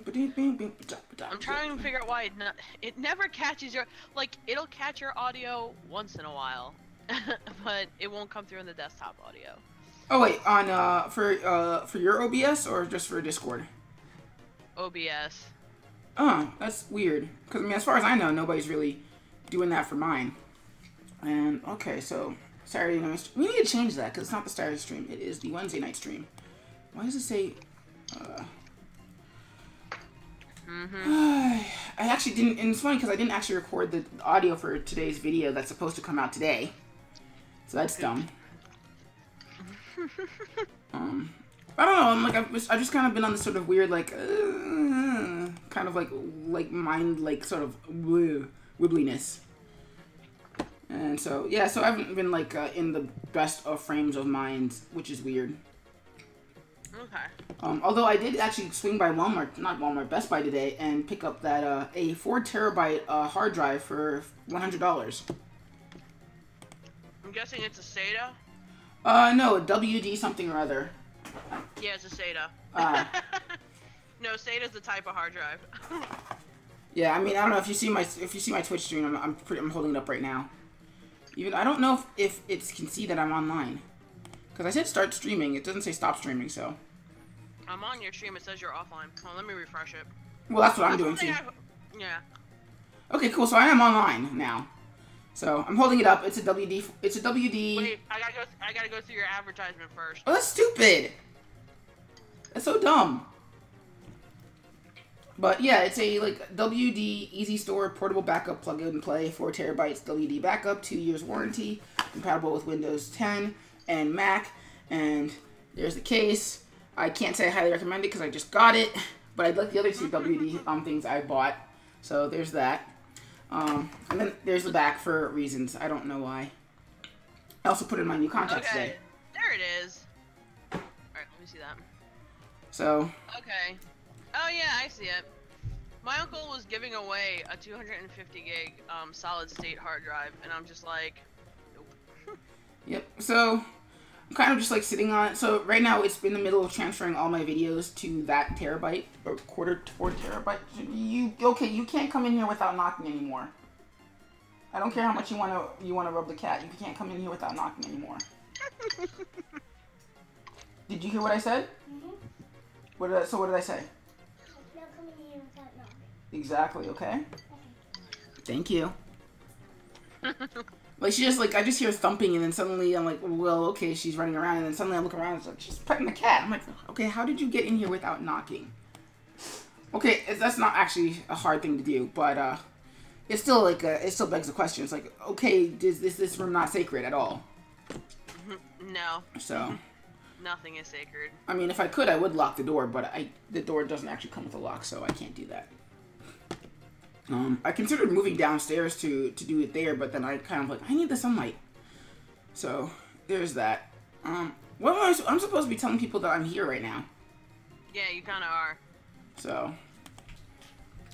I'm trying to figure out why it never catches your, like, it'll catch your audio once in a while, but it won't come through in the desktop audio. Oh wait, on for your OBS or just for Discord? OBS. Oh, that's weird. Because I mean, as far as I know, nobody's really doing that for mine. And okay, so Saturday night. We need to change that because it's not the Saturday stream. It is the Wednesday night stream. Why does it say? I actually didn't, and it's funny because I didn't actually record the audio for today's video that's supposed to come out today. So that's dumb. I don't know. I'm like I've just kind of been on this sort of weird like kind of like mind like sort of wibbliness. And so yeah, so I haven't been like in the best of frames of mind, which is weird. Okay. Although I did actually swing by Best Buy today and pick up that a 4 terabyte hard drive for $100. I'm guessing it's a SATA? No, a WD something or other. Yeah, it's a SATA. No, SATA's the type of hard drive. Yeah, I mean, I don't know if you see my Twitch stream. I'm holding it up right now. Even I don't know if it can see that I'm online, because I said start streaming. It doesn't say stop streaming, so. I'm on your stream. It says you're offline. Well, let me refresh it. Well, that's what I'm doing too. Yeah. Okay, cool. So I am online now. So I'm holding it up. It's a WD. It's a WD. Wait, I gotta go through your advertisement first. Oh, that's stupid. That's so dumb. But yeah, it's a like WD Easy Store portable backup plug and play, 4 terabytes WD backup, 2 years warranty, compatible with Windows 10 and Mac. And there's the case. I can't say I highly recommend it because I just got it, but I like the other 2 WD things I bought. So there's that. And then there's the back for reasons I don't know why. I also put in my new contacts today. There it is. All right, let me see that. So. Okay. Oh yeah, I see it. My uncle was giving away a 250 gig solid state hard drive, and I'm just like, nope. Yep. So I'm kind of just like sitting on it. So right now it's in the middle of transferring all my videos to that terabyte or 4 terabyte. You can't come in here without knocking anymore. I don't care how much you wanna rub the cat. You can't come in here without knocking anymore. Did you hear what I said? Mm-hmm. So what did I say? Exactly, okay? Thank you. Like, she just, like, I just hear thumping, and then suddenly I'm like, well, okay, she's running around, and then suddenly I look around, and it's like, she's petting the cat. I'm like, okay, how did you get in here without knocking? Okay, that's not actually a hard thing to do, but, it's still, like, it still begs the question. It's like, okay, is this room not sacred at all? No. So. Nothing is sacred. I mean, if I could, I would lock the door, but the door doesn't actually come with a lock, so I can't do that. I considered moving downstairs to do it there, but then I kind of like, I need the sunlight. So, there's that. What am I'm supposed to be telling people that I'm here right now. Yeah, you kind of are. So,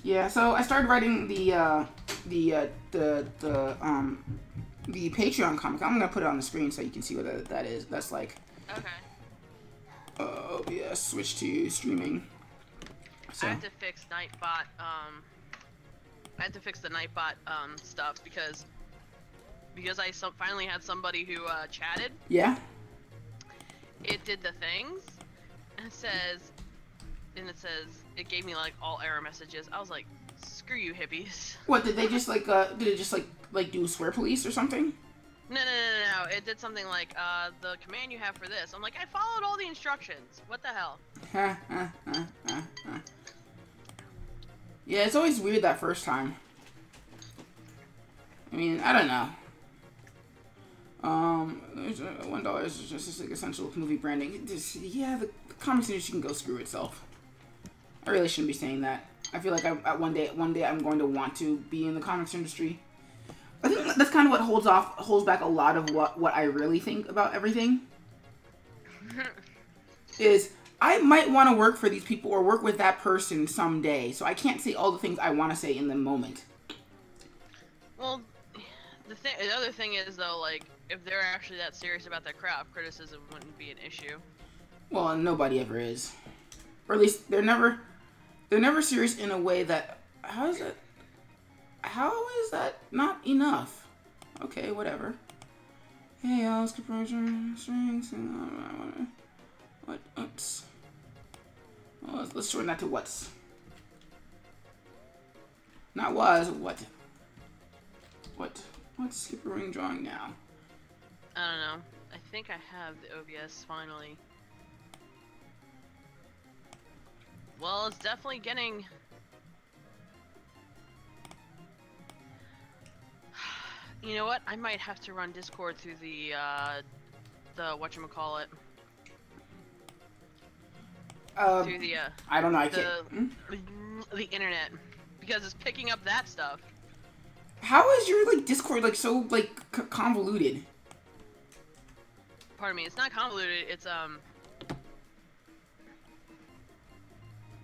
yeah, so I started writing the Patreon comic. I'm gonna put it on the screen so you can see what that is. That's like. Okay. Oh, yeah, switch to streaming. So. I have to fix Nightbot, I had to fix the Nightbot stuff because I finally had somebody who chatted. Yeah. It did the things, and it says it gave me like all error messages. I was like, screw you hippies. What did they just like? Did it just like do swear police or something? No. It did something like the command you have for this. I'm like, I followed all the instructions. What the hell? Yeah, it's always weird that first time. I mean, I don't know. $1 is just like essential movie branding. Yeah, the comics industry can go screw itself. I really shouldn't be saying that. I feel like one day I'm going to want to be in the comics industry. I think that's kind of what holds back a lot of what I really think about everything. Is I might want to work for these people or work with that person someday, so I can't say all the things I want to say in the moment. Well, the other thing is though, like, if they're actually that serious about their craft, criticism wouldn't be an issue. Well, nobody ever is, or at least they're never they're never serious in a way that how is that not enough? Okay, whatever. Hey, I'll skip strings. What? Oops. Well, let's shorten that to what's. Not was, what? What's SkipperWing drawing now? I don't know. I think I have the OBS finally. Well, it's definitely getting... You know what? I might have to run Discord through the whatchamacallit. Through the, I don't know, I can't... the internet. Because it's picking up that stuff. How is your, like, Discord, like, so, like, convoluted? Pardon me, it's not convoluted, it's, I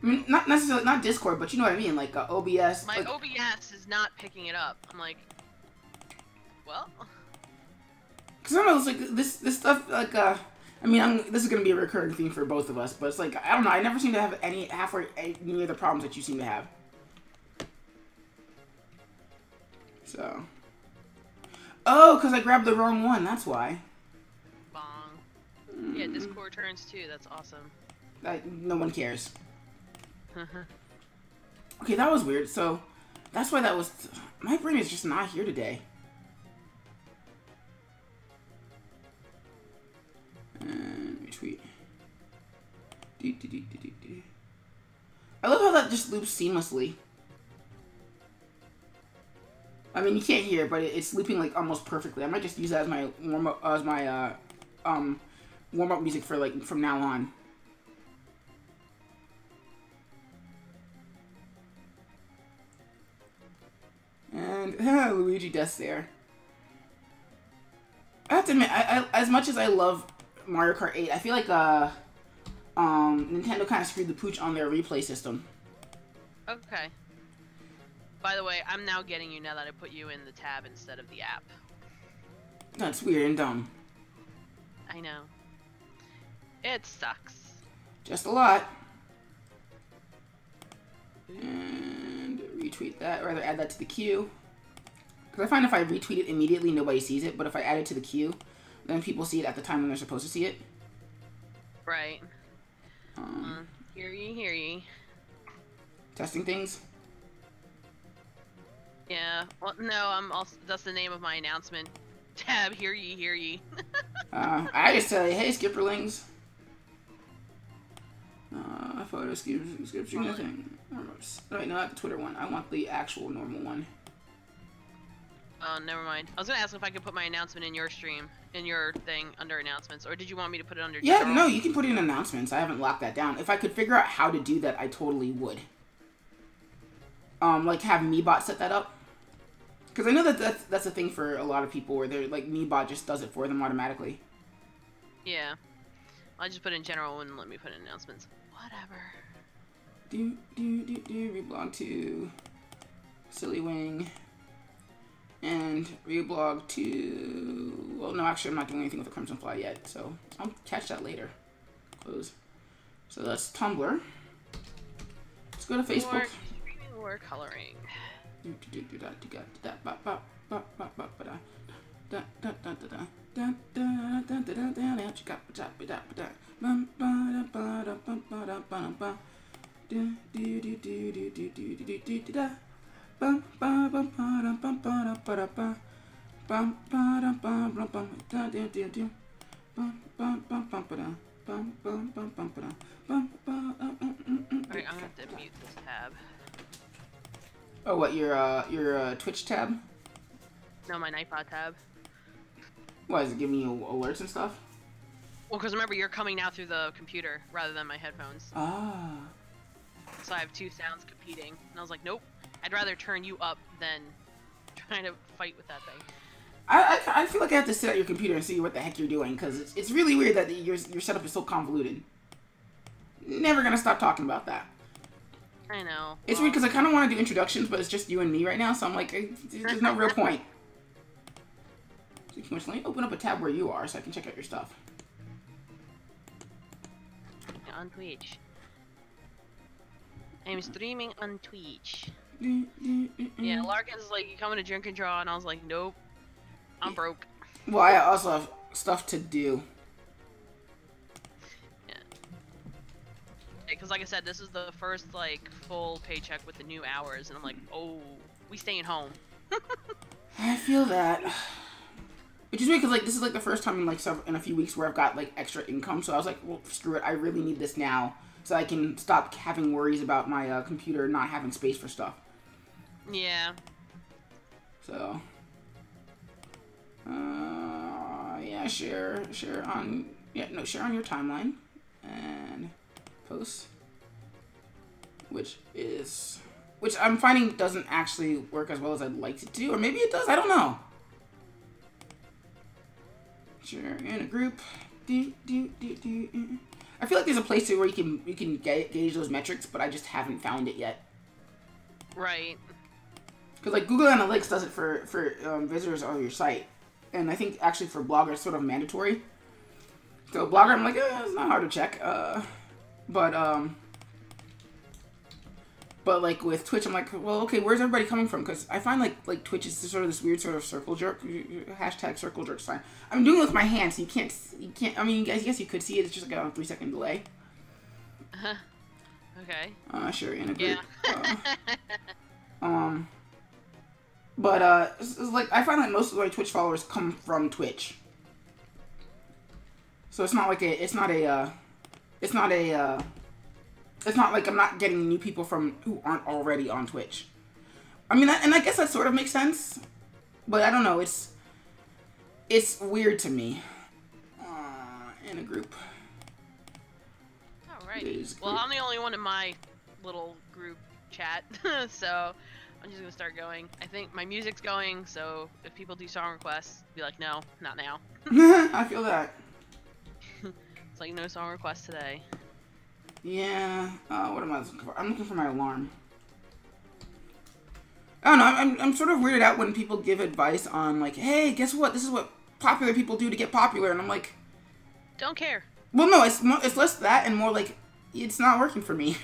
mean, not necessarily, not Discord, but you know what I mean, like, OBS. My like, OBS is not picking it up. I'm like, well... Because I don't know, it's like, this stuff, like, I mean, this is going to be a recurring theme for both of us, but it's like, I don't know, I never seem to have any of the problems that you seem to have. So. Oh, because I grabbed the wrong one, that's why. Bong. Yeah, Discord turns too, that's awesome. No one cares. Okay, that was weird, so, that's why that was, my brain is just not here today. And retweet. I love how that just loops seamlessly. I mean, you can't hear it, but it's looping like almost perfectly. I might just use that as my warm up, warm up music for like from now on. And Luigi death's there. I have to admit, I as much as I love Mario Kart 8, I feel like Nintendo kind of screwed the pooch on their replay system. Okay. By the way, I'm now getting you now that I put you in the tab instead of the app. That's weird and dumb. I know. It sucks. Just a lot. And retweet that, or rather add that to the queue. Because I find if I retweet it immediately, nobody sees it. But if I add it to the queue, then people see it at the time when they're supposed to see it. Right. Hear ye, hear ye. Testing things. Yeah. Well, no, I'm also. That's the name of my announcement. Tab. Hear ye, hear ye. I just tell you, hey, Skipperlings. Photo description, nothing. Right, no, not the Twitter one. I want the actual normal one. Oh, never mind. I was gonna ask if I could put my announcement in your stream, in your thing, under announcements, or did you want me to put it under Yeah, general? no, you can put it in announcements. I haven't locked that down. If I could figure out how to do that, I totally would. Like have Meebot set that up. Because I know that that's a thing for a lot of people where they're like Meebot just does it for them automatically. Yeah. I just put in general and let me put in announcements. Whatever. Reblog to SillyWing. And reblog to... Well, no, actually, I'm not doing anything with the Crimson Fly yet, so I'll catch that later. Close. So that's Tumblr. Let's go to Facebook. Streaming or coloring. Alright, I'm gonna have to mute this tab. Oh, what, your Twitch tab? No, my Nightbot tab. Why, is it giving you alerts and stuff? Well, because remember, you're coming now through the computer rather than my headphones. Ah. So I have two sounds competing. And I was like, nope, I'd rather turn you up than trying to fight with that thing. I feel like I have to sit at your computer and see what the heck you're doing, because it's really weird that your setup is so convoluted. Never gonna stop talking about that. I know. It's weird because I kind of want to do introductions, but it's just you and me right now, so I'm like, there's no real point. Let me open up a tab where you are so I can check out your stuff. On Twitch. I'm streaming on Twitch. Yeah, Larkin's like, you coming to drink and draw, and I was like, nope, I'm broke. Well, I also have stuff to do. Yeah. Because like I said, this is the first like full paycheck with the new hours, and I'm like, oh, we staying home. I feel that. Which is weird because like this is like the first time in like in a few weeks where I've got like extra income. So I was like, well, screw it. I really need this now, so I can stop having worries about my computer not having space for stuff. Yeah. So. Yeah, share on your timeline and post, which I'm finding doesn't actually work as well as I'd like it to, or maybe it does. I don't know. Share in a group. I feel like there's a place where you can gauge those metrics, but I just haven't found it yet. Right. Because like Google Analytics does it for visitors on your site. And I think actually for Blogger it's sort of mandatory. So Blogger, I'm like, it's not hard to check. But like with Twitch, I'm like, well, okay, where's everybody coming from? Because I find like Twitch is sort of this weird sort of circle jerk. Hashtag circle jerk sign. I'm doing it with my hands, so you can't. I mean, I guess you could see it. It's just like a 3-second delay. Okay. Sure, in a group. Yeah. But it's like I find that most of my Twitch followers come from Twitch. So it's not like it's not like I'm not getting new people from who aren't already on Twitch. I mean, and I guess that sort of makes sense, but I don't know. It's weird to me. In a group. Alright. Well, I'm the only one in my little group chat, so I'm just gonna start going. I think my music's going, so if people do song requests, be like, no, not now. I feel that. It's like no song requests today. Yeah. What am I looking for? I'm looking for my alarm. I don't know. I'm sort of weirded out when people give advice on like, hey, guess what? This is what popular people do to get popular, and I'm like, don't care. Well, no, it's less that and more like it's not working for me.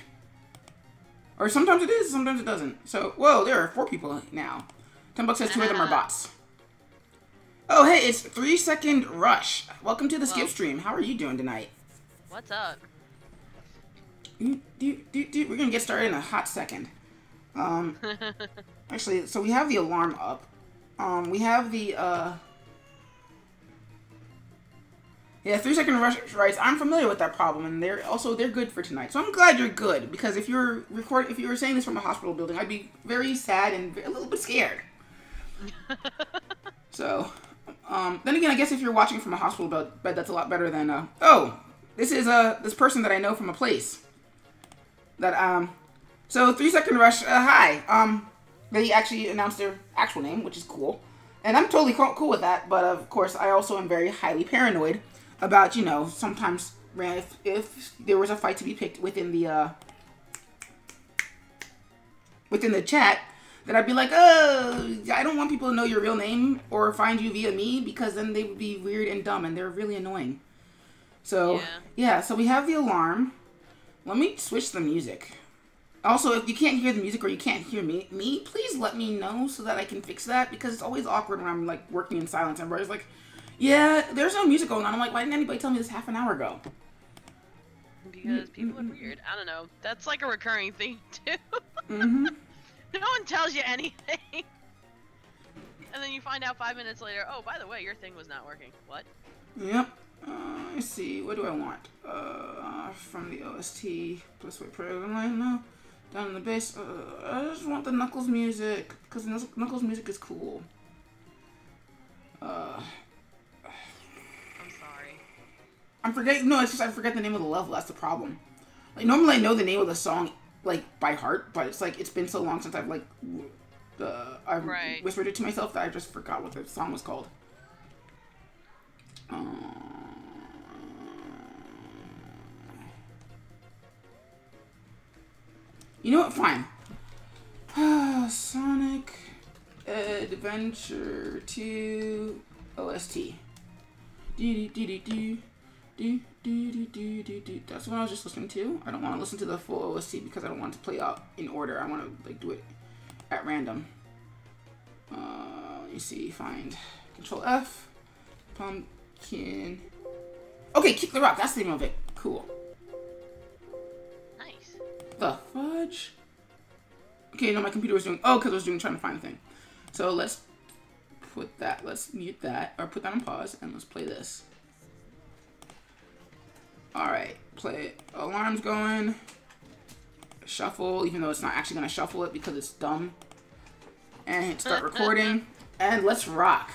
Or sometimes it is, sometimes it doesn't. So, whoa, there are 4 people now. $10 says 2 of them are bots. Oh, hey, it's 3-second rush. Welcome to the Skip stream. How are you doing tonight? What's up? We're gonna get started in a hot second. Actually, so we have the alarm up. We have the, yeah, 3-second rush rights. I'm familiar with that problem, and they're good for tonight. So I'm glad you're good, because if you were saying this from a hospital building, I'd be very sad and a little bit scared. So, then again, I guess if you're watching from a hospital bed, that's a lot better than oh, this is this person that I know from a place. That so 3-second rush. Hi. They actually announced their actual name, which is cool, and I'm totally cool with that. But of course, I also am very highly paranoid about, you know, sometimes if there was a fight to be picked within the chat, that I'd be like, oh, I don't want people to know your real name or find you via me, because then they would be weird and dumb, and they're really annoying. So yeah, so we have the alarm. Let me switch the music. Also, if you can't hear the music or you can't hear me, please let me know so that I can fix that, because it's always awkward when I'm like working in silence and everybody's like, yeah, there's no music going on. I'm like, why didn't anybody tell me this half an hour ago? Because people are weird. I don't know. That's like a recurring thing, too. Mm-hmm. No one tells you anything. And then you find out 5 minutes later, oh, by the way, your thing was not working. What? Yep. Let's see. What do I want? From the OST. Plus wait program line now. Down in the bass. I just want the Knuckles music, because Knuckles music is cool. I'm sorry. I'm forgetting. No, it's just I forget the name of the level. That's the problem. Like normally I know the name of the song like by heart, but it's like it's been so long since I've like I've whispered it to myself that I just forgot what the song was called. You know what? Fine. Sonic Adventure 2 OST. That's what I was just listening to. I don't want to listen to the full OST because I don't want to play out in order. I want to like do it at random. Let me see. Find Control F. Pumpkin. Okay, Kick the Rock. That's the name of it. Cool. Nice. The fudge. Okay, no, my computer was doing. Oh, because I was trying to find a thing. So let's put that. Let's mute that or put that on pause and let's play this. Alright, play it. Alarm's going. Shuffle, even though it's not actually going to shuffle it because it's dumb. And hit start recording. And let's rock.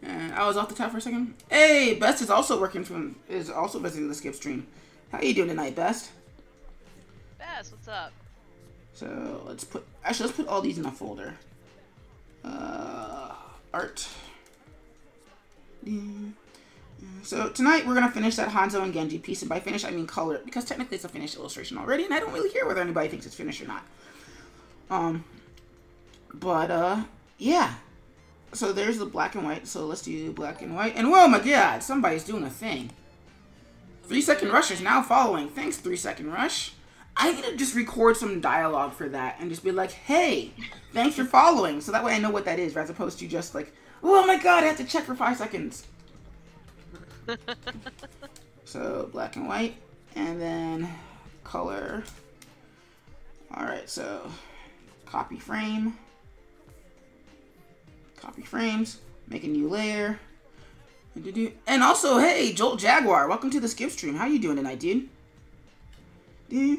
And I was off the top for a second. Hey, Best is also visiting the skip stream. How you doing tonight, Best? Best, what's up? So let's put all these in a folder. Art. So tonight we're gonna finish that Hanzo and Genji piece, and by finish I mean color, because technically it's a finished illustration already, and I don't really care whether anybody thinks it's finished or not. Yeah. So there's the black and white. So let's do black and white. And whoa, my God, somebody's doing a thing. 3-second rush is now following. Thanks, 3-second rush. I need to just record some dialogue for that and just be like, hey, thanks for following. So that way I know what that is, as opposed to just like, oh my God, I have to check for 5 seconds. So black and white, and then color. Alright, so copy frame. Copy frames. Make a new layer. And also, hey, Jolt Jaguar, welcome to the skip stream. How you doing tonight, dude? You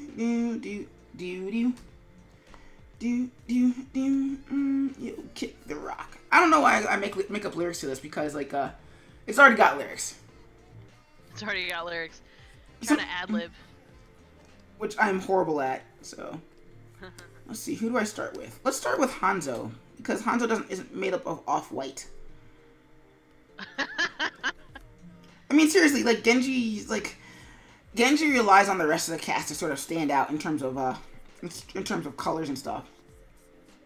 kick the rock. I don't know why I make up lyrics to this, because like it's already got lyrics. It's already got lyrics. I'm trying to ad-lib. Which I'm horrible at, so. Let's see, who do I start with? Let's start with Hanzo, because Hanzo isn't made up of off-white. I mean, seriously, like, Genji relies on the rest of the cast to sort of stand out in terms of colors and stuff.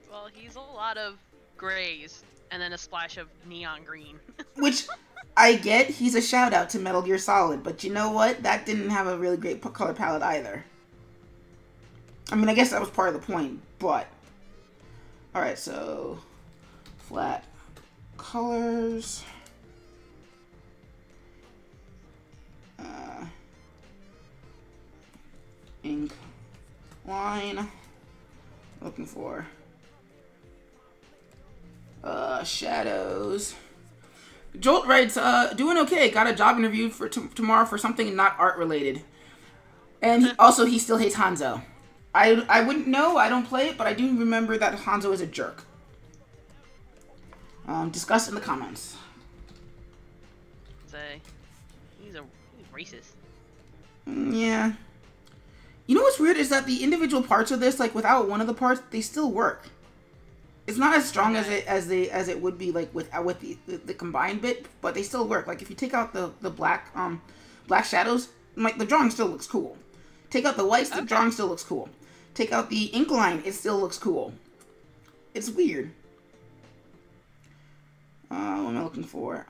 Well, he's a lot of grays, and then a splash of neon green. Which, I get, he's a shout-out to Metal Gear Solid, but you know what? That didn't have a really great color palette either. I mean, I guess that was part of the point, but... Alright, so... Flat colors... ink line, looking for shadows. Jolt writes, doing okay, got a job interview for tomorrow for something not art related, and also he still hates Hanzo. I wouldn't know, I don't play it, but I do remember that Hanzo is a jerk. Discuss in the comments. Say, he's racist. Yeah. You know what's weird is that the individual parts of this, like without one of the parts, they still work. It's not as strong as it would be like with the combined bit, but they still work. Like if you take out the black shadows, like the drawing still looks cool. Take out the whites, the drawing still looks cool. Take out the ink line, it still looks cool. It's weird. What am I looking for?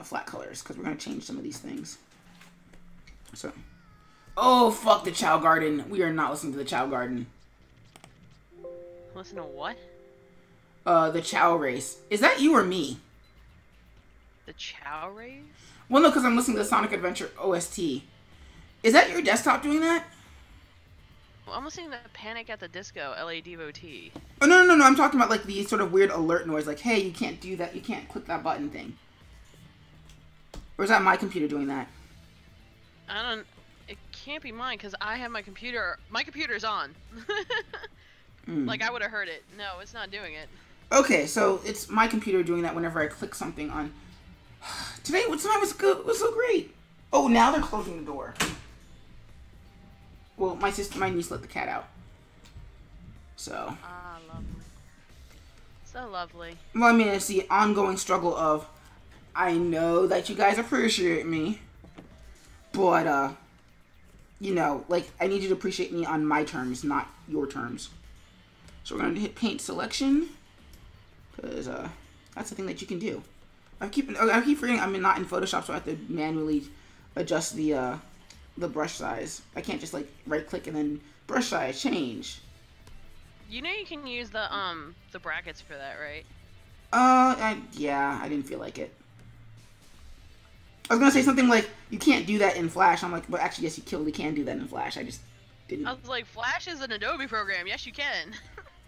Flat colors, because we're gonna change some of these things. So. Oh, fuck the Chow Garden. We are not listening to the Chow Garden. Listen to what? The Chow Race. Is that you or me? The Chow Race? Well, no, because I'm listening to the Sonic Adventure OST. Is that your desktop doing that? Well, I'm listening to Panic at the Disco, LA Devotee. Oh, no. I'm talking about, like, the sort of weird alert noise. Like, hey, you can't do that. You can't click that button thing. Or is that my computer doing that? It can't be mine, because I have my computer. My computer's on. Like, I would have heard it. No, it's not doing it. Okay, so it's my computer doing that whenever I click something on... Tonight was good. It was so great. Oh, now they're closing the door. Well, my niece let the cat out. So... Ah, lovely. So lovely. Well, I mean, it's the ongoing struggle of... I know that you guys appreciate me. But, you know, like, I need you to appreciate me on my terms, not your terms. So we're going to hit paint selection, because that's the thing that you can do. I keep forgetting I'm not in Photoshop, so I have to manually adjust the brush size. I can't just like right click and then brush size change. You know you can use the brackets for that, right? Yeah, I didn't feel like it. I was gonna say something like you can't do that in Flash. I'm like, but actually, yes, you totally can do that in Flash. I just didn't. I was like, Flash is an Adobe program. Yes, you can.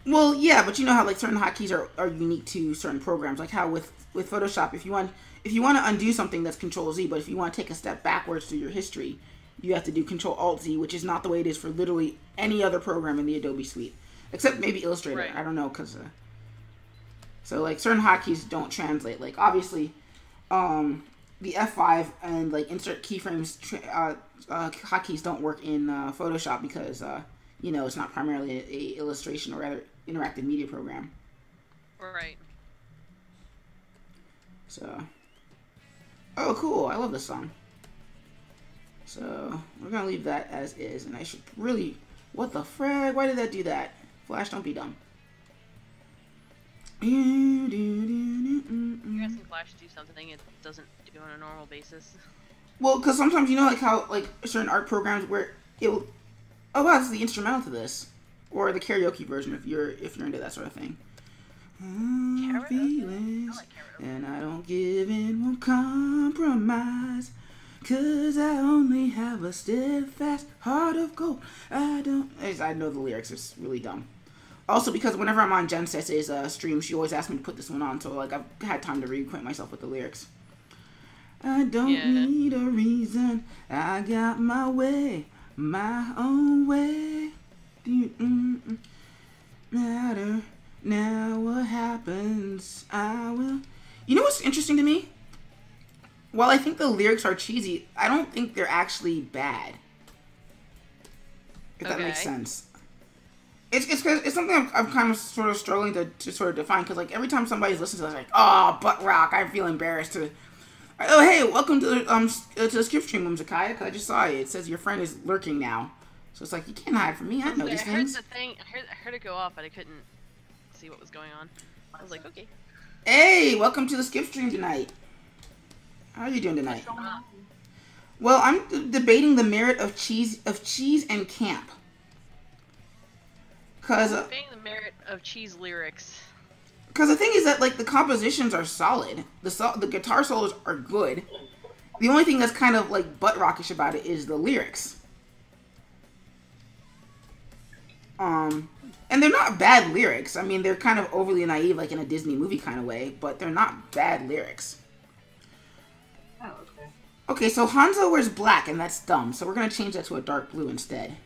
Well, yeah, but you know how like certain hotkeys are unique to certain programs. Like how with Photoshop, if you want to undo something, that's Control Z. But if you want to take a step backwards through your history, you have to do Control Alt Z, which is not the way it is for literally any other program in the Adobe suite, except maybe Illustrator. Right. I don't know, cause so like certain hotkeys don't translate. Like obviously, the F5 and like insert keyframes hotkeys don't work in Photoshop because you know it's not primarily a illustration or rather interactive media program. Right. So, oh cool! I love this song. So we're gonna leave that as is, and I should really. What the frag? Why did that do that? Flash, don't be dumb. You're asking Flash to do something it doesn't do on a normal basis. Well, because sometimes you know, like how like certain art programs where it will. Oh wow, this is the instrumental to this, or the karaoke version if you're into that sort of thing. Feelings, I like karaoke. and I don't give in, won't compromise. 'Cause I only have a steadfast heart of gold. I know the lyrics are really dumb. Also, because whenever I'm on Jen Sesse's stream, she always asks me to put this one on, so like I've had time to reacquaint myself with the lyrics. I don't need a reason. I got my way, my own way. Matter now what happens, I will. You know what's interesting to me? While I think the lyrics are cheesy, I don't think they're actually bad. If that makes sense. It's something I'm kind of sort of struggling to sort of define, because like every time somebody's listening to this, like, oh, butt rock, I feel embarrassed to. Oh hey, welcome to the skip stream, Whimsikai, because I just saw you. It says your friend is lurking now, so it's like you can't hide from me. I know these things. I heard it go off, but I couldn't see what was going on. I was like, okay. Hey, welcome to the skip stream tonight. How are you doing tonight? Well, I'm debating the merit of cheese and camp. Cause debating the merit of cheese lyrics. Cause the thing is that like the compositions are solid, the guitar solos are good. The only thing that's kind of like butt rockish about it is the lyrics. And they're not bad lyrics. I mean, they're kind of overly naive, like in a Disney movie kind of way, but they're not bad lyrics. Oh, okay. Okay, so Hanzo wears black, and that's dumb. So we're gonna change that to a dark blue instead.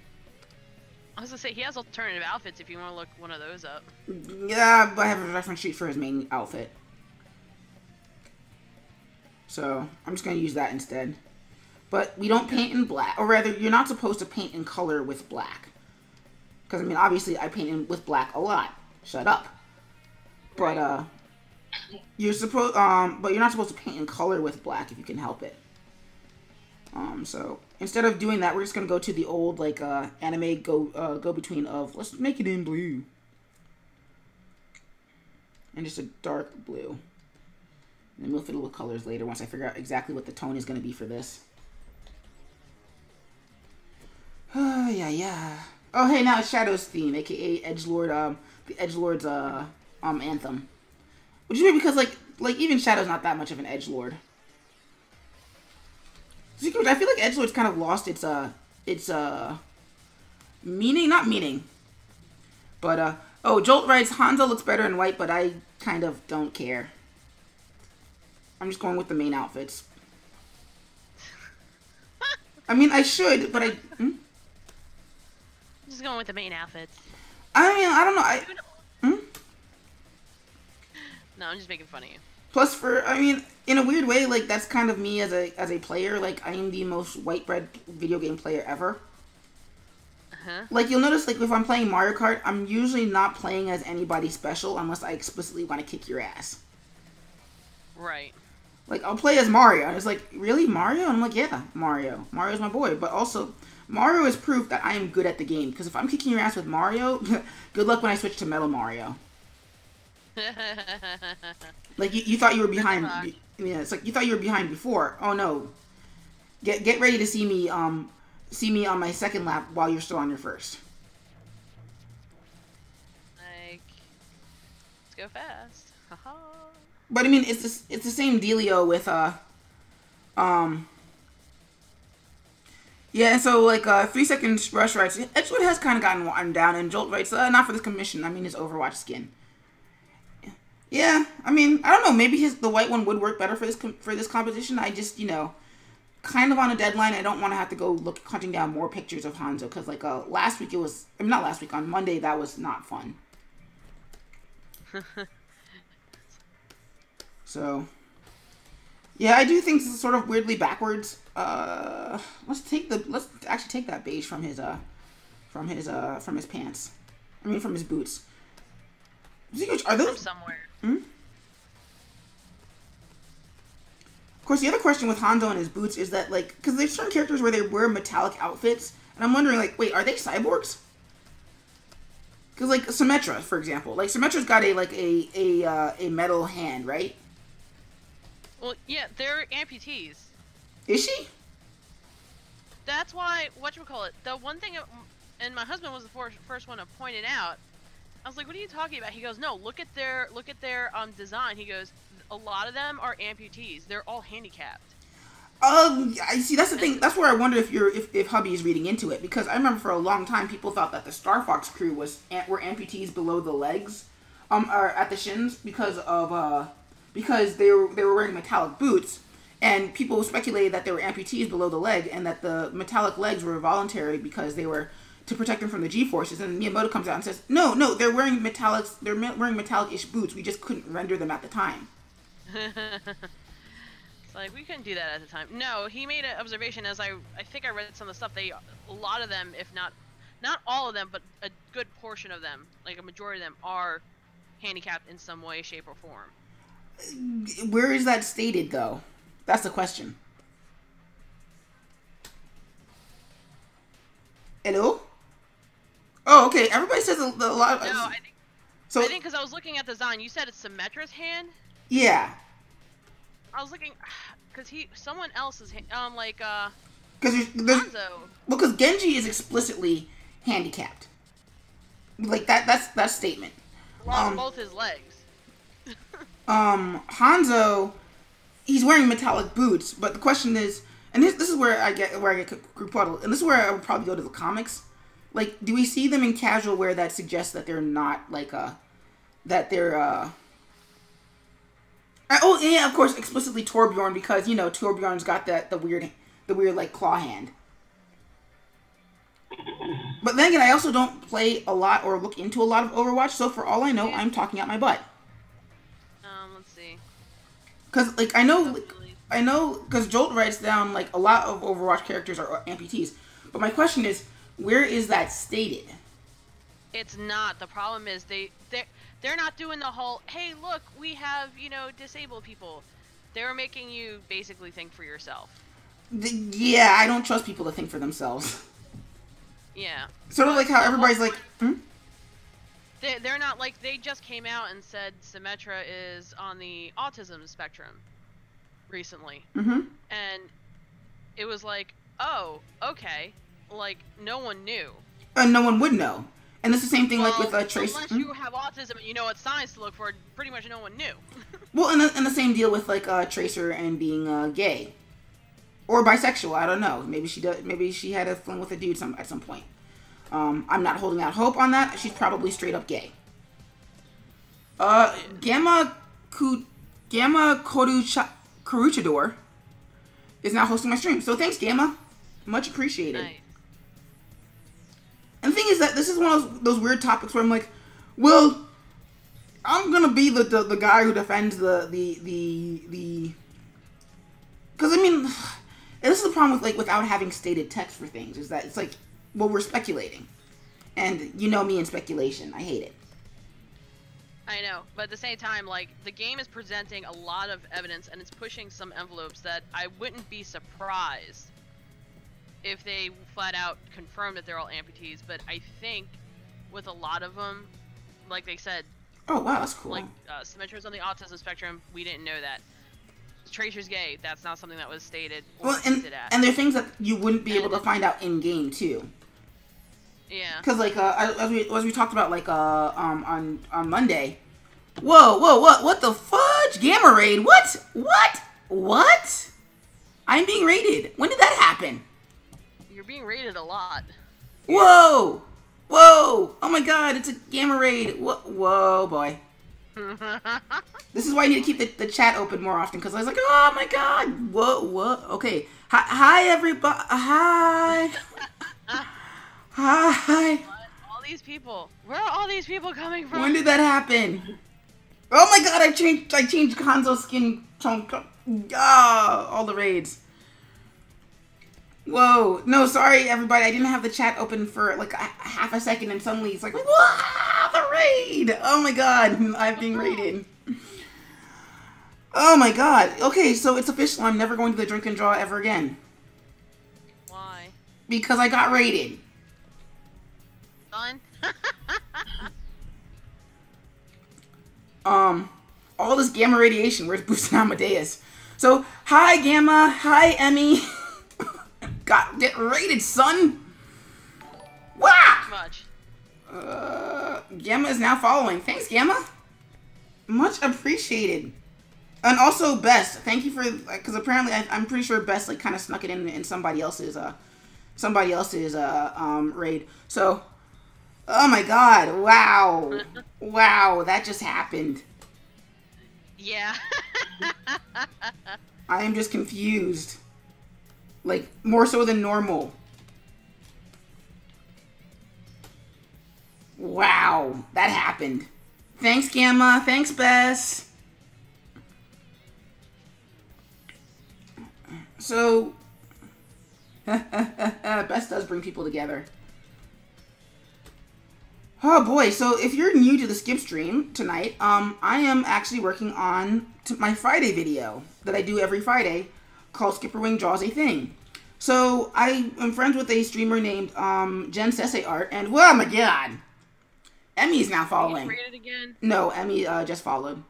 I was gonna say, he has alternative outfits if you want to look one of those up. Yeah, but I have a reference sheet for his main outfit. So I'm just gonna use that instead. But we don't paint in black, or rather, you're not supposed to paint in color with black. Because I mean, obviously, I paint with black a lot. Shut up. But you're not supposed to paint in color with black if you can help it. So instead of doing that, we're just gonna go to the old like anime go between of let's make it in blue, and just a dark blue. And then we'll fiddle with colors later once I figure out exactly what the tone is gonna be for this. Yeah. Oh hey, now it's Shadow's theme, aka Edgelord, the Edgelord's anthem. Which is weird because like even Shadow's not that much of an edgelord. I feel like edgelord's kind of lost its meaning, not meaning. But oh, Jolt writes Hanzo looks better in white, but I kind of don't care. I'm just going with the main outfits. I mean, I should, but Just going with the main outfits. I mean, I don't know. No, I'm just making fun of you. Plus, I mean, in a weird way, like that's kind of me as a player. Like I am the most white bread video game player ever. Like you'll notice, like if I'm playing Mario Kart, I'm usually not playing as anybody special unless I explicitly want to kick your ass. Right. Like I'll play as Mario, and it's like, really Mario? And I'm like, yeah, Mario. Mario's my boy. But also, Mario is proof that I am good at the game. Because if I'm kicking your ass with Mario, good luck when I switch to Metal Mario. Like you thought you were behind. Yeah, it's like you thought you were behind before. Oh no. Get ready to see me on my second lap while you're still on your first. Like, let's go fast. Haha. But I mean, it's the same dealio with yeah. So like 3 second rush writes, Edgewood has kind of gotten worn down, and Jolt writes, not for this commission. I mean his Overwatch skin. Yeah, I mean I don't know. Maybe the white one would work better for this competition. I just kind of on a deadline. I don't want to have to go hunting down more pictures of Hanzo because like last week not last week, on Monday that was not fun. So yeah, I do think this is sort of weirdly backwards. Let's actually take that beige from his pants. I mean from his boots. Are those from somewhere? Hmm? Of course, the other question with Hanzo and his boots is that, like, because there's certain characters where they wear metallic outfits, and I'm wondering, like, wait, are they cyborgs? Because, like, Symmetra, for example, like, Symmetra's got a metal hand, right? Well, yeah, they're amputees. Is she? That's why, whatchamacallit, the one thing, and my husband was the first one to point it out. I was like, what are you talking about? He goes, no, look at their design. He goes, a lot of them are amputees. They're all handicapped. I see. That's the thing. That's where I wonder if Hubby is reading into it, because I remember for a long time people thought that the Star Fox crew were amputees below the legs, or at the shins because they were wearing metallic boots, and people speculated that they were amputees below the leg, and that the metallic legs were voluntary because they were to protect them from the G-forces. And Miyamoto comes out and says, no, they're wearing metallics. They're wearing metallic-ish boots. We just couldn't render them at the time. It's like, we couldn't do that at the time. No, he made an observation, as I think I read some of the stuff, a lot of them, if not all of them, but a good portion of them, like a majority of them, are handicapped in some way, shape, or form. Where is that stated, though? That's the question. Hello? Oh, okay. Everybody says a lot. No, I think because I was looking at the design, you said it's Symmetra's hand? Yeah. I was looking, because someone else's hand, Because Hanzo. Well, because Genji is explicitly handicapped. Like, that's statement. Lost both his legs. Hanzo, he's wearing metallic boots, but the question is, and this is where I get group puddled, and this is where I would probably go to the comics. Like, do we see them in casual wear that suggests that they're not that they're oh yeah, of course, explicitly Torbjorn, because Torbjorn's got the weird like claw hand. But then again, I also don't play a lot or look into a lot of Overwatch, so for all I know, I'm talking out my butt. Let's see. Because like I know because Jolt writes down like a lot of Overwatch characters are amputees, but my question is, where is that stated? It's not. The problem is they're not doing the whole, hey, look, we have, disabled people. They're making you basically think for yourself. Yeah, I don't trust people to think for themselves. Yeah. Sort of like how everybody's like, They're not like, they just came out and said Symmetra is on the autism spectrum recently. Mm-hmm. And it was like, oh, okay. Like, no one knew. No one would know. And it's the same thing like with Tracer. Unless you have autism and you know what signs to look for, pretty much no one knew. Well, and the same deal with like Tracer and being gay. Or bisexual, I don't know. Maybe she had a fling with a dude at some point. I'm not holding out hope on that. She's probably straight up gay. Gamma Karuchador is now hosting my stream. So thanks, Gamma. Much appreciated. Nice. And the thing is that this is one of those weird topics where I'm like, well, I'm gonna be the guy who defends the because I mean, this is the problem with without having stated text for things, is that it's like, well, we're speculating, and you know me and speculation, I hate it. I know, but at the same time, like, the game is presenting a lot of evidence, and it's pushing some envelopes that I wouldn't be surprised if they flat out confirm that they're all amputees, but I think with a lot of them, like they said, oh wow, that's cool. like Symmetra's on the autism spectrum, we didn't know that. Tracer's gay. That's not something that was stated or Well, and hinted at. and there are things that you wouldn't be able to find out in game too. Yeah. Because like as we talked about like on Monday. Whoa, what the fudge? Gamma raid? What? I'm being raided. When did that happen? You're being raided a lot. Whoa! Oh my god, it's a gamma raid. Whoa, boy. This is why I need to keep the chat open more often, because I was like, oh my god. Whoa. Okay. Hi everybody. Hi. Hi. All these people. Where are all these people coming from? When did that happen? Oh my god, I changed Hanzo's skin tone. All the raids. Whoa. No, sorry everybody. I didn't have the chat open for like half a second, and suddenly it's like, wow, the raid. Oh my god, I'm being raided. Oh my god. Okay, so it's official. I'm never going to the drink and draw ever again. Why? Because I got raided. Fun? All this gamma radiation. Where's Boost and Amadeus? So, hi Gamma. Hi Emmy. Get raided, son. Wow. Much. Gamma is now following. Thanks, Gamma. Much appreciated. And also, Best. Thank you for, because apparently I'm pretty sure Best like kind of snuck it in somebody else's raid. So, oh my god, wow, that just happened. Yeah. I am just confused. Like, more so than normal. Wow, that happened. Thanks, Gamma. Thanks, Bess. So, Bess does bring people together. Oh boy, so if you're new to the Skip stream tonight, I am actually working on my Friday video that I do every Friday called SkipperWing Draws a Thing. So I am friends with a streamer named Jen Sese Art, and oh my god, Emmy's now following. Are you rated again? No, Emmy just followed.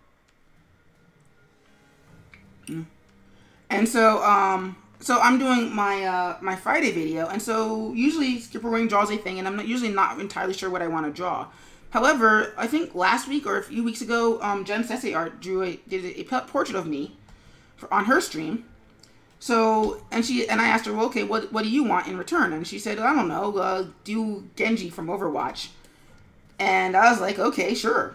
And so so I'm doing my my Friday video, and so usually SkipperWing draws a thing, and I'm usually not entirely sure what I want to draw. However, I think last week or a few weeks ago, Jen Sese Art did a portrait of me on her stream. So and I asked her, well, okay, what do you want in return? And she said, I don't know, do Genji from Overwatch. And I was like, okay, sure.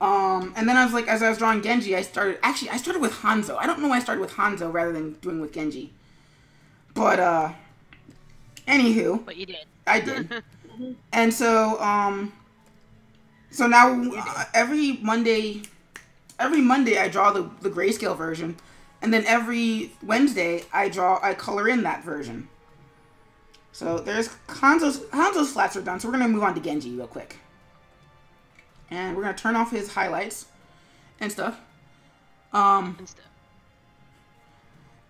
And then I was like, as I was drawing Genji, I started with Hanzo. I don't know why I started with Hanzo rather than doing with Genji. But, anywho. But you did. I did. And so, so now, every Monday I draw the grayscale version. And then every Wednesday I color in that version. So there's Hanzo's flats are done, so we're going to move on to Genji real quick. And we're going to turn off his highlights and stuff.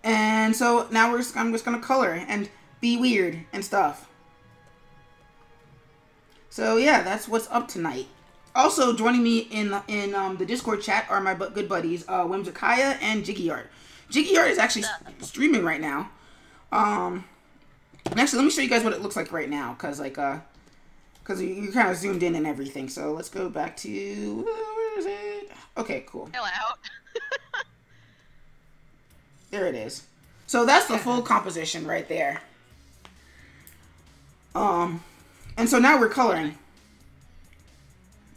And so now I'm just going to color and be weird and stuff. So yeah, that's what's up tonight. Also joining me in the Discord chat are my good buddies, Whimsicaya and Jiggy Art. Jiggy Art is actually streaming right now. And actually, let me show you guys what it looks like right now, because you kind of zoomed in and everything. So let's go back to, where is it? Okay, cool. Hell out. There it is. So that's the full composition right there. And so now we're coloring.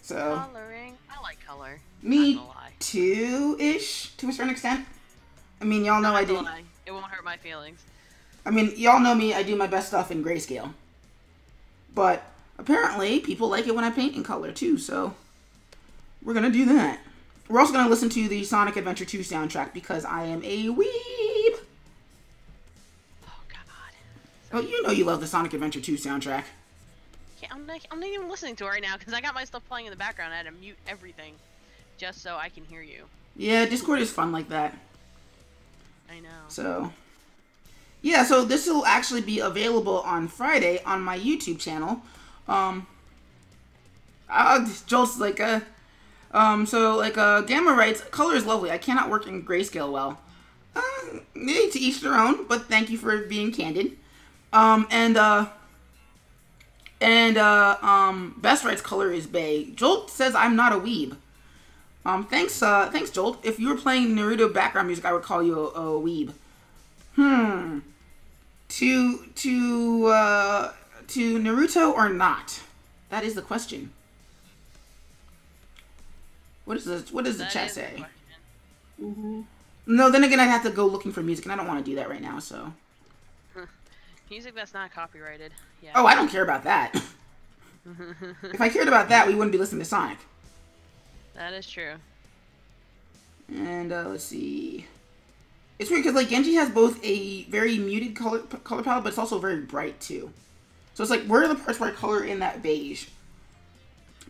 So Coloring. I like color. Me too-ish, to a certain extent. I mean, y'all know I do. It won't hurt my feelings. I mean, y'all know me, I do my best stuff in grayscale. But apparently, people like it when I paint in color too, so we're gonna do that. We're also gonna listen to the Sonic Adventure 2 soundtrack because I am a weeb. Oh god. Oh, you know you love the Sonic Adventure 2 soundtrack. Yeah, I'm not even listening to it right now because I got my stuff playing in the background. I had to mute everything just so I can hear you. Yeah, Discord is fun like that. I know. So, yeah, so this will actually be available on Friday on my YouTube channel. Jolt's like, Gamma writes, color is lovely. I cannot work in grayscale well. To each their own, but thank you for being candid. Best Right's color is bay. Jolt says I'm not a weeb. Thanks, Jolt. If you were playing Naruto background music, I would call you a weeb. To Naruto or not? That is the question. What does the chat say? No, then again, I'd have to go looking for music, and I don't want to do that right now, so. Music that's not copyrighted. Yeah. Oh, I don't care about that. If I cared about that, we wouldn't be listening to Sonic. That is true. And, let's see. It's weird, because, like, Genji has both a very muted color palette, but it's also very bright, too. So it's like, where are the parts where I color in that beige?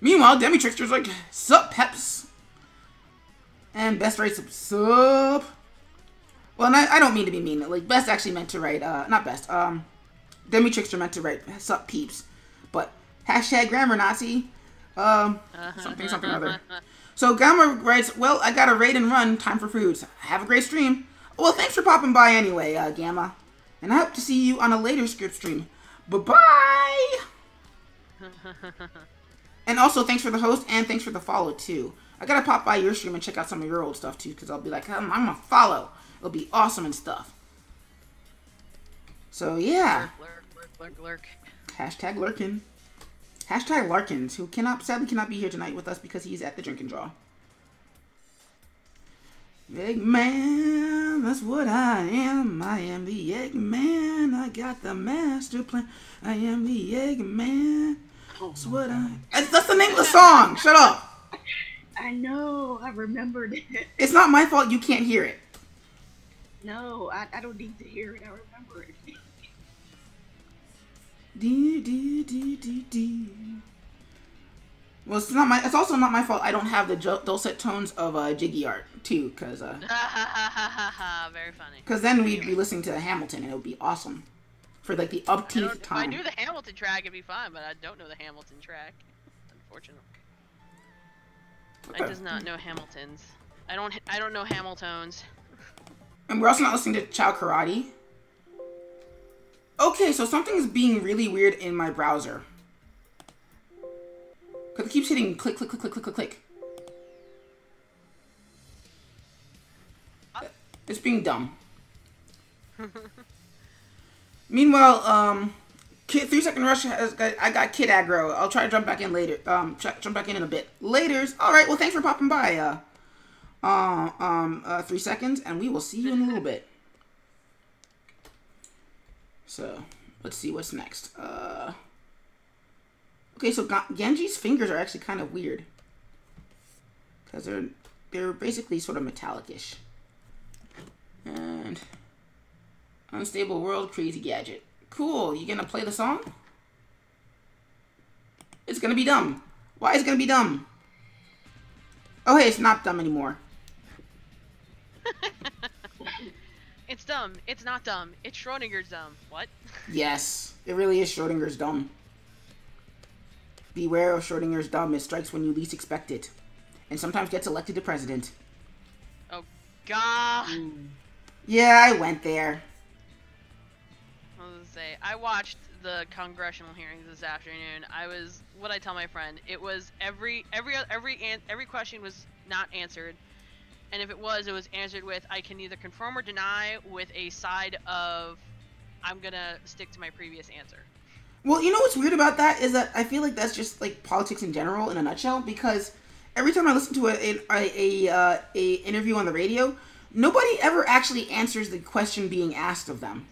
Meanwhile, Demi Trickster's like, sup, peps? And Best writes, sup? Well, and I don't mean to be mean. Like, Best actually meant to write, not Best, Demi Trickster meant to write, sup, peeps. But, hashtag grammar Nazi, something or other. So, Gamma writes, well, I got a raid and run, time for foods. Have a great stream. Well, thanks for popping by anyway, Gamma. And I hope to see you on a later script stream. Bye-bye! And also, thanks for the host, and thanks for the follow, too. I gotta pop by your stream and check out some of your old stuff, too, because I'll be like, I'm gonna follow. It'll be awesome and stuff. So, yeah. Lurk. Hashtag lurkin. Hashtag Larkins, who sadly cannot be here tonight with us because he's at the drink and draw. Eggman, that's what I am. I am the Eggman. I got the master plan. I am the Eggman. That's what that's the name of the song. Shut up. I know. I remembered it. It's not my fault you can't hear it. No, I don't need to hear it. I remember it. Well, it's also not my fault I don't have the dulcet tones of Jiggy Art too, because Very funny. Because then we'd be listening to Hamilton and it would be awesome for like the upteenth time. If I knew the Hamilton track, it'd be fine, but I don't know the Hamilton track, unfortunately. Okay. I does not know Hamiltons. I don't know Hamiltons. And we're also not listening to Chow Karate. Okay, so something's being really weird in my browser. Because it keeps hitting click, click, click, click, click, click, click. It's being dumb. Meanwhile, 3 Second Rush I got Kid Aggro. I'll try to jump back in later. Jump back in a bit. Laters. All right. Well, thanks for popping by. 3 seconds, and we will see you in a little bit. So, let's see what's next. Okay, so Genji's fingers are actually kind of weird. Because they're basically sort of metallic-ish. And Unstable World, Crazy Gadget. Cool, you gonna play the song? It's gonna be dumb. Why is it gonna be dumb? Oh, hey, it's not dumb anymore. It's dumb. It's not dumb. It's Schrodinger's dumb. What? Yes, it really is Schrodinger's dumb. Beware of Schrodinger's dumb. It strikes when you least expect it. And sometimes gets elected to president. Oh, God. Yeah, I went there. I was gonna say, I watched the congressional hearings this afternoon. What I tell my friend, it was every question was not answered. And if it was answered with, I can neither confirm or deny, with a side of, I'm gonna stick to my previous answer. Well, you know what's weird about that is that I feel like that's just like politics in general in a nutshell, because every time I listen to a interview on the radio, nobody ever actually answers the question being asked of them.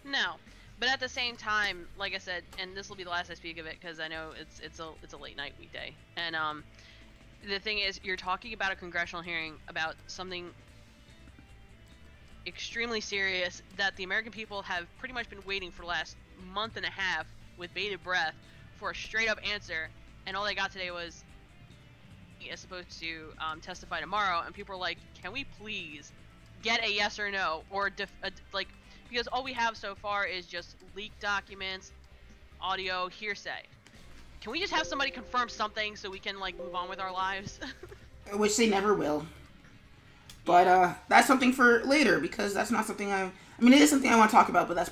No, but at the same time, like I said, and this will be the last I speak of it because I know it's a late night weekday, and the thing is, you're talking about a congressional hearing about something extremely serious that the American people have pretty much been waiting for the last month and a half with bated breath for a straight up answer, and all they got today was he is supposed to testify tomorrow, and people are like, can we please get a yes or no, or like, because all we have so far is just leaked documents, audio, hearsay. Can we just have somebody confirm something so we can like move on with our lives? Which they never will. But that's something for later because that's not something I mean, it is something I want to talk about, but that's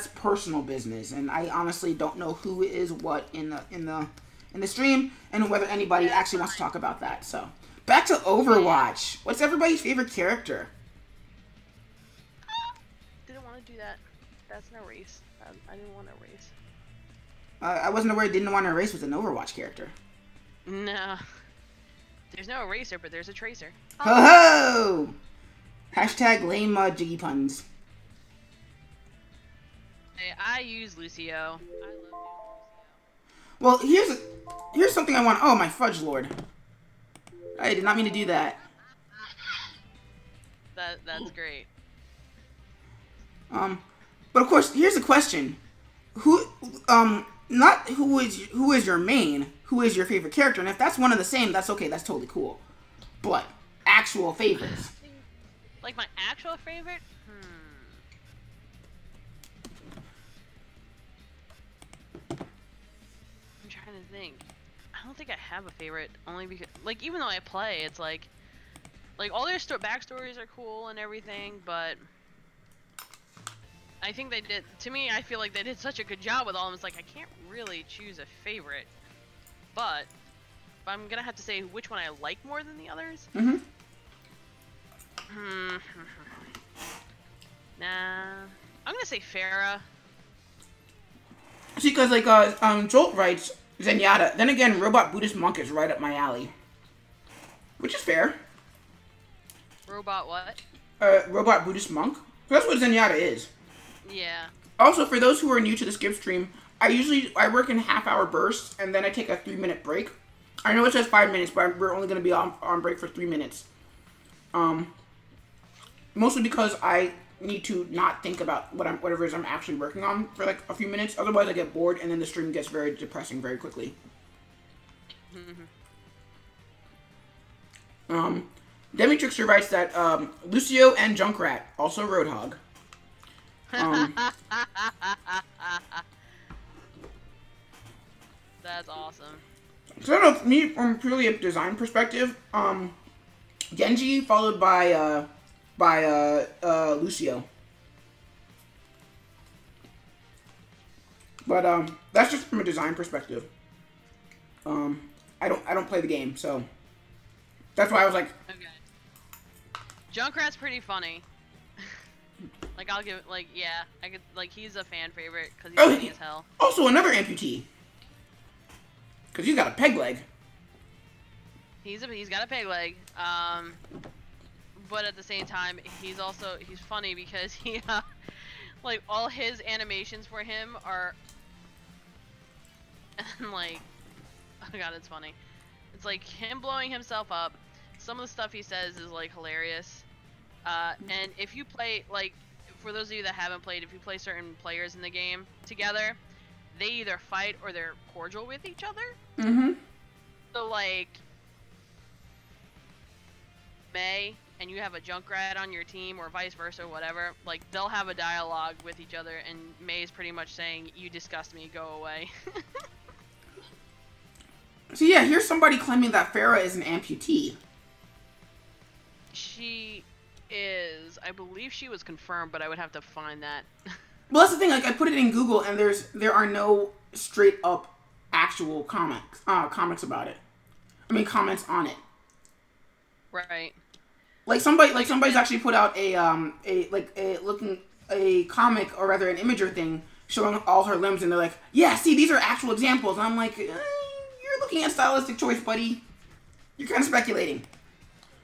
personal business, and I honestly don't know who is what in the stream and whether anybody actually wants to talk about that. So, back to Overwatch. What's everybody's favorite character? Didn't want to do that. That's no race. I didn't want to race. I wasn't aware I didn't want to race with an Overwatch character. No. There's no eraser, but there's a tracer. Ho ho! Hashtag lame jiggy puns. Hey, I use Lucio. I love Lucio. Well, here's something I want. Oh, my fudge lord! I did not mean to do that. That's great. But of course, here's the question: not who is your main? Who is your favorite character? And if that's one of the same, that's okay. That's totally cool. But actual favorites. Like my actual favorite? I'm trying to think. I don't think I have a favorite. Only because, like, even though I play, it's like all their backstories are cool and everything, but I think they did. To me, I feel like they did such a good job with all of them. It's like I can't really choose a favorite, but I'm gonna have to say which one I like more than the others. Mm-hmm. Nah, I'm gonna say Farah. See, because like Jolt writes Zenyatta. Then again, Robot Buddhist Monk is right up my alley, which is fair. Robot what? Robot Buddhist Monk. That's what Zenyatta is. Yeah. Also, for those who are new to the Skip stream, I work in half-hour bursts, and then I take a 3-minute break. I know it says 5 minutes, but we're only going to be on break for 3 minutes. Mostly because I need to not think about whatever it is I'm actually working on for like a few minutes. Otherwise, I get bored, and then the stream gets very depressing very quickly. Demi Trickster writes that Lucio and Junkrat, also Roadhog. That's awesome. So I don't know, me from purely a design perspective, Genji followed by Lucio. But that's just from a design perspective. I don't play the game, so that's why I was like, okay. Junkrat's pretty funny. Like I'll give it, like, yeah, I could, like, he's a fan favorite because he's funny as hell. Also another amputee. Because he's got a peg leg. He's got a peg leg. But at the same time, he's funny because he, like, all his animations for him are, like, oh god, it's funny. It's like him blowing himself up. Some of the stuff he says is, like, hilarious. And if you play, like, for those of you that haven't played, if you play certain players in the game together, they either fight or they're cordial with each other. Mm-hmm. So, like, May, and you have a Junkrat on your team, or vice versa, or whatever, like, they'll have a dialogue with each other, and May's pretty much saying, "You disgust me, go away." So yeah, here's somebody claiming that Farah is an amputee. She is. I believe she was confirmed, but I would have to find that. Well, that's the thing. Like, I put it in Google, and there are no straight up actual comics about it. I mean, comments on it. Right. Like somebody's actually put out a comic, or rather an imager thing showing all her limbs, and they're like, yeah, see, these are actual examples. And I'm like, you're looking at stylistic choice, buddy. You're kind of speculating.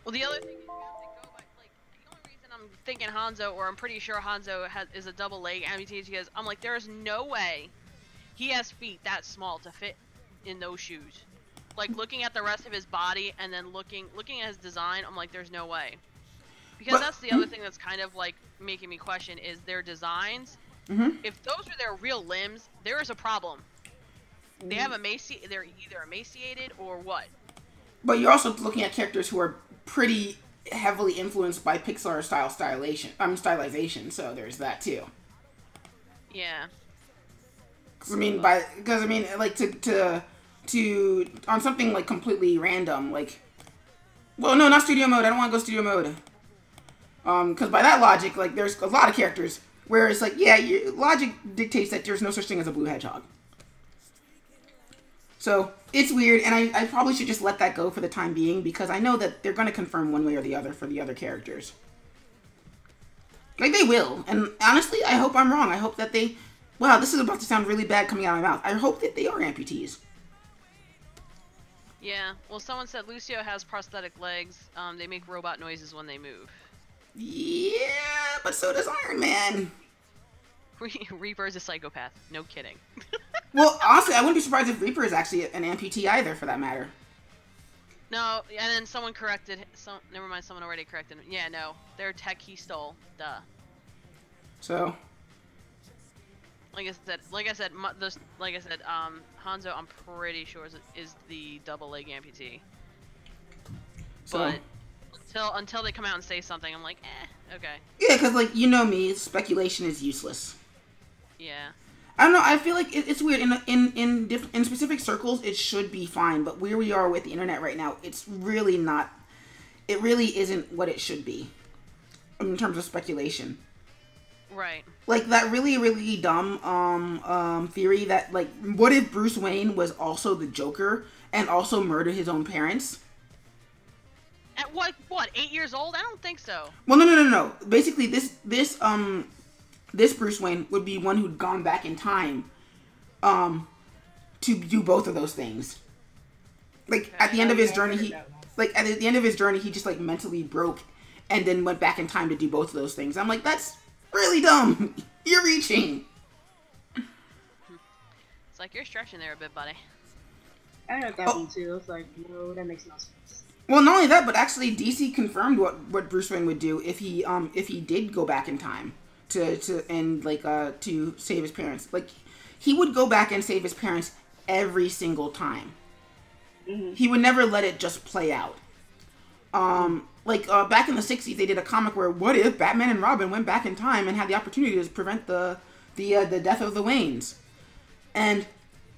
Well, the other thing is you have to go by, like, the only reason I'm thinking Hanzo, or I'm pretty sure Hanzo is a double leg amputee, because I'm like, there's no way he has feet that small to fit in those shoes. Like, looking at the rest of his body and then looking at his design, I'm like, there's no way. Because that's the other thing that's kind of, like, making me question is their designs. Mm-hmm. If those are their real limbs, there is a problem. They have they're either emaciated or what. But you're also looking at characters who are pretty heavily influenced by Pixar stylization, so there's that too. Yeah. Because I mean, like to on something like completely random, like, well, no, not studio mode. I don't want to go studio mode. Because by that logic, like, there's a lot of characters where it's like, yeah, logic dictates that there's no such thing as a blue hedgehog. So, it's weird, and I probably should just let that go for the time being, because I know that they're going to confirm one way or the other for the other characters. Like, they will. And honestly, I hope I'm wrong. I hope that they... Wow, this is about to sound really bad coming out of my mouth. I hope that they are amputees. Yeah, well, someone said Lucio has prosthetic legs. They make robot noises when they move. Yeah, but so does Iron Man. Reaper is a psychopath. No kidding. Well, honestly, I wouldn't be surprised if Reaper is actually an amputee either, for that matter. No, and then someone corrected. Never mind, someone already corrected him. Yeah, no, they're tech he stole. Duh. So. Like I said, Hanzo, I'm pretty sure is the double leg amputee. So. But until they come out and say something, I'm like, okay. Yeah, because like you know me, speculation is useless. Yeah. I don't know. I feel like it's weird. In specific circles, it should be fine. But where we are with the internet right now, it's really not. It really isn't what it should be, in terms of speculation. Right. Like that really, really dumb theory that like, what if Bruce Wayne was also the Joker and also murdered his own parents? At what 8 years old? I don't think so. Well, no. Basically, this Bruce Wayne would be one who'd gone back in time, to do both of those things. Like okay. At the end of his journey, he just like mentally broke, and then went back in time to do both of those things. I'm like, that's really dumb. You're reaching. It's like you're stretching there a bit, buddy. I heard that one too. It's like, no, that makes no sense. Well, not only that, but actually DC confirmed what Bruce Wayne would do if he did go back in time to save his parents. Like, he would go back and save his parents every single time. Mm-hmm. He would never let it just play out. Back in the 60s, they did a comic where what if Batman and Robin went back in time and had the opportunity to prevent the death of the Waynes, and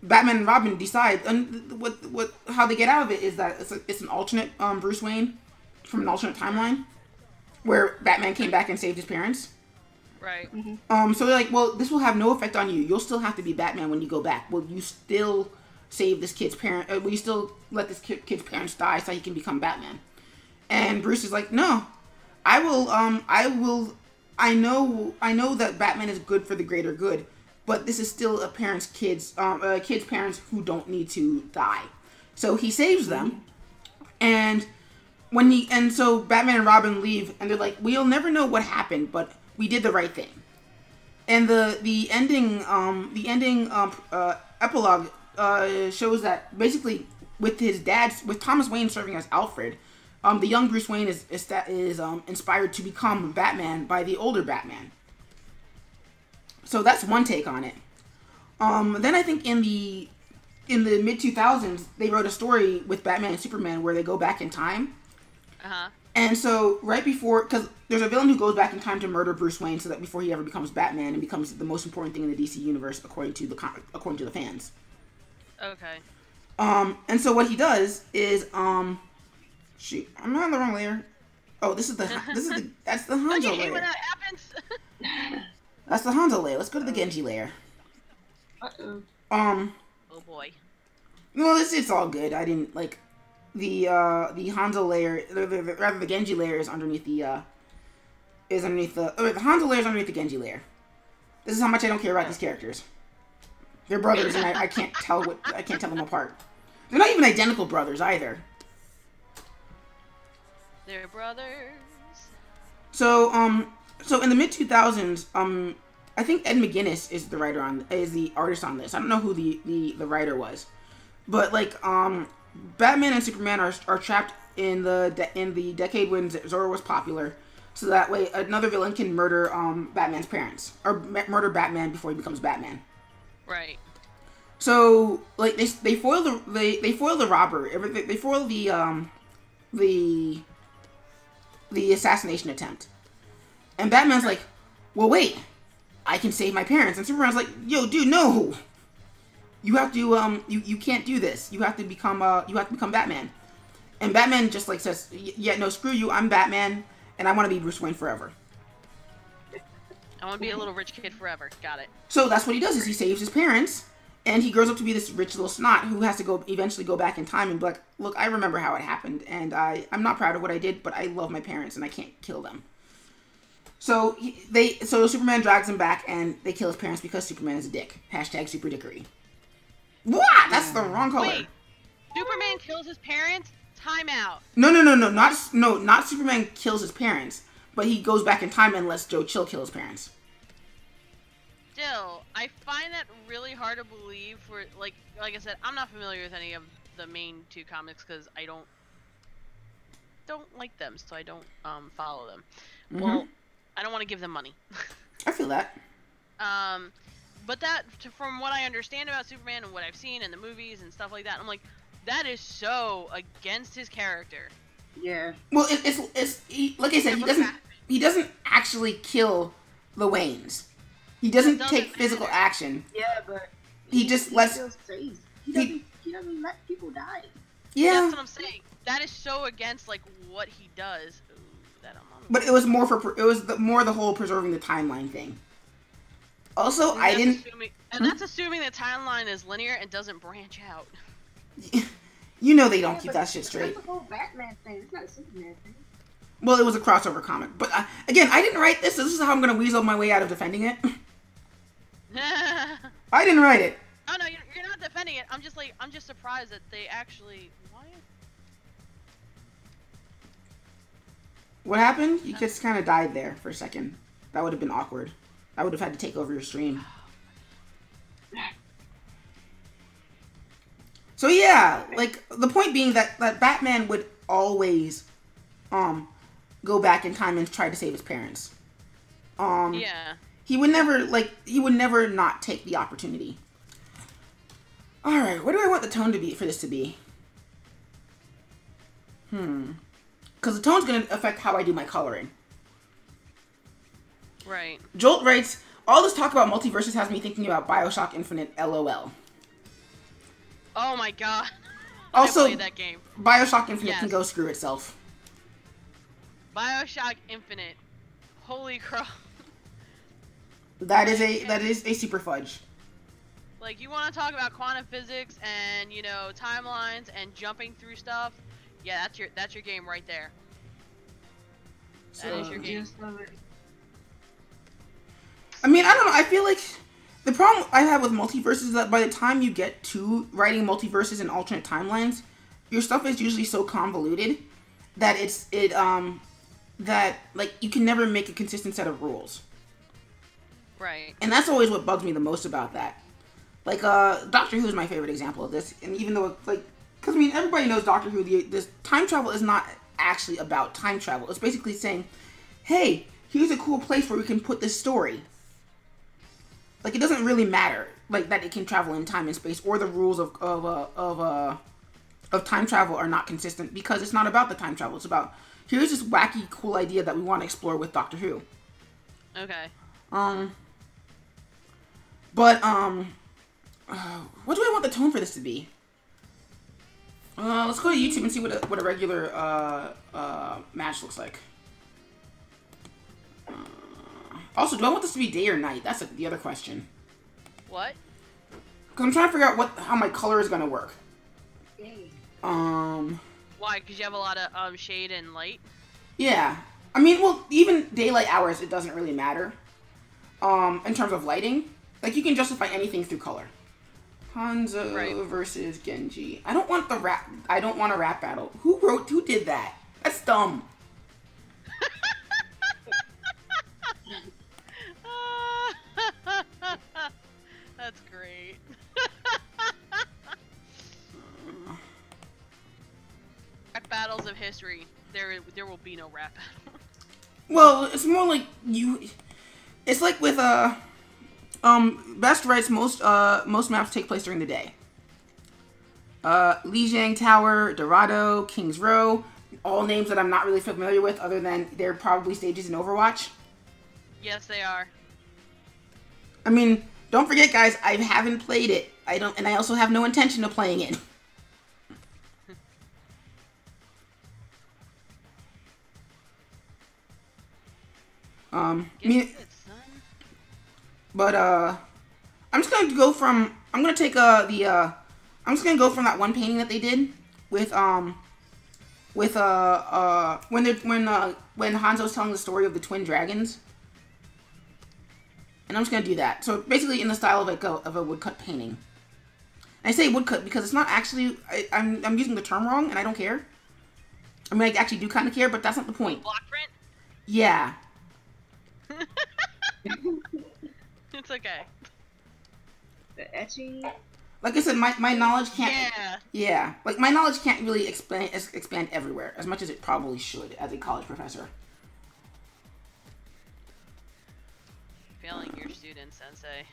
Batman and Robin decide, and how they get out of it is that it's an alternate Bruce Wayne from an alternate timeline where Batman came back and saved his parents. Right. Mm-hmm. So they're like, well, this will have no effect on you. You'll still have to be Batman when you go back. Will you still save this kid's parent? Will you still let this kid's parents die so he can become Batman? And Bruce is like, no, I will. I know that Batman is good for the greater good, but this is still a kid's parents who don't need to die. So he saves them, and so Batman and Robin leave, and they're like, we'll never know what happened, but we did the right thing. And the ending epilogue shows that basically with Thomas Wayne serving as Alfred, the young Bruce Wayne is inspired to become Batman by the older Batman. So that's one take on it. Then I think in the mid-2000s, they wrote a story with Batman and Superman where they go back in time. Uh-huh. And so right before, because there's a villain who goes back in time to murder Bruce Wayne so that before he ever becomes Batman and becomes the most important thing in the DC universe according to the fans. Okay. And so what he does is, shoot, I'm on the wrong layer. Oh, that's the Hanzo layer. layer. When that happens? That's the Hanzo layer. Let's go to the Genji layer. Uh-oh. Oh boy. Well, it's all good. I didn't like the Hanzo layer. Rather, the Genji layer is underneath the Hanzo layer is underneath the Genji layer. This is how much I don't care about these characters. They're brothers, and I can't tell them apart. They're not even identical brothers either. They're brothers. So in the mid-2000s, I think Ed McGuinness is the artist on this. I don't know who the writer was, but like Batman and Superman are trapped in the decade when Zorro was popular, so that way another villain can murder Batman's parents or murder Batman before he becomes Batman. Right. So like they foil the robber. They foil the assassination attempt, and Batman's like, well, wait, I can save my parents. And Superman's like, yo, dude, no. You have to you can't do this. You have to become Batman. And Batman just like says, yeah, no, screw you. I'm Batman, and I want to be Bruce Wayne forever. I want to be a little rich kid forever. Got it. So that's what he does, is he saves his parents, and he grows up to be this rich little snot who has to eventually go back in time and be like, look, I remember how it happened, and I'm not proud of what I did, but I love my parents, and I can't kill them. So Superman drags him back, and they kill his parents because Superman is a dick. Hashtag super dickery. What? That's the wrong color. Wait, Superman kills his parents? Time out. No, not Superman kills his parents, but he goes back in time and lets Joe Chill kill his parents. Still, I find that really hard to believe for, like I said, I'm not familiar with any of the main 2 comics because I don't like them, so I don't follow them. Mm-hmm. Well, I don't want to give them money. I feel that. But from what I understand about Superman and what I've seen in the movies and stuff like that, I'm like, that is so against his character. Yeah. Well, like I said, he doesn't actually kill the Waynes. He doesn't take physical action. Yeah, but he just lets. He doesn't let people die. Yeah. That's what I'm saying. That is so against like what he does. Ooh, that I'm on. But it was more more the whole preserving the timeline thing. Also, that's assuming the timeline is linear and doesn't branch out. You know they don't keep that shit straight. It's a whole Batman thing. It's not a Superman thing. Well, it was a crossover comic, but again, I didn't write this. So this is how I'm gonna weasel my way out of defending it. I didn't write it. Oh no, you're not defending it. I'm just surprised that they actually. Why? What happened? You just kind of died there for a second. That would have been awkward. I would have had to take over your stream. So yeah, like the point being that Batman would always go back in time and try to save his parents. Yeah. He would never not take the opportunity. All right, what do I want the tone to be for this to be? Because the tone's going to affect how I do my coloring. Right. Jolt writes, all this talk about multiverses has me thinking about BioShock Infinite, LOL. Oh my god. Also, I played that game. BioShock Infinite can go screw itself. BioShock Infinite. Holy crap. That is a super fudge. Like, you want to talk about quantum physics and, timelines and jumping through stuff? Yeah, that's your game right there. That is your game. I mean, I don't know. I feel like the problem I have with multiverses is that by the time you get to writing multiverses and alternate timelines, your stuff is usually so convoluted that that you can never make a consistent set of rules. Right. And that's always what bugs me the most about that. Like, Doctor Who is my favorite example of this. And even though, because, everybody knows Doctor Who, this time travel is not actually about time travel. It's basically saying, hey, here's a cool place where we can put this story. Like, it doesn't really matter, that it can travel in time and space, or the rules of time travel are not consistent, because it's not about the time travel. It's about, here's this wacky, cool idea that we want to explore with Doctor Who. Okay. What do I want the tone for this to be? Let's go to YouTube and see what a regular match looks like. Also, do I want this to be day or night? That's the other question. What? Because I'm trying to figure out how my color is gonna work. Why? Because you have a lot of shade and light? Yeah. Well, even daylight hours, it doesn't really matter. In terms of lighting. Like, you can justify anything through color. Hanzo versus Genji. I don't want a rap battle. Who did that? That's dumb. That's great. Rap battles of history. There will be no rap battle. Well, it's more like it's like with Best writes most maps take place during the day. Lijiang Tower, Dorado, King's Row, all names that I'm not really familiar with, other than they're probably stages in Overwatch. Yes, they are. Don't forget, guys, I haven't played it. And I also have no intention of playing it. But I'm just gonna go from. I'm gonna take I'm just gonna go from that one painting that they did with when Hanzo's telling the story of the twin dragons. And I'm just gonna do that. So basically, in the style of a woodcut painting. And I say woodcut because it's not actually. I'm using the term wrong, and I don't care. I mean, I actually do kind of care, but that's not the point. Block print? Yeah. It's okay. The etching. Like I said, my knowledge can't. Yeah. Yeah. Like my knowledge can't really expand everywhere as much as it probably should as a college professor. Failing your student, Sensei.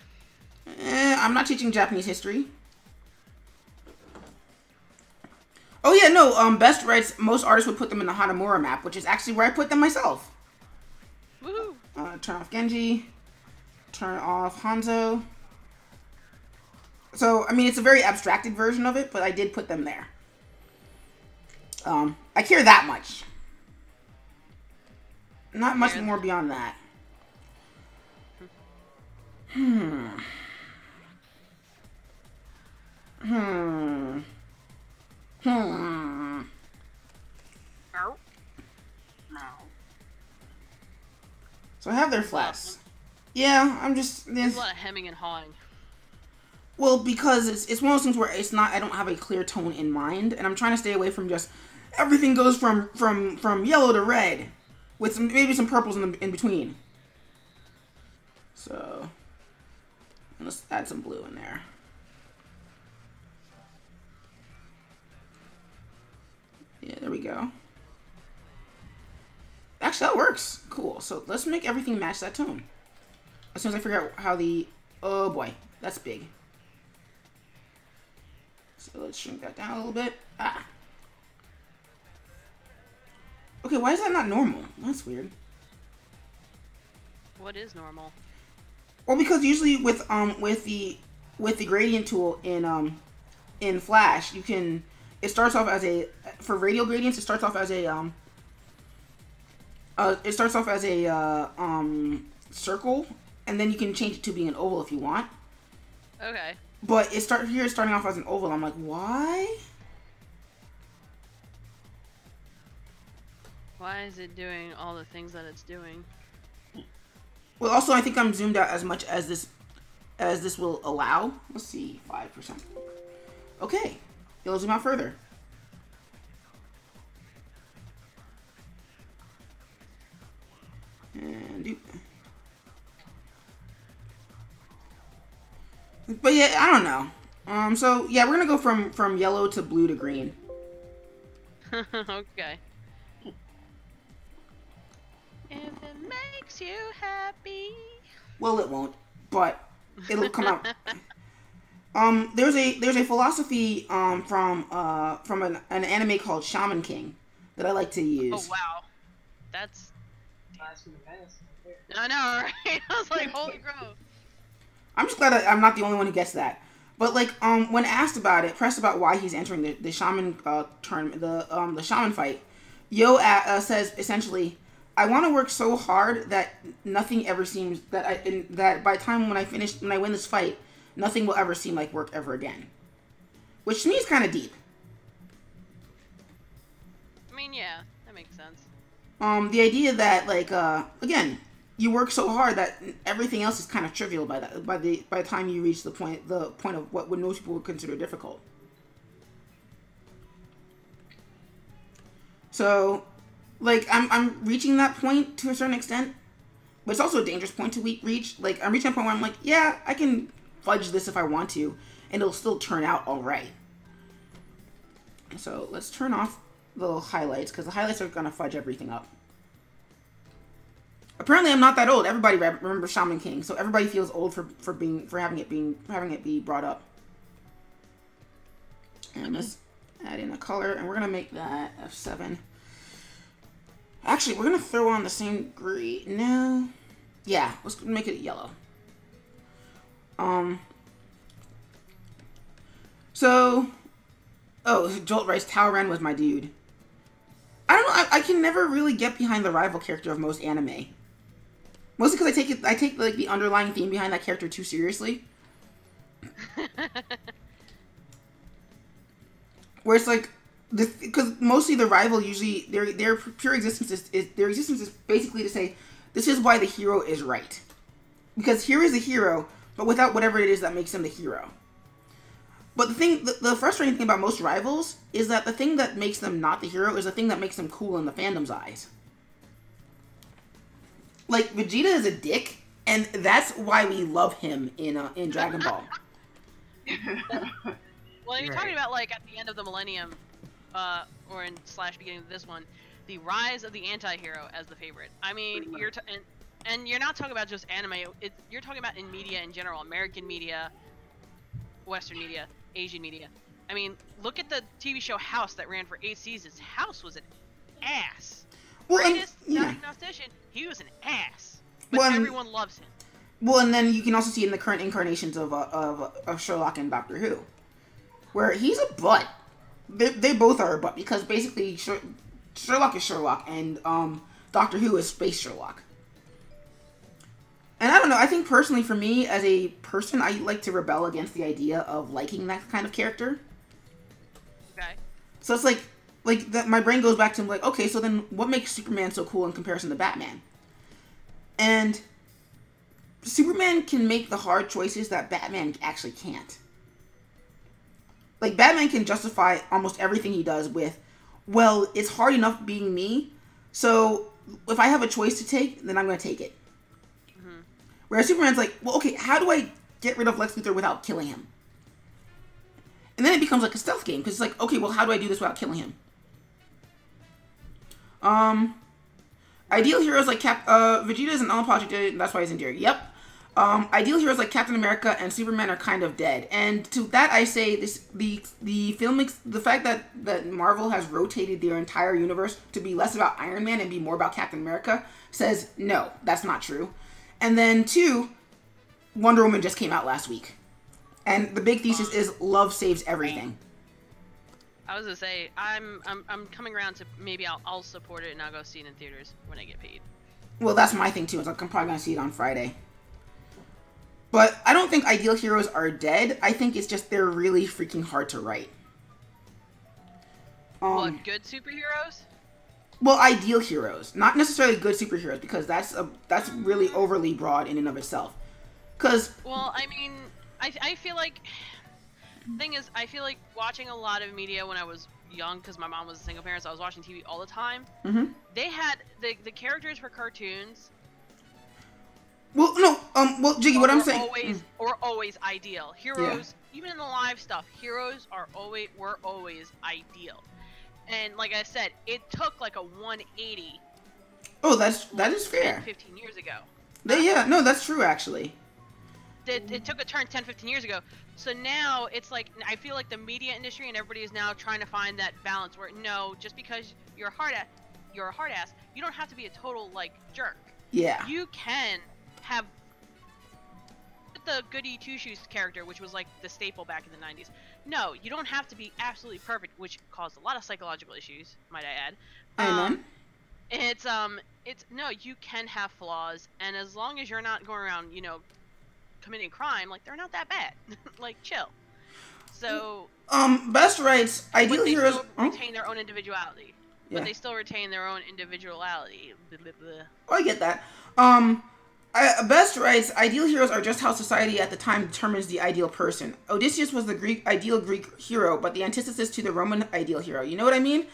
I'm not teaching Japanese history. Oh yeah, no. Best writes. Most artists would put them in the Hanamura map, which is actually where I put them myself. Woohoo! Turn off Genji. Turn off Hanzo. So I mean, it's a very abstracted version of it, but I did put them there. I care that much. Not much more beyond that. So I have their flats. Yeah, I'm just. There's a lot of hemming and hawing. Well, because it's one of those things where it's not. I don't have a clear tone in mind, and I'm trying to stay away from just everything goes from yellow to red, with maybe some purples in between. So let's add some blue in there. Yeah, there we go. Actually, that works. Cool. So let's make everything match that tone. As soon as I figure out how the... Oh boy, that's big. So let's shrink that down a little bit. Ah. Okay, why is that not normal? That's weird. What is normal? Well, because usually with the gradient tool in Flash, you can... It starts off as a... For radial gradients, it starts off as a circle, and then you can change it to being an oval if you want. Okay. But it's starting off as an oval. I'm like, why? Why is it doing all the things that it's doing? Well, also, I think I'm zoomed out as much as this will allow. Let's see, 5%. Okay, it'll zoom out further. And but yeah, I don't know. So yeah, we're gonna go from yellow to blue to green. Okay. If it makes you happy. Well, it won't, but it'll come out. There's a philosophy from an anime called Shaman King that I like to use. Oh wow, that's. I know, right? I was like, holy crap. I'm just glad I'm not the only one who gets that. But like, when pressed about why he's entering the shaman tournament, the shaman fight, Yo says essentially, I want to work so hard that nothing ever seems that by the time when I win this fight, nothing will ever seem like work ever again. Which to me is kind of deep. I mean, yeah, that makes sense. The idea that like again, you work so hard that everything else is kind of trivial by the time you reach the point of what most people would consider difficult. So, like I'm reaching that point to a certain extent, but it's also a dangerous point to reach. Like I'm reaching a point where I'm like, yeah, I can fudge this if I want to, and it'll still turn out all right. So let's turn off the highlights because the highlights are gonna fudge everything up. Apparently, I'm not that old. Everybody remembers Shaman King, so everybody feels old for having it be brought up. And let's add in a color, and we're gonna make that F7. Actually, we're gonna throw on the same green. No, yeah, let's make it yellow. So, Jolt writes Taoren was my dude. I don't know. I can never really get behind the rival character of most anime. Mostly because I take like the underlying theme behind that character too seriously. Where it's like, because mostly the rival usually their pure existence is their existence is basically to say this is why the hero is right, because here is a hero, but without whatever it is that makes him the hero. But the frustrating thing about most rivals is that the thing that makes them not the hero is the thing that makes them cool in the fandom's eyes. Like, Vegeta is a dick, and that's why we love him in Dragon Ball. Well, you're talking about, like, at the end of the millennium, or in / beginning of this one, the rise of the anti-hero as the favorite. I mean, and you're not talking about just anime, you're talking about in media in general, American media, Western media, Asian media. I mean, look at the TV show House that ran for 8 seasons. House was an ass. Well, Greatest diagnostician, he was an ass. But everyone loves him. Well, and then you can also see in the current incarnations of Sherlock and Doctor Who, where he's a butt. They both are a butt, because basically Sherlock is Sherlock, and Doctor Who is Space Sherlock. And I don't know, I think personally for me, as a person, I like to rebel against the idea of liking that kind of character. Okay. So it's like that, my brain goes back to, like, okay, so then what makes Superman so cool in comparison to Batman? And Superman can make the hard choices that Batman actually can't. Like, Batman can justify almost everything he does with, well, it's hard enough being me, so if I have a choice to take, then I'm going to take it. Mm-hmm. Whereas Superman's like, well, okay, how do I get rid of Lex Luthor without killing him? And then it becomes like a stealth game, because it's like, okay, well, how do I do this without killing him? Ideal heroes like Vegeta is an unapologetic, and that's why he's endeared. Yep. Ideal heroes like Captain America and Superman are kind of dead, and to that I say this: the fact that Marvel has rotated their entire universe to be less about Iron Man and be more about Captain America says no, that's not true. And then 2, Wonder Woman just came out last week, and the big thesis is love saves everything. I was gonna say I'm coming around to maybe I'll support it and I'll go see it in theaters when I get paid. Well, that's my thing too. It's like I'm probably gonna see it on Friday. But I don't think ideal heroes are dead. I think it's just they're really freaking hard to write. What, good superheroes? Well, ideal heroes, not necessarily good superheroes, because that's really overly broad in and of itself. Because well, I mean, I feel like. Thing is, I feel like watching a lot of media when I was young, because my mom was a single parent, so I was watching TV all the time. Mm-hmm. They had the characters for cartoons. Well, no, well, Jiggy, what I'm saying were always ideal. Heroes, even in the live stuff, heroes were always ideal. And like I said, it took like a 180. Oh, that is fair. 15 years ago. Yeah, no, that's true actually. It took a turn 10-15 years ago. So now it's like, I feel like the media industry and everybody is now trying to find that balance where, no, just because you're a hard ass, you don't have to be a total, like, jerk. Yeah. You can have the Goody Two-Shoes character, which was like the staple back in the 90s. No, you don't have to be absolutely perfect, which caused a lot of psychological issues, might I add. Amen. It's no, you can have flaws, and as long as you're not going around, committing crime, like, they're not that bad. Like, chill. So best rights, ideal heroes still retain their own individuality. Yeah. But they still retain their own individuality. Blah, blah, blah. Oh, I get that. Best rights, ideal heroes are just how society at the time determines the ideal person. Odysseus was the ideal Greek hero, but the antithesis to the Roman ideal hero. You know what I mean?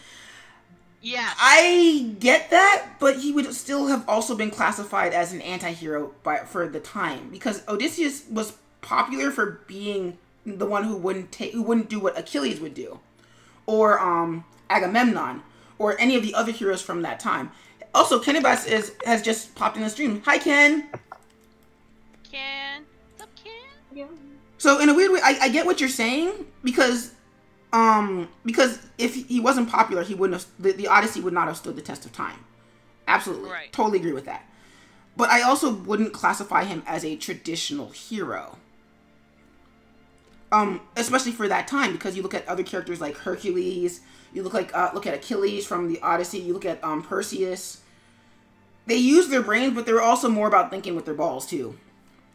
Yeah. I get that, but he would still have also been classified as an anti-hero for the time, because Odysseus was popular for being the one who wouldn't do what Achilles would do, or Agamemnon, or any of the other heroes from that time. Also, Kenibas has just popped in the stream. Hi, Ken. Ken. What's up, Ken? Yeah. So in a weird way, I get what you're saying, because if he wasn't popular, he wouldn't have, the Odyssey would not have stood the test of time. Absolutely. Right. Totally agree with that. But I also wouldn't classify him as a traditional hero. Especially for that time, because you look at other characters like Hercules, you look at Achilles from the Odyssey, you look at Perseus. they use their brains, but they're also more about thinking with their balls too,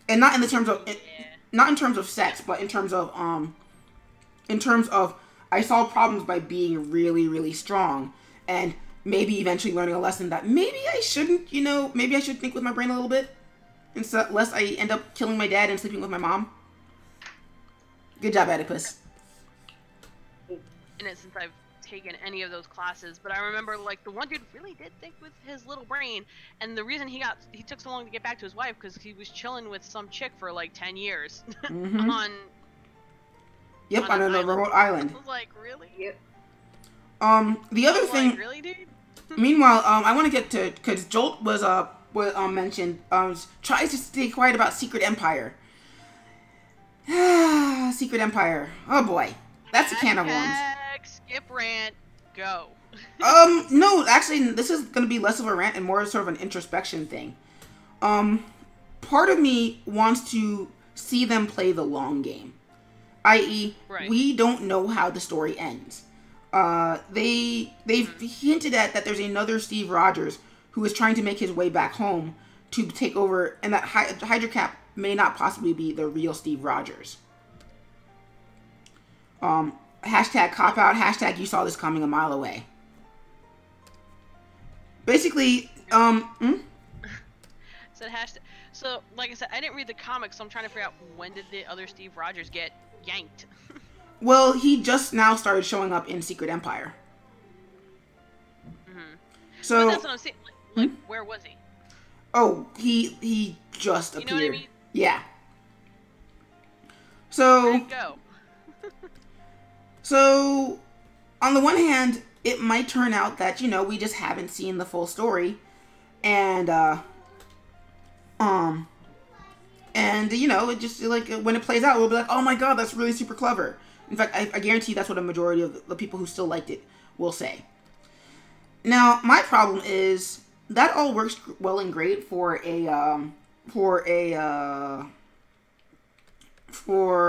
and not in the terms of not in terms of sex, but in terms of I solve problems by being really, really strong, and maybe eventually learning a lesson that maybe I shouldn't, maybe I should think with my brain a little bit, instead lest I end up killing my dad and sleeping with my mom. Good job, Oedipus. In it since I've taken any of those classes, but I remember like the one dude really did think with his little brain, and the reason he took so long to get back to his wife because he was chilling with some chick for like 10 years on a remote island. I was like, really? Yep. The other thing, like, really, dude? Meanwhile, I want to get to, because Jolt was mentioned, tries to stay quiet about Secret Empire. Secret Empire. Oh boy, that's a can of worms. Skip rant, go. No, actually, this is going to be less of a rant and more sort of an introspection thing. Part of me wants to see them play the long game, i.e., we don't know how the story ends. They've hinted at that there's another Steve Rogers who is trying to make his way back home to take over, and that Hydra Cap may not possibly be the real Steve Rogers. Hashtag cop out, hashtag you saw this coming a mile away. Basically, Said hashtag. So, like I said, I didn't read the comics, so I'm trying to figure out when did the other Steve Rogers get yanked. Well, he just now started showing up in Secret Empire. So but that's what I'm saying. Like where was he? Oh, he just appeared. You know what I mean? Yeah. So Where'd he go? So, on the one hand, it might turn out that, we just haven't seen the full story. And, it just, like, when it plays out, we'll be like, oh my god, that's really super clever. In fact, I guarantee that's what a majority of the people who still liked it will say. Now, my problem is, that all works well and great for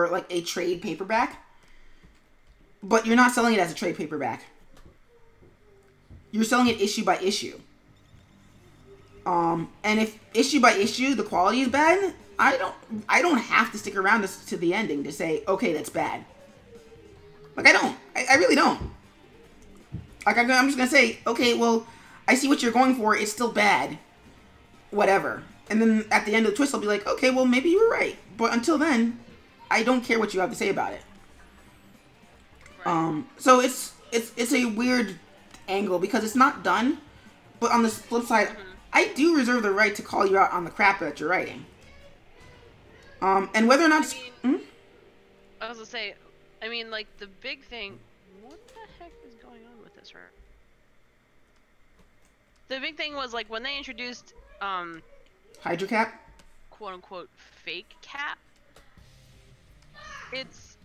like, a trade paperback. But you're not selling it as a trade paperback. You're selling it issue by issue. And if issue by issue the quality is bad, I don't have to stick around to the ending to say, okay, that's bad. Like, I don't. I really don't. Like, I'm just gonna say, okay, well, I see what you're going for. It's still bad. Whatever. And then at the end of the twist, I'll be like, okay, well, maybe you were right. But until then, I don't care what you have to say about it. So it's a weird angle because it's not done, but on the flip side, I do reserve the right to call you out on the crap that you're writing. And whether or not I was gonna say, like the big thing. What the heck is going on with this, right? The big thing was like when they introduced Hydra Cap, quote unquote fake Cap. It's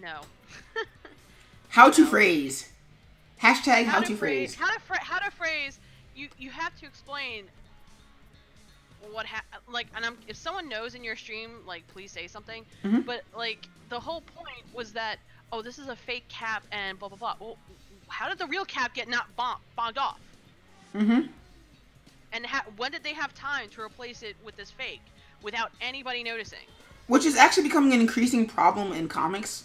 no. How to phrase. Hashtag how to phrase. How to phrase. You have to explain what and if someone knows in your stream, like, please say something. But like the whole point was that, oh, this is a fake Cap and blah blah blah. Well, how did the real Cap get not bombed off? And when did they have time to replace it with this fake without anybody noticing? Which is actually becoming an increasing problem in comics.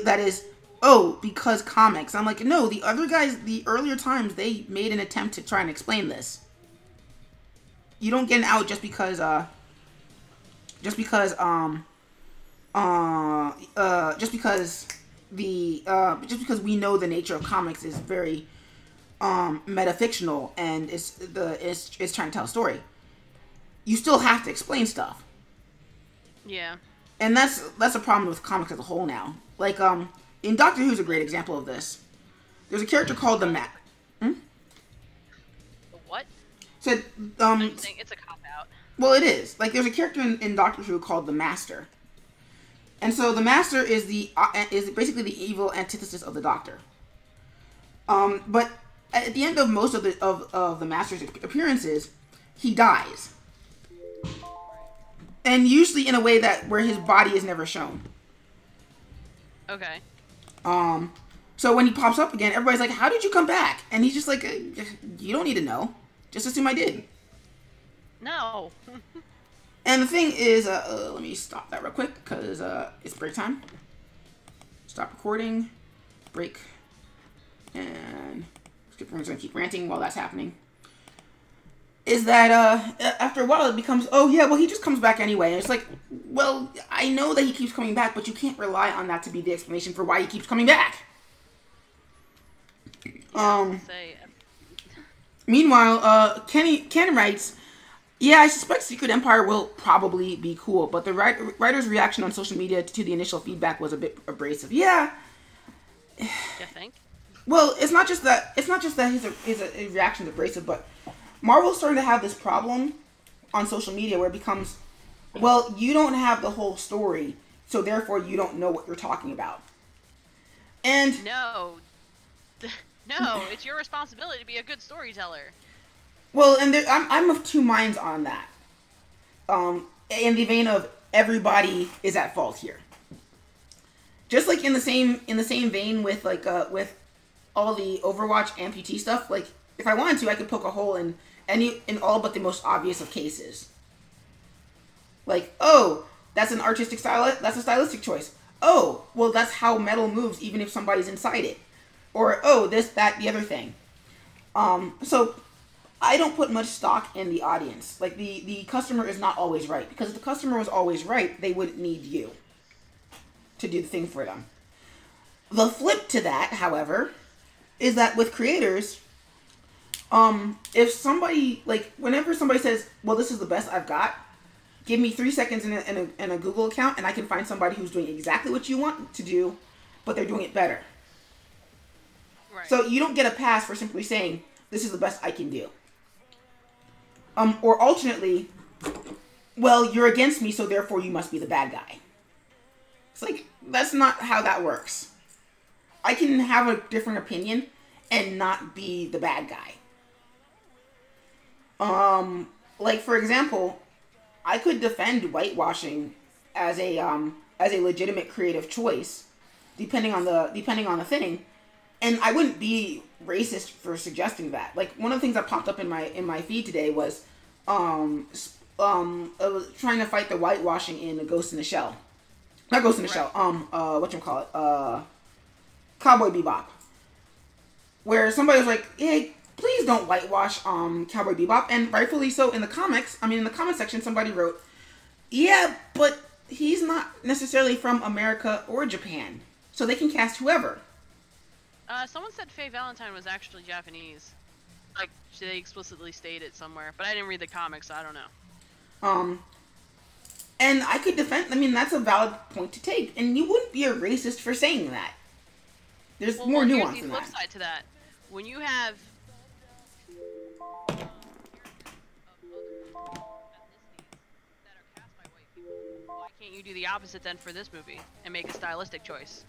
That is, oh, because comics. I'm like, no, the other guys, the earlier times, they made an attempt to try and explain this. You don't get an out just because we know the nature of comics is very metafictional and it's trying to tell a story. You still have to explain stuff. Yeah. And that's a problem with comics as a whole now. Like, in Doctor Who's a great example of this. There's a character called the The what? Said, I'm saying it's a cop-out. Well, it is. Like, there's a character in Doctor Who called the Master. And so the Master is basically the evil antithesis of the Doctor. But at the end of most of the Master's appearances, he dies. And usually in a way where his body is never shown. Okay. So when he pops up again, everybody's like, how did you come back? And he's just like, you don't need to know. Just assume I did. No. And the thing is, let me stop that real quick, because it's break time. Stop recording. Break. And SkipperWing's going to keep ranting while that's happening. Is that, after a while it becomes, oh yeah, well he just comes back anyway. And it's like, well, I know that he keeps coming back, but you can't rely on that to be the explanation for why he keeps coming back. Meanwhile, Ken writes, yeah, I suspect Secret Empire will probably be cool, but the writer's reaction on social media to the initial feedback was a bit abrasive. Yeah. You think? Well, it's not just that his reaction is abrasive, but Marvel's starting to have this problem on social media where it becomes, well, you don't have the whole story, so therefore you don't know what you're talking about. And no, it's your responsibility to be a good storyteller. Well, and I'm of two minds on that. In the vein of everybody is at fault here. Just like in the same vein with with all the Overwatch amputee stuff. Like if I wanted to, I could poke a hole in all but the most obvious of cases. Like, oh, that's an artistic style. That's a stylistic choice. Oh, well, that's how metal moves, even if somebody's inside it. Or oh, this, that, the other thing. So I don't put much stock in the audience. Like, the customer is not always right. Because if the customer was always right, they wouldn't need you to do the thing for them. The flip to that, however, is that with creators, if somebody, like, whenever somebody says, well, this is the best I've got, give me 3 seconds in a Google account, and I can find somebody who's doing exactly what you want to do, but they're doing it better. Right. So you don't get a pass for simply saying, this is the best I can do. Or alternately, well, you're against me, so therefore you must be the bad guy. It's like, that's not how that works. I can have a different opinion and not be the bad guy. Like, for example, I could defend whitewashing as a legitimate creative choice, depending on the thing, and I wouldn't be racist for suggesting that. Like, one of the things that popped up in my feed today was trying to fight the whitewashing in Ghost in the Shell. Not Ghost in the Shell. Whatchamacallit? Cowboy Bebop. Where somebody was like, hey, please don't whitewash Cowboy Bebop. And rightfully so in the comment section, somebody wrote, yeah, but he's not necessarily from America or Japan. So they can cast whoever. Someone said Faye Valentine was actually Japanese. Like, they explicitly stated it somewhere. But I didn't read the comics, so I don't know. And I could defend, I mean, that's a valid point to take. And you wouldn't be a racist for saying that. There's more nuance in that. Here's the flip side to that. When you have that are cast by white people, why can't you do the opposite then for this movie and make a stylistic choice?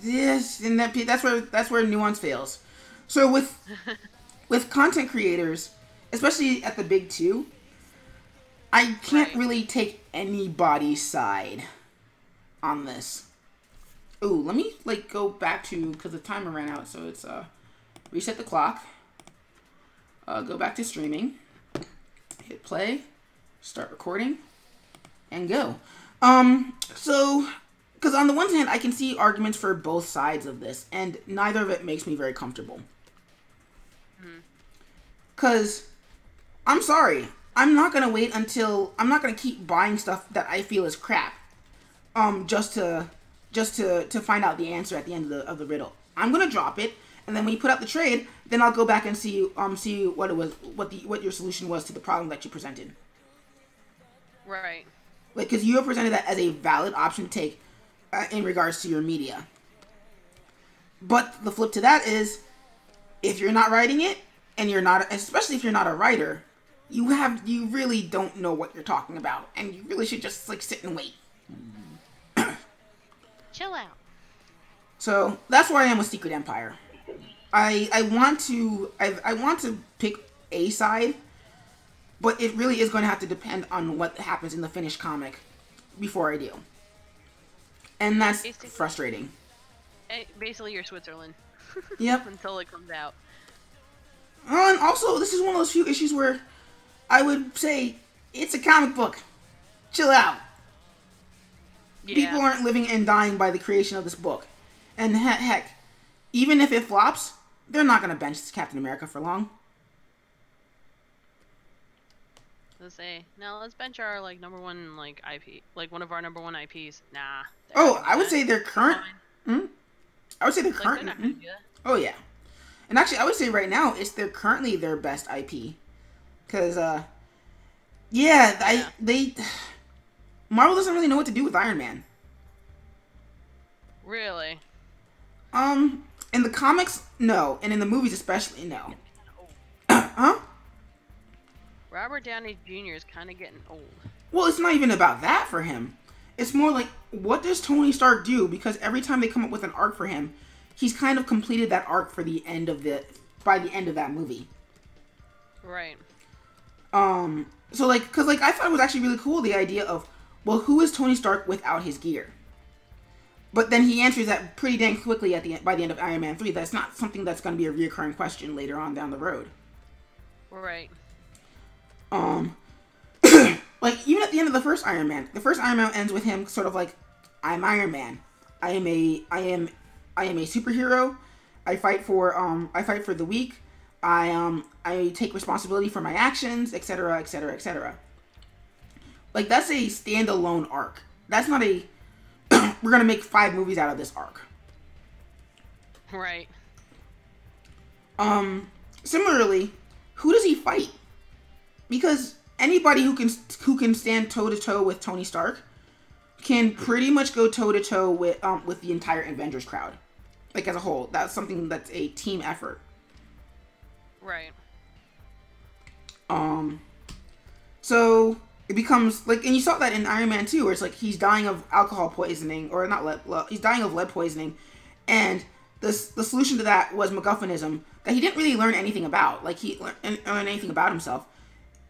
Yes, and that's where nuance fails. So with content creators, especially at the big two, I can't really take anybody's side on this. Ooh, let me go back to, because the timer ran out, so it's reset the clock. Go back to streaming, hit play, start recording, and go. So, because on the one hand, I can see arguments for both sides of this, and neither of it makes me very comfortable. Because, I'm sorry, I'm not going to wait until, I'm not going to keep buying stuff that I feel is crap, just to find out the answer at the end of the riddle. I'm going to drop it, and then when you put out the trade, then I'll go back and see what it was, what your solution was to the problem that you presented. Right. Like, because you have presented that as a valid option to take in regards to your media. But the flip to that is, if you're not writing it, and you're not, especially if you're not a writer, you really don't know what you're talking about, and you really should just sit and wait. Chill out. So that's where I am with Secret Empire. I want to pick a side, but it really is going to have to depend on what happens in the finished comic before I do. And that's Basically- frustrating. Basically, you're Switzerland. Yep. Until it comes out. And also, this is one of those few issues where I would say it's a comic book. Chill out. Yeah. People aren't living and dying by the creation of this book. And heck, even if it flops, they're not going to bench Captain America for long. Let's say, now let's bench our, like, number one, like, IP. Like, one of our number one IPs. Nah. Oh, I would say their current... Fine. I would say their Like, current... they're not gonna do that. Oh, yeah. And actually, I would say right now, it's currently their best IP. Because, they... Marvel doesn't really know what to do with Iron Man. Really? In the comics, no. And in the movies especially, no. Huh? Robert Downey Jr. is kind of getting old. Well, it's not even about that for him. It's more like, what does Tony Stark do? Because every time they come up with an arc for him, he's kind of completed that arc by the end of that movie. Right. So like, cause like I thought it was actually really cool, the idea of, well, who is Tony Stark without his gear? But then he answers that pretty dang quickly by the end of Iron Man 3. That's not something that's going to be a reoccurring question later on down the road. Right. Like, even at the end of the first Iron Man ends with him sort of like, I'm Iron Man. I am a superhero. I fight for the weak. I take responsibility for my actions, etc., etc., etc. Like, that's a standalone arc. That's not a we're gonna make 5 movies out of this arc. Right. Similarly, who does he fight? Because anybody who can stand toe to toe with Tony Stark can pretty much go toe to toe with the entire Avengers crowd, like as a whole. That's something that's a team effort. Right. So it becomes like, and you saw that in Iron Man 2, where it's like he's dying of alcohol poisoning, or not lead. He's dying of lead poisoning, and the solution to that was MacGuffinism that he didn't really learn anything about. Like, he learned anything about himself.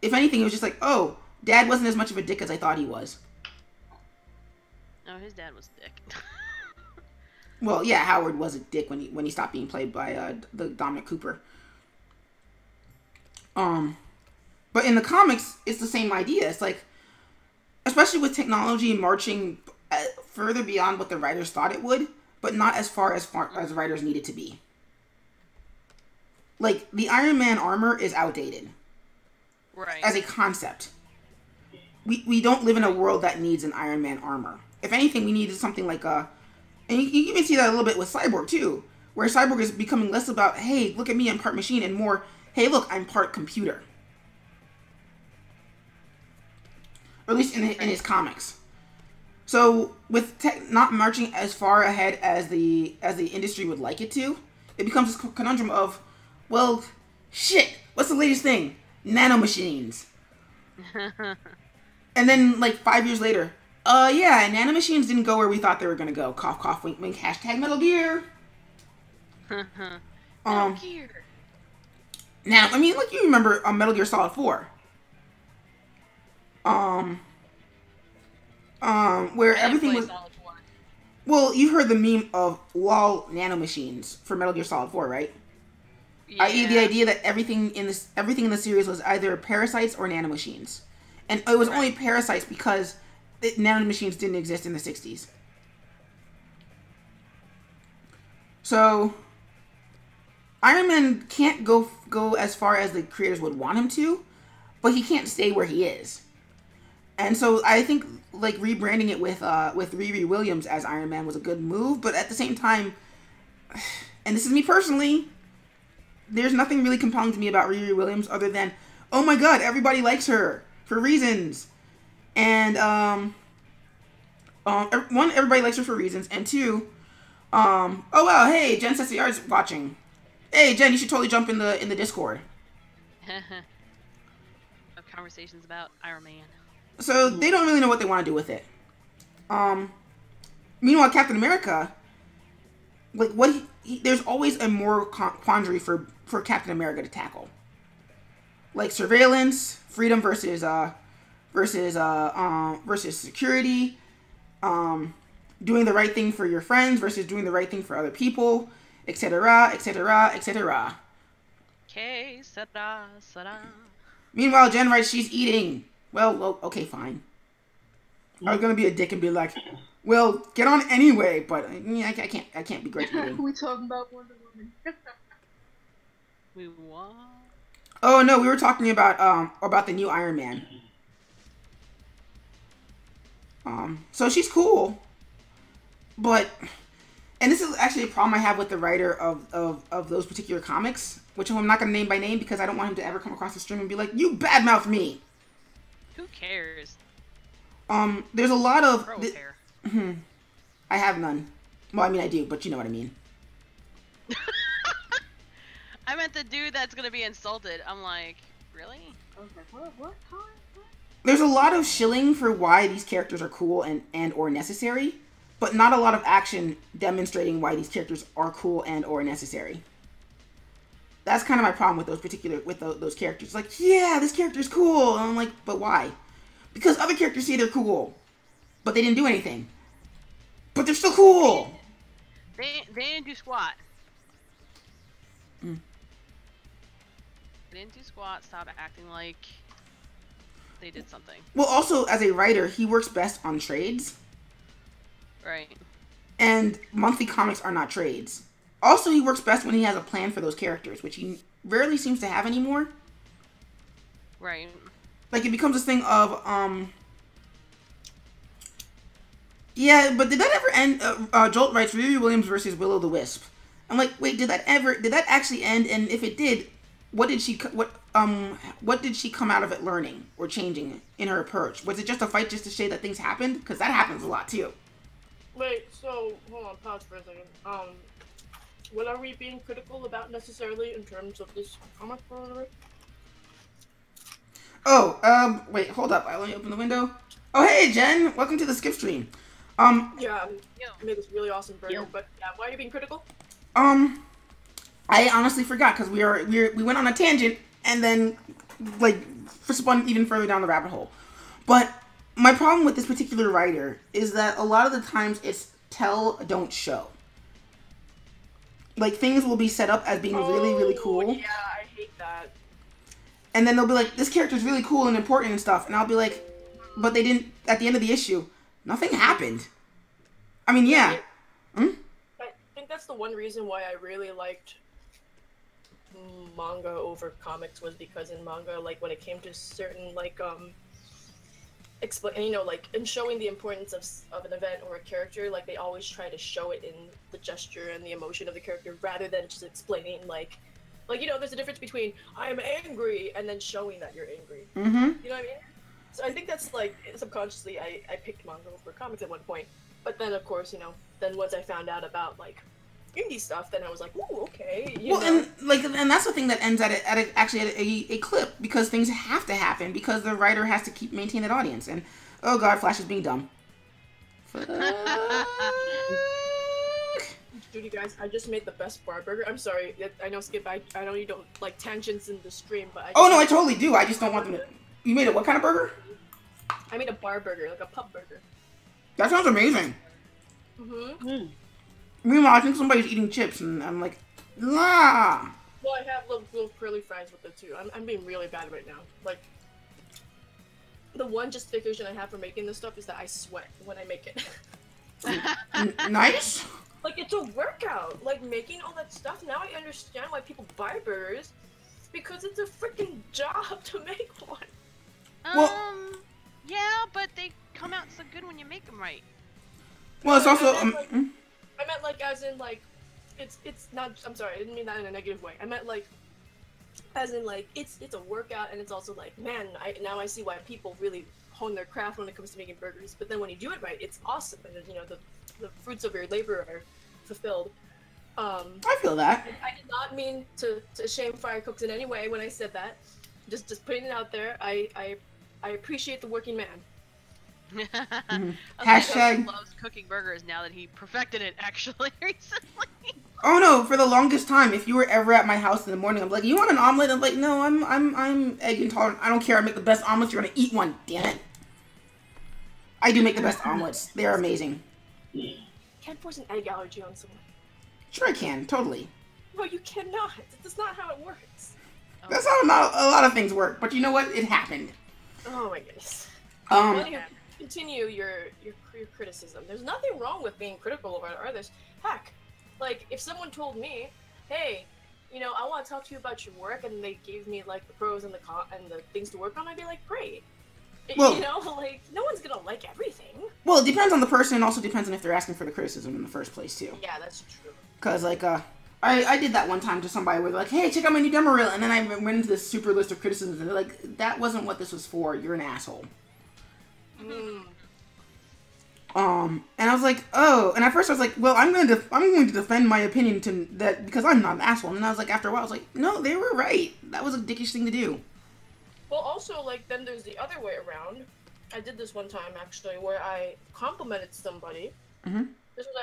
If anything, it was just like, oh, Dad wasn't as much of a dick as I thought he was. No, his dad was a dick. Well, yeah, Howard was a dick when he stopped being played by the Dominic Cooper. But in the comics, it's the same idea. It's like, especially with technology marching further beyond what the writers thought it would, but not as far as the writers needed to be. Like, the Iron Man armor is outdated. Right. As a concept. We don't live in a world that needs an Iron Man armor. If anything, we needed something like a... And you even see that a little bit with Cyborg, too. Where Cyborg is becoming less about, hey, look at me, I'm part machine, and more, hey, look, I'm part computer. Or at least in his comics. So, with tech not marching as far ahead as the industry would like it to, it becomes this conundrum of, well, shit, what's the latest thing? Nanomachines. And then, like, 5 years later, yeah, nanomachines didn't go where we thought they were gonna go. Cough, cough, wink, wink, hashtag Metal Gear. Metal Gear. Now, I mean, like, you remember Metal Gear Solid 4. Where everything was... Well, you've heard the meme of lol nanomachines for Metal Gear Solid 4, right? Yeah. I.e. the idea that everything in the series was either parasites or nanomachines. And it was only parasites because nanomachines didn't exist in the 60s. So, Iron Man can't go as far as the creators would want him to, but he can't stay where he is. And so I think, like, rebranding it with Riri Williams as Iron Man was a good move, but at the same time, and this is me personally, there's nothing really compelling to me about Riri Williams other than, oh my god, everybody likes her for reasons. And one, everybody likes her for reasons, and two, oh wow, hey, Jen Sessiar's watching. Hey Jen, you should totally jump in the Discord. Have conversations about Iron Man. So they don't really know what they want to do with it. Meanwhile, Captain America, like, what there's always a moral quandary for Captain America to tackle. Like surveillance, freedom versus security, doing the right thing for your friends versus doing the right thing for other people, etc., etc., etc. Okay, Sarah. Meanwhile, Jen writes she's eating. Well, okay, fine. I was gonna be a dick and be like, well, get on anyway, but I can't begrudge eating. We talking about Wonder Woman. We what? Oh no, we were talking about the new Iron Man. So she's cool, but, and this is actually a problem I have with the writer of those particular comics, which I'm not gonna name by name because I don't want him to ever come across the stream and be like, you badmouth me. Who cares? There's a lot of. Hair. I have none. Well, I mean I do, but you know what I mean. I meant the dude that's gonna be insulted. I'm like, really? I was like, what? There's a lot of shilling for why these characters are cool and or necessary, but not a lot of action demonstrating why these characters are cool and or necessary. That's kind of my problem with those characters. Like, yeah, this character's cool. And I'm like, but why? Because other characters say they're cool, but they didn't do anything. But they're still cool. They didn't do squat. They didn't do squat. Stop acting like they did something. Well, also, as a writer, he works best on trades. Right. And monthly comics are not trades. Also, he works best when he has a plan for those characters, which he rarely seems to have anymore. Right. Like, it becomes this thing of, yeah, but did that ever end? Jolt writes, Riri Williams versus Will-O-the-Wisp. I'm like, wait, did that actually end? And if it did, what did she come out of it learning or changing in her approach? Was it just a fight just to say that things happened? Because that happens a lot, too. Wait, so, hold on, pause for a second. What are we being critical about necessarily in terms of this comic book? Oh, wait, hold up. Let me open the window. Oh, hey, Jen. Welcome to the Skip stream. Yeah, I made this really awesome burger, but yeah, why are you being critical? I honestly forgot because we went on a tangent and then, like, spun even further down the rabbit hole. But my problem with this particular writer is that a lot of the times it's tell, don't show. Like, things will be set up as being really, really cool. Yeah, I hate that. And then they'll be like, this character's really cool and important and stuff. And I'll be like, but they didn't, at the end of the issue, nothing happened. I mean, yeah. I think that's the one reason why I really liked manga over comics was because in manga, like, when it came to certain, like, in showing the importance of an event or a character, like, they always try to show it in the gesture and the emotion of the character rather than just explaining, like, there's a difference between I'm angry and then showing that you're angry. Mm-hmm. You know what I mean? So I think that's, like, subconsciously I picked manga over comics at one point. But then, of course, then once I found out about, like, indie stuff, then I was like, ooh, okay. And that's the thing that ends at a clip, because things have to happen, because the writer has to maintain that audience. And, oh god, Flash is being dumb. Dude, you guys, I just made the best bar burger. I'm sorry, I know, Skip, I know you don't like tangents in the stream, but I totally do. I just don't want them to... You made a what kind of burger? I made a bar burger, like a pub burger. That sounds amazing. Mm-hmm. Meanwhile, I think somebody's eating chips, and I'm like, nah. Well, I have little curly fries with it, too. I'm being really bad right now. Like, the one justification I have for making this stuff is that I sweat when I make it. Nice. Like, it's a workout. Like, making all that stuff. Now I understand why people buy burgers. Because it's a freaking job to make one. Yeah, but they come out so good when you make them right. Well, it's also... I meant, like, as in, like, it's not... I'm sorry, I didn't mean that in a negative way. I meant, like, as in, like, it's a workout, and it's also, like, man, now I see why people really hone their craft when it comes to making burgers. But then when you do it right, it's awesome. And, the fruits of your labor are fulfilled. I feel that. I did not mean to shame fire cooks in any way when I said that. Just putting it out there. I appreciate the working man. Mm-hmm. Hashtag loves cooking burgers now that he perfected it actually recently. Oh no! For the longest time, if you were ever at my house in the morning, I'm like, "You want an omelet?" I'm like, "No, I'm egg intolerant. I don't care. I make the best omelets. You're gonna eat one. Damn it! I do make the best omelets. They are amazing." Can't force an egg allergy on someone. Sure I can, totally. No, you cannot. That's not how it works. That's how not a lot of things work, but you know what? It happened. Oh my goodness. Um, Continue your criticism. There's nothing wrong with being critical of others. Heck, like if someone told me, "Hey, you know, I want to talk to you about your work," and they gave me like the pros and the cons and the things to work on, I'd be like, "Great." Well, you know, like no one's gonna like everything. Well, it depends on the person, and also depends on if they're asking for the criticism in the first place too. Yeah, that's true. Cause like I did that one time to somebody where they're like, "Hey, check out my new demo reel," and then I went into this super list of criticisms, and they're like, "That wasn't what this was for. You're an asshole." Mm. And I was like, "Oh," and at first I was like, "Well, I'm going to defend my opinion to that because I'm not an asshole." And I was like, after a while, I was like, "No, they were right. That was a dickish thing to do." Well, also, like, then there's the other way around. I did this one time, actually, where I complimented somebody. Mm-hmm. This was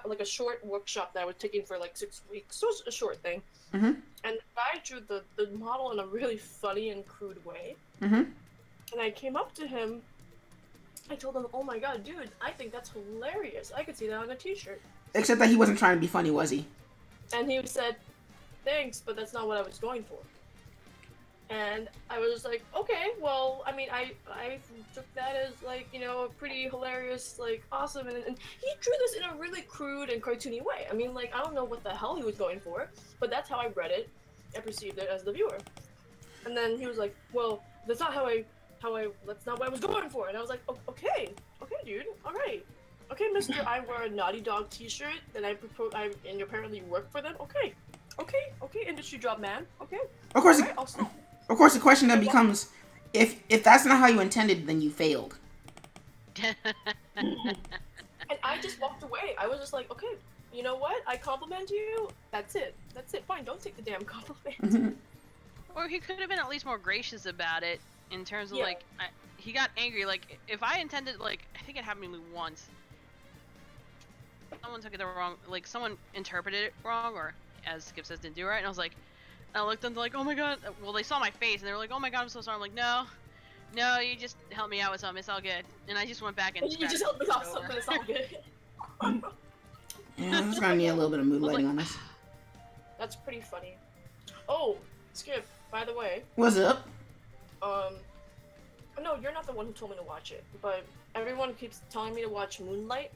at a short workshop that I was taking for, like, 6 weeks. So it's a short thing. Mm-hmm. And the guy drew the model in a really funny and crude way. Mm-hmm. And I came up to him. I told him, "Oh my god, dude, I think that's hilarious. I could see that on a t-shirt." Except that he wasn't trying to be funny, was he? And he said, "Thanks, but that's not what I was going for." And I was just like, okay, well, I mean, I took that as, like, you know, a pretty hilarious, like, awesome, and he drew this in a really crude and cartoony way. I mean, like, I don't know what the hell he was going for, but that's how I read it and perceived it as the viewer. And then he was like, well, that's not that's not what I was going for. And I was like, okay, dude, all right. Okay, mister, I wear a Naughty Dog t-shirt, and and you apparently work for them. Okay, industry job man, okay. Of course, right, I'll stop. Of course, the question then becomes, if that's not how you intended, then you failed. And I just walked away. I was just like, okay, you know what? I compliment you. That's it. Fine, don't take the damn compliment. Mm-hmm. Or he could have been at least more gracious about it in terms of like, he got angry. Like, if I intended, like, I think it happened to me once. Someone took it the wrong, like, someone interpreted it wrong, or as Skip says, didn't do it right. And I was like, I looked at them like, oh my god. Well, they saw my face and they were like, oh my god, I'm so sorry. I'm like, no, you just helped me out with something. It's all good. And I just went back and you just helped me out with something. It's all good. Yeah, I'm just gonna need a little bit of mood lighting on this. That's pretty funny. Oh, Skip, by the way. What's up? No, you're not the one who told me to watch it, but everyone keeps telling me to watch Moonlight.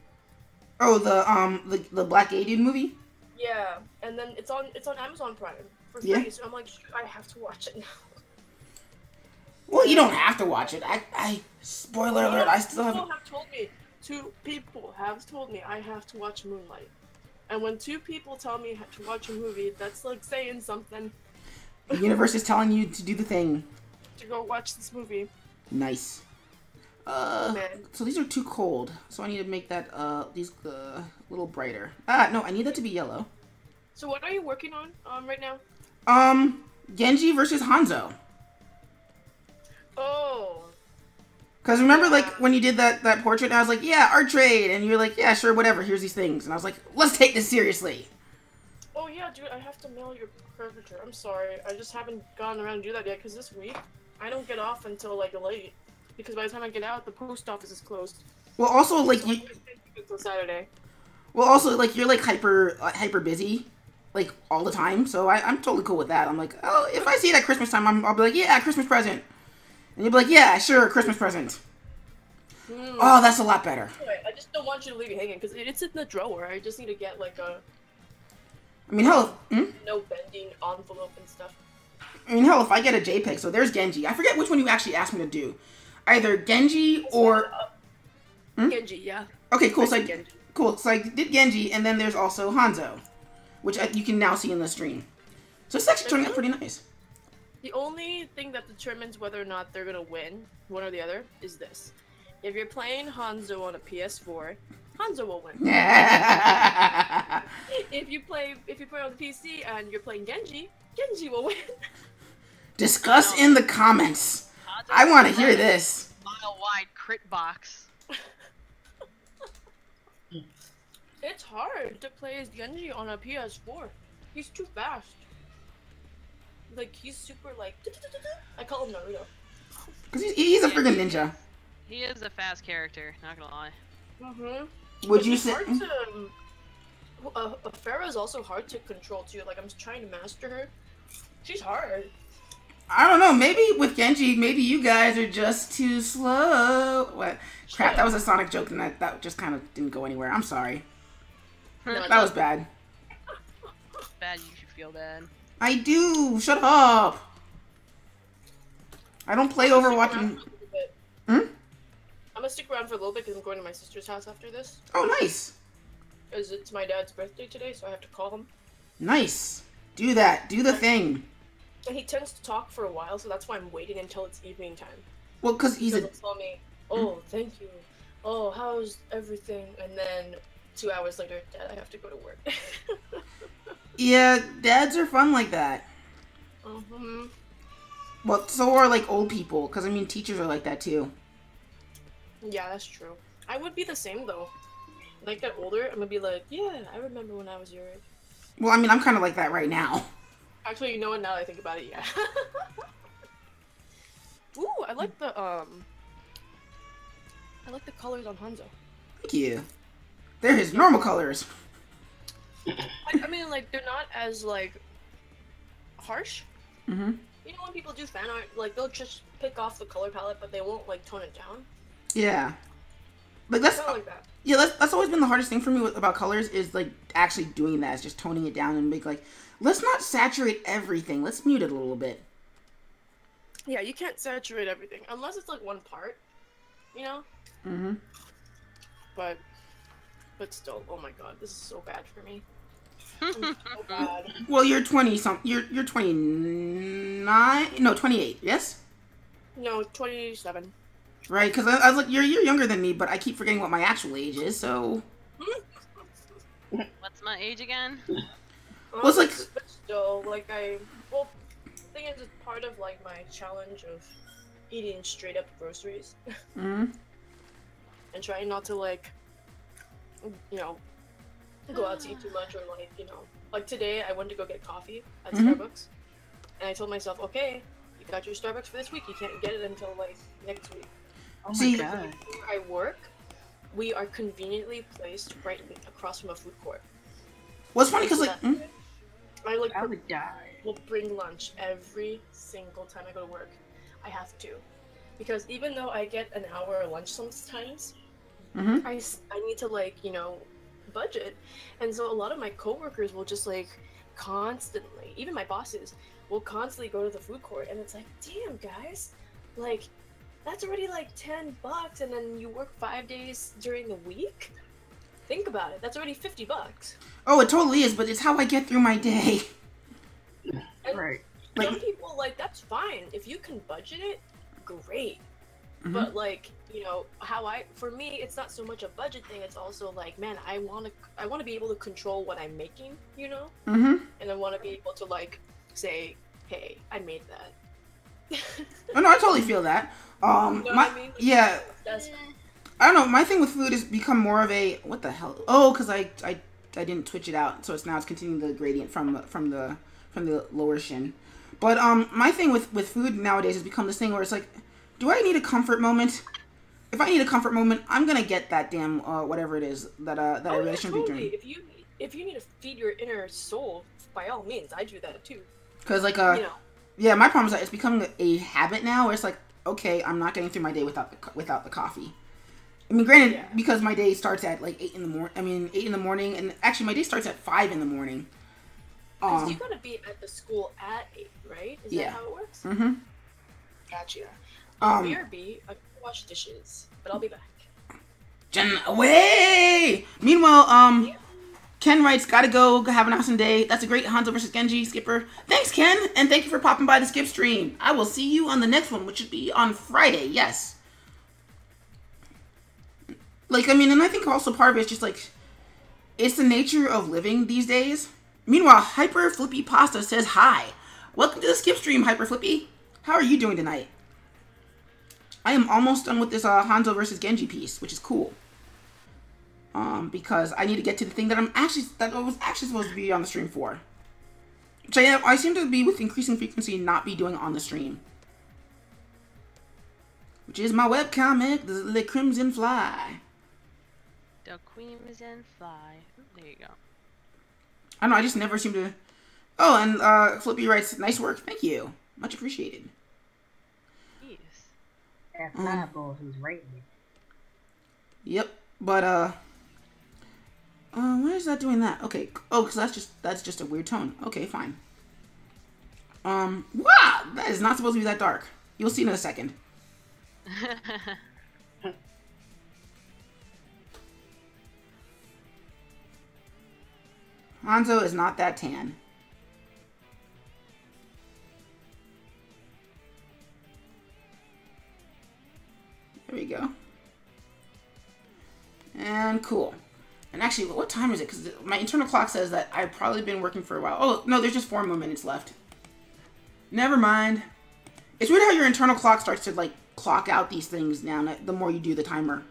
Oh, the Black Gay Dude movie? Yeah, and then it's on Amazon Prime for free, Yeah. so I'm like, I have to watch it now. Well, you don't have to watch it. I spoiler alert, I still haven't. Two people have told me I have to watch Moonlight. And when two people tell me to watch a movie, that's like saying something. The universe is telling you to do the thing. To go watch this movie. Nice. So these are too cold, so I need to make that, these, a little brighter. No, I need that to be yellow. So what are you working on, right now? Genji versus Hanzo. Oh. Because remember, like, when you did that portrait, I was like, yeah, art trade, and you're like, yeah, sure, whatever, here's these things. And I was like, let's take this seriously. Oh yeah, dude, I have to mail your curvature. I'm sorry, I just haven't gotten around to do that yet, because this week, I don't get off until, like, late. Because by the time I get out, the post office is closed. Well, also, like, so until Saturday. Well, also, like, you're, like, hyper busy, like, all the time, so I'm totally cool with that. I'm like, oh, if I see it at Christmas time, I'll be like, yeah, Christmas present. And you'll be like, yeah, sure, Christmas present. Oh, that's a lot better. Anyway, I just don't want you to leave it hanging, because it's in the drawer. I just need to get, like, a... I mean, hell, no bending envelope and stuff. I mean, hell, if I get a JPEG, so there's Genji. I forget which one you actually asked me to do. Either Genji or... Genji, yeah. Okay, cool. So I did Genji, and then there's also Hanzo, which you can now see in the stream. So it's actually turning out pretty nice. The only thing that determines whether or not they're gonna win, one or the other, is this. If you're playing Hanzo on a PS4, Hanzo will win. if you play on the PC and you're playing Genji, Genji will win. Discuss in the comments. I want to hear this. Mile-wide crit box. It's hard to play as Genji on a PS4. He's too fast. Like, he's super, like... I call him Naruto. Because he's a friggin' ninja. He is a fast character, not gonna lie. Would you It's say? hard to. Farah is also hard to control too. Like I'm trying to master her. She's hard. I don't know. Maybe with Genji, maybe you guys are just too slow. What? Crap, that was a Sonic joke, and that just kind of didn't go anywhere. I'm sorry. No, That was bad. Bad, you should feel bad. I do. Shut up. I don't play Overwatch. And... I'm gonna stick around for a little bit because I'm going to my sister's house after this. Oh, nice. Because it's my dad's birthday today, so I have to call him. Nice. Do that. Do the thing. And he tends to talk for a while, so that's why I'm waiting until it's evening time. Well, because he's He'll a... tell me, oh, thank you. Oh, how's everything? And then 2 hours later, Dad, I have to go to work. Yeah, dads are fun like that. Mm-hmm. Well, so are, like, old people. Because, I mean, teachers are like that, too. Yeah, that's true. I would be the same, though. When I get older, I'm gonna be like, yeah, I remember when I was your age. Well, I mean, I'm kind of like that right now. Actually, you know what? Now that I think about it, yeah. Ooh, I like the colors on Hanzo. Thank you. They're his normal colors. I mean, like, they're not as, like, harsh. Mm-hmm. You know when people do fan art, like, they'll just pick off the color palette, but they won't, like, tone it down? Yeah. Like, that's... Kinda like that. Yeah, that's always been the hardest thing for me about colors is, like, actually doing that. Is just toning it down and make, like, let's not saturate everything. Let's mute it a little bit. Yeah, you can't saturate everything. Unless it's, like, one part, you know? Mm-hmm. But still, oh my god, this is so bad for me. So bad. Well, you're 20-something. You're 29? No, 28, yes? No, 27. Right, because I was like, you're younger than me, but I keep forgetting what my actual age is, so... What's my age again? Well, it's like... But still, like, well, the thing is, it's part of, like, my challenge of eating straight-up groceries. Mm-hmm. And trying not to, like, you know, go out to eat too much, or, like, you know... Like, today, I went to go get coffee at Starbucks, and I told myself, okay, you got your Starbucks for this week, you can't get it until, like, next week. Oh my See- god. Where I work, we are conveniently placed right across from a food court. Well, it's funny because, like... I like I would die. will bring lunch every single time I go to work. I have to, because even though I get an hour lunch sometimes, Mm-hmm. I need to, like, you know, budget, and so a lot of my coworkers will just, like, constantly, even my bosses will constantly go to the food court, and it's like, damn guys, like, that's already like $10, and then you work 5 days during the week. Think about it. That's already $50. Oh, it totally is, but it's how I get through my day. And Right. some people, like, that's fine if you can budget it. Great. Mhm. But, like, you know, for me, it's not so much a budget thing. It's also like, man, I want to be able to control what I'm making, you know, Mm-hmm. and I want to be able to, like, say, hey, I made that. Oh, no, I totally feel that. You know what I mean? Yeah, That's I don't know. My thing with food has become more of a what the hell? Oh, because I didn't twitch it out, so it's continuing the gradient from the lower shin. But my thing with food nowadays has become this thing where it's like, do I need a comfort moment? If I need a comfort moment, I'm gonna get that damn whatever it is that I really shouldn't be doing. If you need to feed your inner soul, by all means, I do that too. Because like You know. yeah, my problem is that it's becoming a habit now where it's like, okay, I'm not getting through my day without the coffee. I mean, granted, Yeah. because my day starts at like 8 in the morning. I mean, 8 in the morning, and actually my day starts at 5 in the morning. Because you gotta be at the school at 8, right? Is Yeah. that how it works? Mm-hmm. Gotcha. BRB, I'm gonna wash dishes, but I'll be back. Jen, away! Meanwhile, Ken writes, gotta go, have an awesome day. That's a great Hanzo versus Genji, Skipper. Thanks, Ken, and thank you for popping by the Skip stream. I will see you on the next one, which should be on Friday, yes. Like, I mean, and I think also part of it's just, like, it's the nature of living these days. Meanwhile, Hyper Flippy Pasta says hi. Welcome to the Skip stream, Hyper Flippy. How are you doing tonight? I am almost done with this Hanzo versus Genji piece, which is cool. Because I need to get to the thing that I was actually supposed to be on the stream for. Which I seem to be, with increasing frequency, not be doing on the stream. Which is my webcomic, The Crimson Fly. The queen is in fly. There you go. I don't know, I just never seem to... Oh, and Flippy writes, nice work, thank you. Much appreciated. Jeez. That's Fireball who's rating it. Yep, but, why is that doing that? Okay, oh, because that's just a weird tone. Okay, fine. Wow, that is not supposed to be that dark. You'll see in a second. Hanzo is not that tan. There we go. And cool. And actually, what time is it? Because my internal clock says that I've probably been working for a while. Oh, no, there's just 4 more minutes left. Never mind. It's weird how your internal clock starts to, like, clock out these things now the more you do the timer.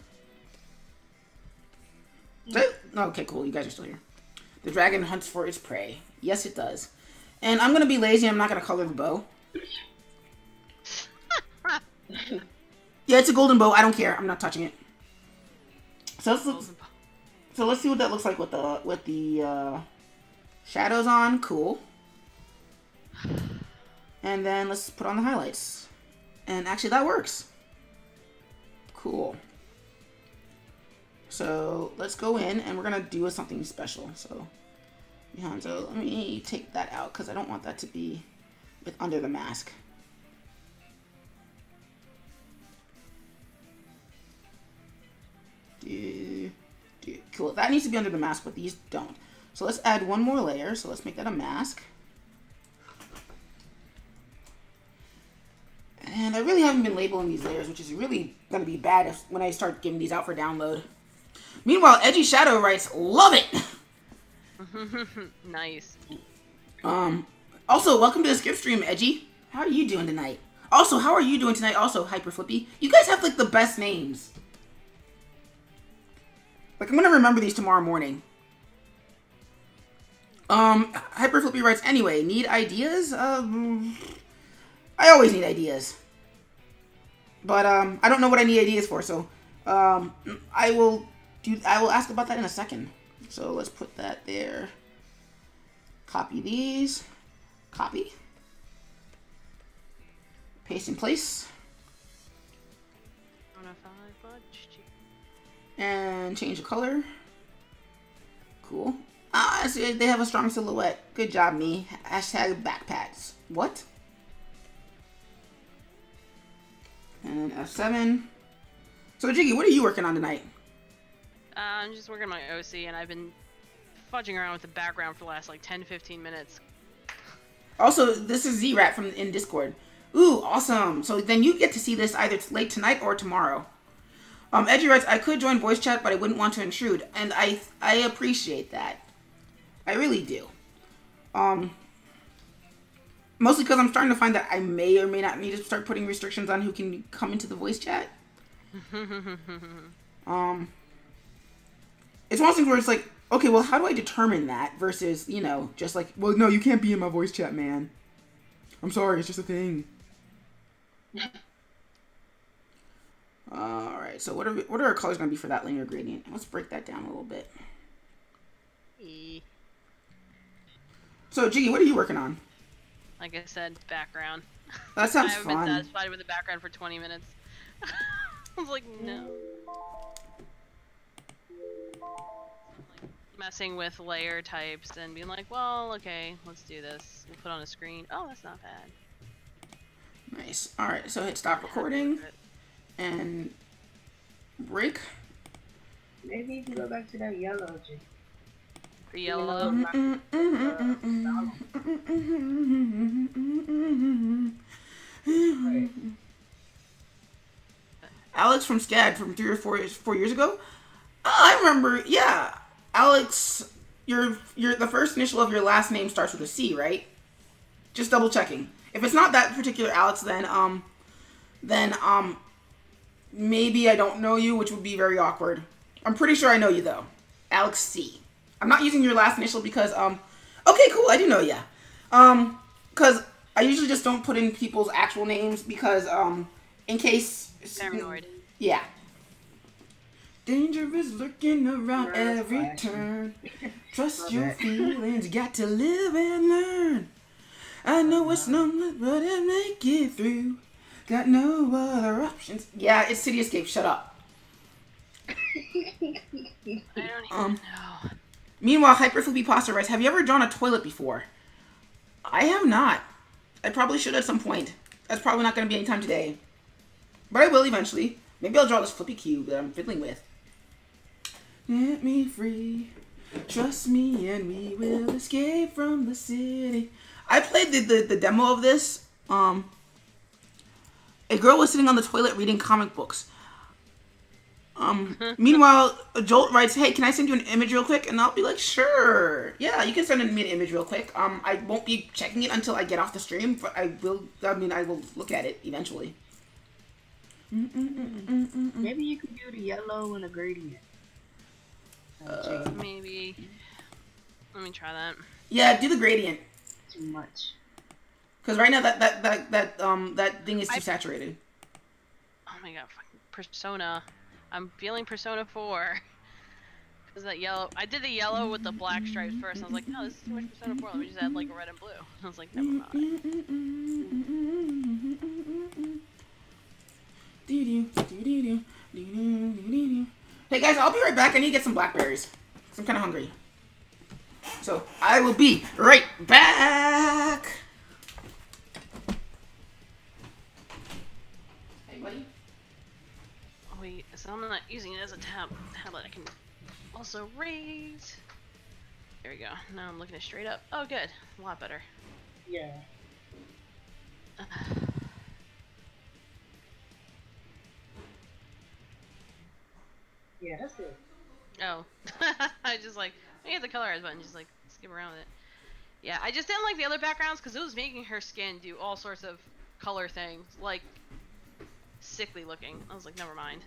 Okay, cool. You guys are still here. The dragon hunts for its prey. Yes, it does. And I'm going to be lazy. I'm not going to color the bow. Yeah, it's a golden bow. I don't care. I'm not touching it. So let's see what that looks like with the shadows on. Cool. And then let's put on the highlights. And actually, that works. Cool. So let's go in, and we're gonna do something special. So, Hanzo, let me take that out because I don't want that to be under the mask. Cool. That needs to be under the mask, but these don't. So let's add one more layer. So let's make that a mask. And I really haven't been labeling these layers, which is really going to be bad when I start giving these out for download. Meanwhile, Edgy Shadow writes, love it! Nice. Also, welcome to the Skip stream, Edgy. How are you doing tonight? Also, how are you doing tonight? Also, Hyper Flippy. You guys have, like, the best names. Like, I'm going to remember these tomorrow morning. Hyper Flippy writes, anyway, need ideas? I always need ideas. But, I don't know what I need ideas for, so, I will ask about that in a second. So, let's put that there. Copy these. Copy. Paste in place. And change the color. Cool. Ah, so they have a strong silhouette. Good job, me. Hashtag backpats. What? And F7. So, Jiggy, what are you working on tonight? I'm just working on my OC, and I've been fudging around with the background for the last, like, 10-15 minutes. Also, this is Z-Rat in Discord. Ooh, awesome. So then you get to see this either late tonight or tomorrow. Edgy writes, I could join voice chat, but I wouldn't want to intrude. And I appreciate that. I really do. Mostly because I'm starting to find that I may or may not need to start putting restrictions on who can come into the voice chat. It's one of those things where it's like, okay, well, how do I determine that versus, you know, just like, well, no, you can't be in my voice chat, man. I'm sorry, it's just a thing. Alright, so what are our colors going to be for that linear gradient? Let's break that down a little bit. So, Jiggy, what are you working on? Like I said, background. That sounds I haven't fun. been satisfied with the background for 20 minutes. I was like, no. Messing with layer types and being like, well, okay, let's do this. We'll put on a screen. Oh, that's not bad. Nice. Alright, so hit stop recording. And break. Maybe you can go back to that yellow. For yellow. Alex from SCAD from 3 or 4 years ago. I remember. Yeah, Alex. Your the first initial of your last name starts with a C, right? Just double checking. If it's not that particular Alex, then maybe I don't know you, which would be very awkward. I'm pretty sure I know you though. Alex C. I'm not using your last initial because okay, cool, I do know ya. Because I usually just don't put in people's actual names because in case Paranoid. Yeah. Danger is lurking around Right, every right. turn. Trust Love your it. feelings, got to live and learn. I know it's lonely, but I'll make it through. Got no other options. Yeah, it's City Escape. Shut up. I don't even know. Meanwhile, Hyper Flippy Pasta Rice, have you ever drawn a toilet before? I have not. I probably should at some point. That's probably not going to be anytime today. But I will eventually. Maybe I'll draw this flippy cube that I'm fiddling with. Let me free. Trust me and we will escape from the city. I played the demo of this. A girl was sitting on the toilet reading comic books. Meanwhile, Jolt writes, hey, can I send you an image real quick? And I'll be like, sure. Yeah, you can send me an image real quick. I won't be checking it until I get off the stream, but I will look at it eventually. Maybe you could do the yellow and a gradient. Maybe. Let me try that. Yeah, do the gradient. Too much. Because right now that thing is too saturated. Oh my god, fucking Persona. I'm feeling Persona 4. Because that yellow. I did the yellow with the black stripes first. I was like, no, this is too much Persona 4. Let me just add like red and blue. I was like, never mind. Hey guys, I'll be right back. I need to get some blackberries. I'm kind of hungry. So, I will be right back. Hey, buddy. Oh, wait, so I'm not using it as a tablet. I can also raise. There we go. Now I'm looking it straight up. Oh, good. A lot better. Yeah. Yeah, that's it. Oh. I just like, I hit the colorize button, just like skip around with it. Yeah, I just didn't like the other backgrounds because it was making her skin do all sorts of color things, like sickly looking. I was like, never mind.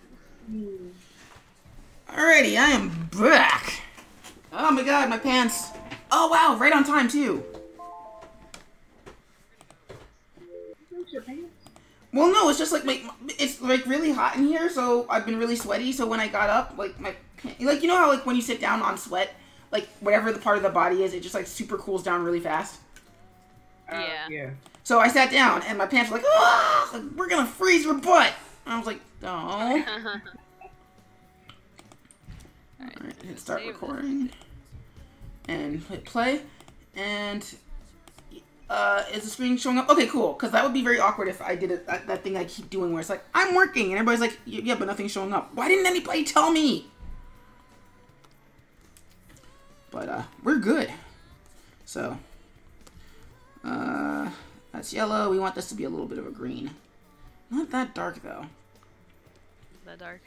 Alrighty, I am back. Oh my god, my pants. Oh wow, right on time too. Your pants? Well, no, it's just like it's like really hot in here, so I've been really sweaty. So when I got up, like my you know how like when you sit down on sweat, like whatever the part of the body is, it just like super cools down really fast. Yeah. Yeah. So I sat down and my pants were like, ah, like, we're gonna freeze your butt. And I was like, oh. Alright, hit start recording. And hit play. And is the screen showing up? Okay, cool. Because that would be very awkward if I did it, that thing I keep doing where it's like, I'm working. And everybody's like, yeah, but nothing's showing up. Why didn't anybody tell me? But we're good. So, that's yellow. We want this to be a little bit of a green. Not that dark, though. That dark.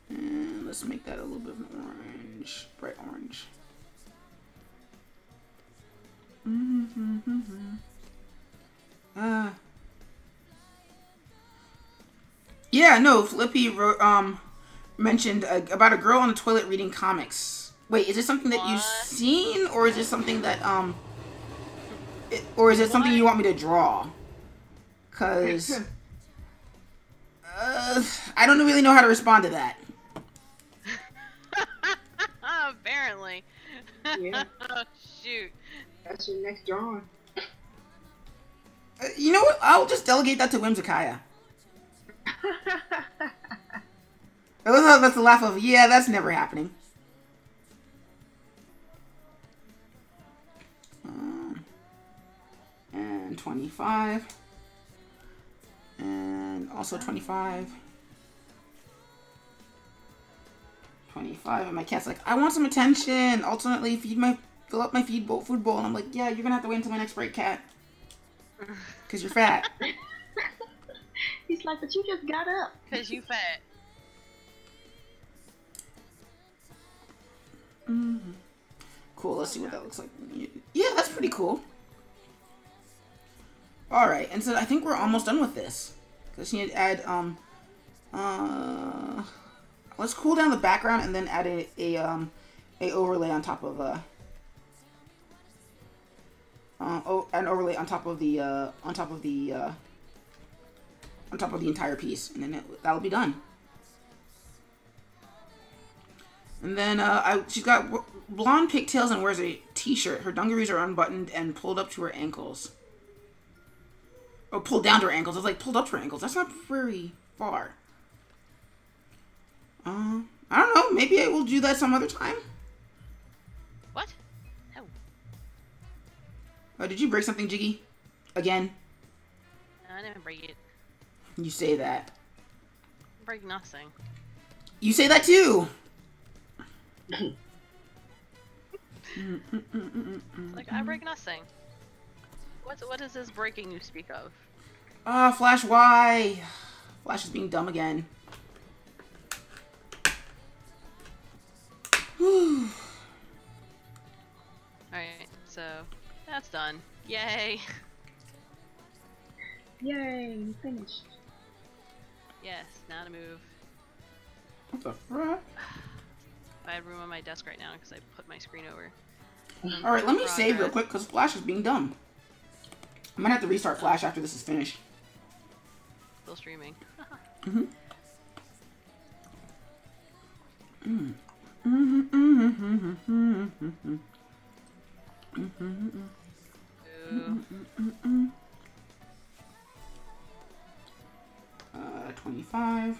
And let's make that a little bit of an orange. Bright orange. Yeah, no, Flippy wrote, mentioned about a girl on the toilet reading comics. Wait, is this something that you've seen, or is this something that, or is it something you want me to draw? Cause, I don't really know how to respond to that. Apparently. Yeah. Oh, shoot. That's your next drawing. You know what? I'll just delegate that to Whimsicaya. I love how that's the laugh of, yeah, that's never happening. And 25. And also 25. 25. And my cat's like, I want some attention. Alternately, fill up my food bowl. And I'm like, yeah, you're going to have to wait until my next break, cat. Because you're fat. He's like, but you just got up. Because you fat. Mm-hmm. Cool, let's see what that looks like. Yeah, that's pretty cool. Alright, and so I think we're almost done with this. Because you need to add, let's cool down the background and then add a overlay on top of, an overlay on top of the entire piece. And then that'll be done. And then she's got blonde pigtails and wears a t-shirt. Her dungarees are unbuttoned and pulled up to her ankles. Oh, pulled down to her ankles. I was like, pulled up to her ankles. That's not very far. I don't know. Maybe I will do that some other time. What? No. Did you break something, Jiggy? Again? No, I didn't break it. You say that. Break nothing. You say that too! Like, I break nothing. What is this breaking you speak of? Flash, why? Flash is being dumb again. Alright, so that's done. Yay! Yay, finished. Yes, now to move. What the frick? I have room on my desk right now because I put my screen over. Alright, let me save real quick because Flash is being dumb. I might have to restart Flash after this is finished. Still streaming. Ooh. 25.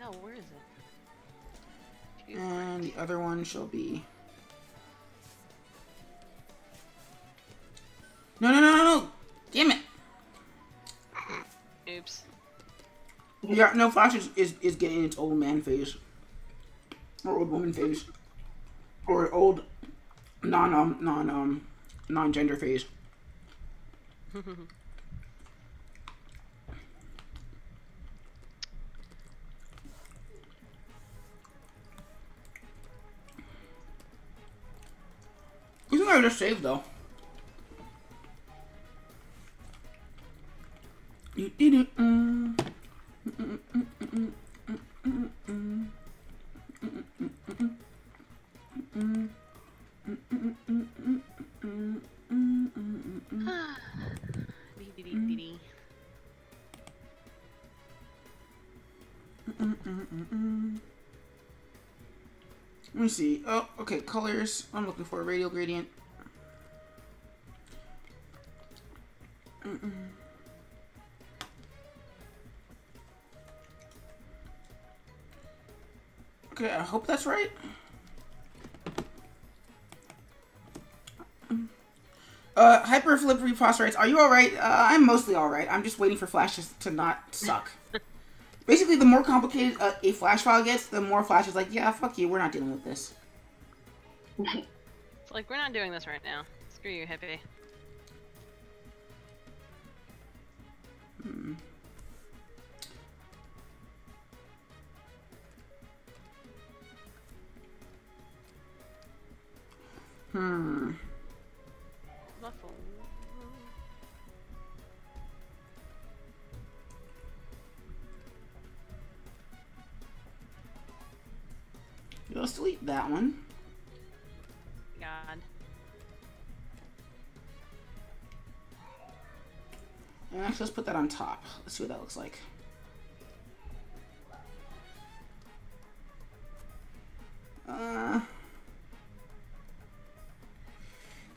No, where is it? And the other one shall be... No! Damn it! Oops. Yeah, no, Flash is getting its old man phase. Or old woman phase. Or old non-gender phase. You think I just saved though? You didn't. Let me see. Oh, okay. Colors. I'm looking for a radial gradient. Okay, I hope that's right. Hyper Flip Reposterites, are you alright? I'm mostly alright. I'm just waiting for Flash to not suck. Basically, the more complicated a Flash file gets, the more Flash is like, yeah, fuck you, we're not dealing with this. It's like, we're not doing this right now. Screw you, hippie. Muffle. Let's delete that one. God. And actually, let's put that on top. Let's see what that looks like.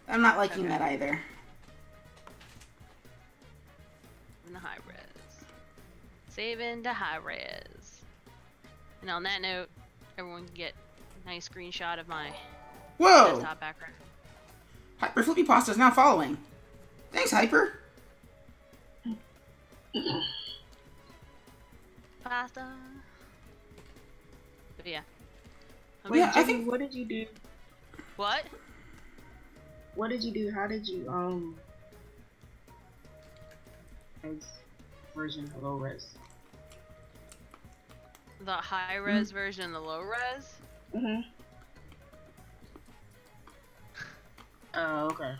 I'm not liking that either. In the high res. Saving to high res. And on that note, everyone can get a nice screenshot of my desktop background. Hyper Flippy Pasta is now following. Thanks, Hyper. Pasta. But yeah. Wait, Yeah, I Jimmy, think- what did you do? What? What did you do? How did you version of low res? The high res version and the low res? Oh, okay.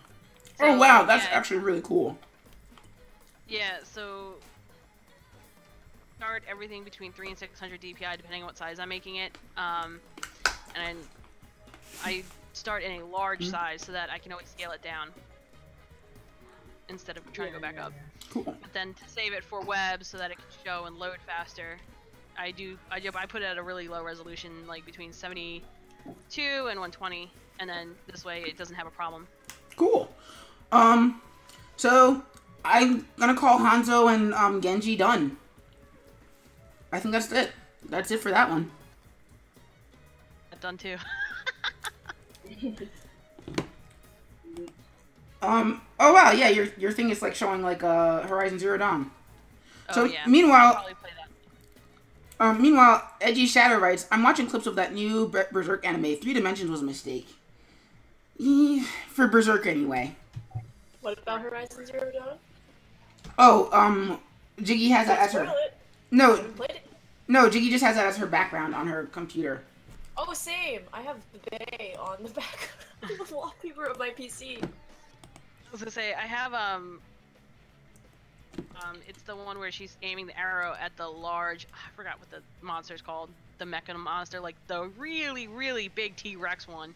Oh wow, that's yeah, actually really cool. Yeah, so start everything between 3 and 600 DPI depending on what size I'm making it. And I start in a large size so that I can always scale it down instead of trying to go back up. Cool. But then to save it for web so that it can show and load faster, I put it at a really low resolution, like between 72 and 120, and then this way it doesn't have a problem. Cool. So I'm gonna call Hanzo and Genji done. I think that's it. That's it for that one. Done too. Oh wow, yeah, your thing is like showing like Horizon Zero Dawn. So yeah. meanwhile, I'll probably play that. meanwhile, Edgy Shadow writes, I'm watching clips of that new Berserk anime. 3 Dimensions was a mistake. For Berserk anyway. What about Horizon Zero Dawn? Oh, Jiggy has that as her. No, I haven't played it. no, Jiggy just has that as her background on her computer. Oh, same. I have Bay on the back of the wallpaper of my PC. I was gonna say I have it's the one where she's aiming the arrow at the large. I forgot what the monster's called. The mecha monster, like the really, really big T-Rex one.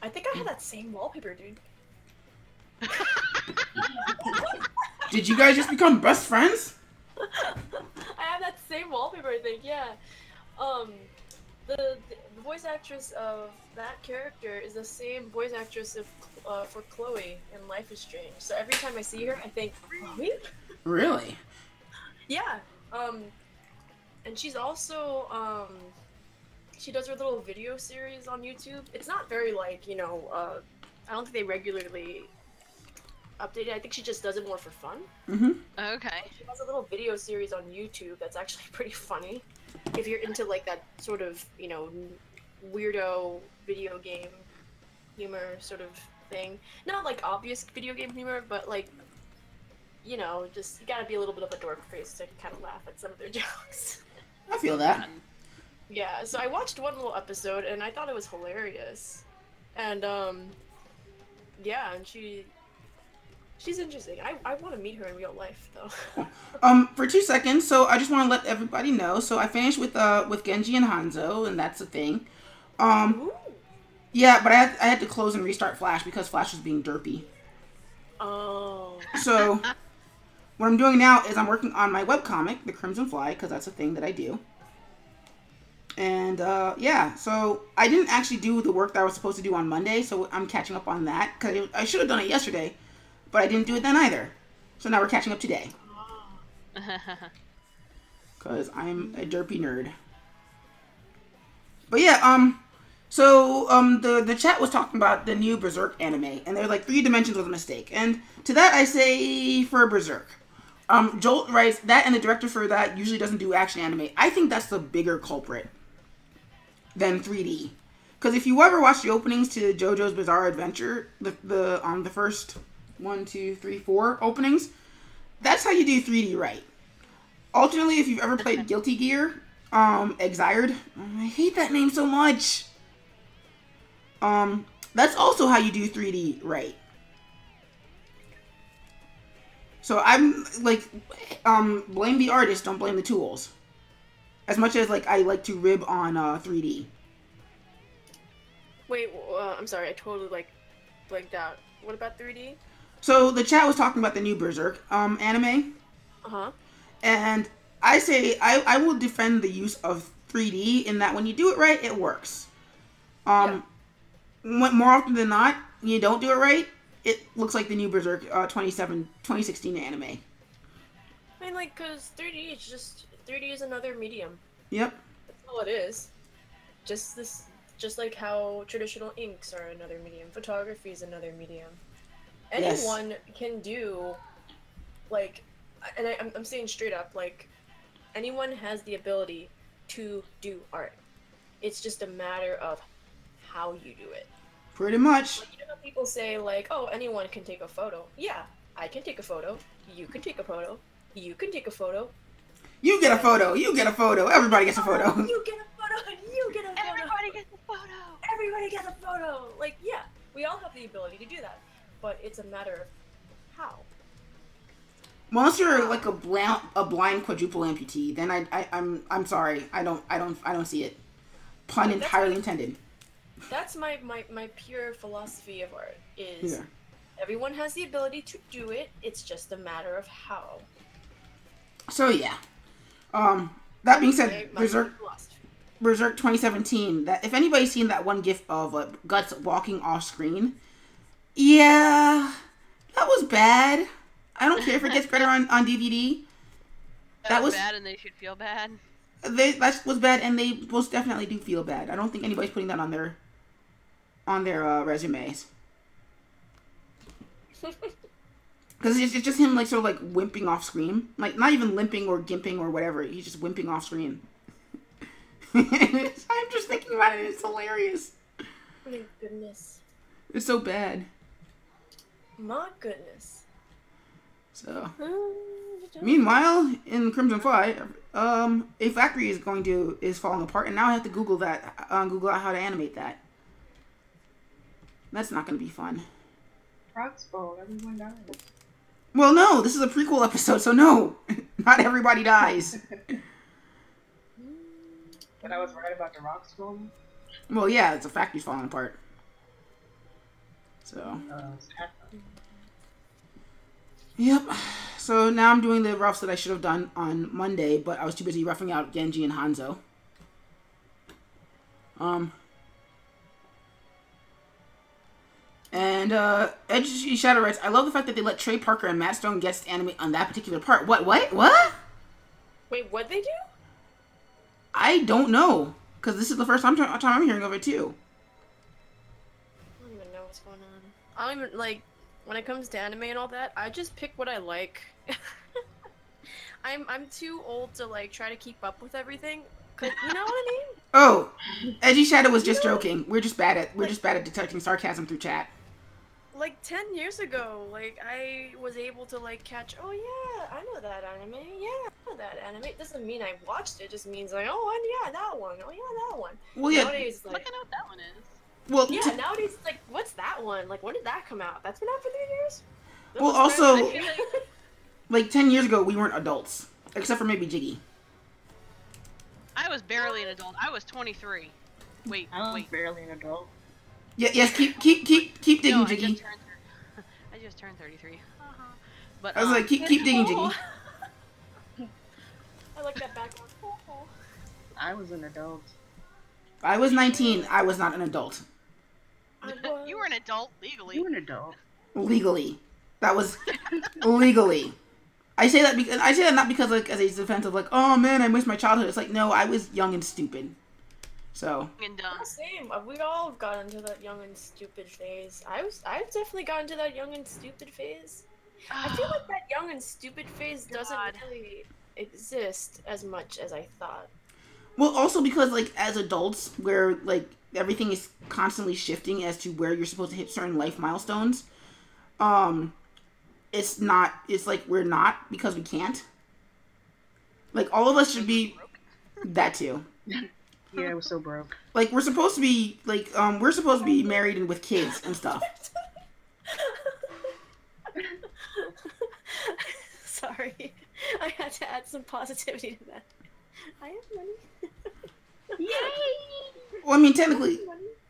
I think I had that same wallpaper, dude. Did you guys just become best friends? I have that same wallpaper, I think. Yeah. The voice actress of that character is the same voice actress of for Chloe in Life is Strange. So every time I see her, I think, Chloe? Really? Yeah. And she's also she does her little video series on YouTube. It's not very like, you know, I don't think they regularly update it. I think she just does it more for fun. Mm-hmm. Okay. She has a little video series on YouTube that's actually pretty funny. If you're into like that sort of, you know, weirdo video game humor sort of thing. Not like obvious video game humor, but like, you know, just you gotta be a little bit of a dork face to kind of laugh at some of their jokes. I feel that. Yeah, so I watched one little episode and I thought it was hilarious. And yeah, and she's interesting. I want to meet her in real life though. For 2 seconds, so I just want to let everybody know. So I finished with Genji and Hanzo, and that's the thing. Ooh. Yeah, but I had to close and restart Flash because Flash was being derpy. Oh. So what I'm doing now is I'm working on my webcomic, The Crimson Fly, because that's a thing that I do. And yeah, so I didn't actually do the work that I was supposed to do on Monday, so I'm catching up on that because I should have done it yesterday, but I didn't do it then either. So now we're catching up today. Because I'm a derpy nerd. But yeah, so the chat was talking about the new Berserk anime, and they're like 3 Dimensions was a mistake. And to that I say for Berserk. Jolt writes, that and the director for that usually doesn't do action anime. I think that's the bigger culprit than 3D. Because if you ever watch the openings to JoJo's Bizarre Adventure, the first 1, 2, 3, 4 openings, that's how you do 3D right. Alternately, if you've ever played Guilty Gear, Exired, I hate that name so much. That's also how you do 3D right. So I'm like, blame the artist, don't blame the tools. As much as like I like to rib on 3D. Wait, I'm sorry, I totally like blanked out. What about 3D? So the chat was talking about the new Berserk anime. Uh-huh. And I say I will defend the use of 3D in that when you do it right, it works. Yeah. More often than not, you don't do it right, it looks like the new Berserk 2016 anime. I mean, like, because 3D is another medium. Yep. That's all it is. Just like how traditional inks are another medium. Photography is another medium. Yes. Anyone can do, like, and I'm saying straight up, like, anyone has the ability to do art. It's just a matter of how you do it. Pretty much. Like, you know how people say, like, oh, anyone can take a photo. Yeah, I can take a photo. You can take a photo. You can take a photo. You get a photo. You get a photo. Everybody gets a photo. You get a photo. You get a photo. Everybody gets a photo. Everybody gets a photo. Like, yeah, we all have the ability to do that, but it's a matter of how. Well, unless you're like a blind quadruple amputee, then I'm sorry. I don't see it. Pun entirely intended. That's my pure philosophy of art is Yeah. everyone has the ability to do it. It's just a matter of how. So yeah. That being said, My philosophy. Berserk 2017. That if anybody's seen that one gif of Guts walking off screen, yeah, that was bad. I don't care if it gets better on DVD. That was bad, and they should feel bad. That was bad, and they most definitely do feel bad. I don't think anybody's putting that on their resumes. Because it's just him, like, sort of, like, wimping off screen. Like, not even limping or gimping or whatever. He's just wimping off screen. I'm just thinking about it. It's hilarious. My goodness. It's so bad. My goodness. So, meanwhile, in Crimson Fly, a factory is falling apart, and now I have to Google that. Google out how to animate that. That's not going to be fun. Rocks fall. Everyone dies. Well, no, this is a prequel episode, so no, not everybody dies. But I was right about the rocks falling. Well, yeah, it's a factory's falling apart. So. Yep. So now I'm doing the roughs that I should have done on Monday, but I was too busy roughing out Genji and Hanzo. And Edge Shadow writes, I love the fact that they let Trey Parker and Matt Stone guest animate on that particular part. What? Wait, what'd they do? I don't know. Because this is the first time I'm hearing of it, too. I don't even know what's going on. I don't even, like, when it comes to anime and all that, I just pick what I like. I'm too old to, like, try to keep up with everything. You know what I mean? Oh, Edgy Shadow was just joking. We're just bad at detecting sarcasm through chat. Like 10 years ago, like I was able to like catch. Oh yeah, I know that anime. Yeah, I know that anime. It doesn't mean I watched it. It just means like, oh yeah, that one. Oh yeah, that one. Well, yeah. Nowadays, like, I know what that one is. Well, yeah. Nowadays, it's like, what's that one? Like, when did that come out? That's been out for 3 years. Well, also, like 10 years ago, we weren't adults, except for maybe Jiggy. I was barely an adult. I was 23. Wait. Barely an adult. Yeah, yes, keep digging, no, Jiggy. I just turned 33. But I was like, keep digging, Jiggy. I like that background. I was an adult. I was 19. I was not an adult. You were an adult legally. You were an adult. Legally, that was legally. I say that not because like as a defense of like, oh man, I miss my childhood. It's like, no, I was young and stupid. So. And dumb. Same. We all got into that young and stupid phase. I've definitely got into that young and stupid phase. I feel like that young and stupid phase doesn't really exist as much as I thought. Well, also because like as adults, where like everything is constantly shifting as to where you're supposed to hit certain life milestones, it's like we're not because we can't. Like all of us should be that too. Yeah, I was so broke. Like we're supposed to be married and with kids and stuff. Sorry, I had to add some positivity to that. I have money. Yay! Well, I mean, technically,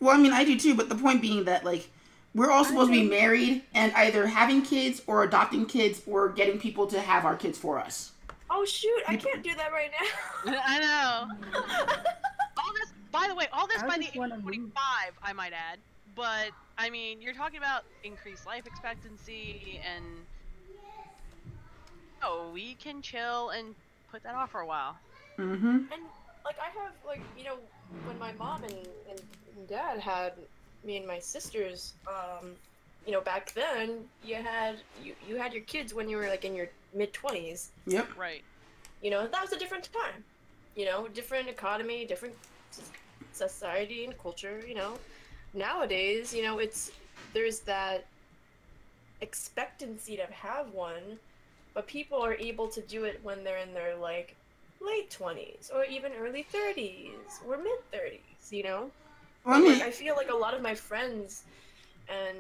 I do too. But the point being that like we're all supposed to be married and either having kids or adopting kids or getting people to have our kids for us. Oh shoot! I can't do that right now. I know. By the way, all this by the age of 25, I might add. But, I mean, you're talking about increased life expectancy and... Oh, we can chill and put that off for a while. Mm-hmm. And, like, I have, like, you know, when my mom and dad had me and my sisters, you know, back then, you had your kids when you were, like, in your mid-20s. Yep. Right. You know, that was a different time. You know, different economy, different society and culture, you know. Nowadays, you know, there's that expectancy to have one, but people are able to do it when they're in their, like, late 20s, or even early 30s, or mid-30s, you know? Well, I mean, I feel like a lot of my friends and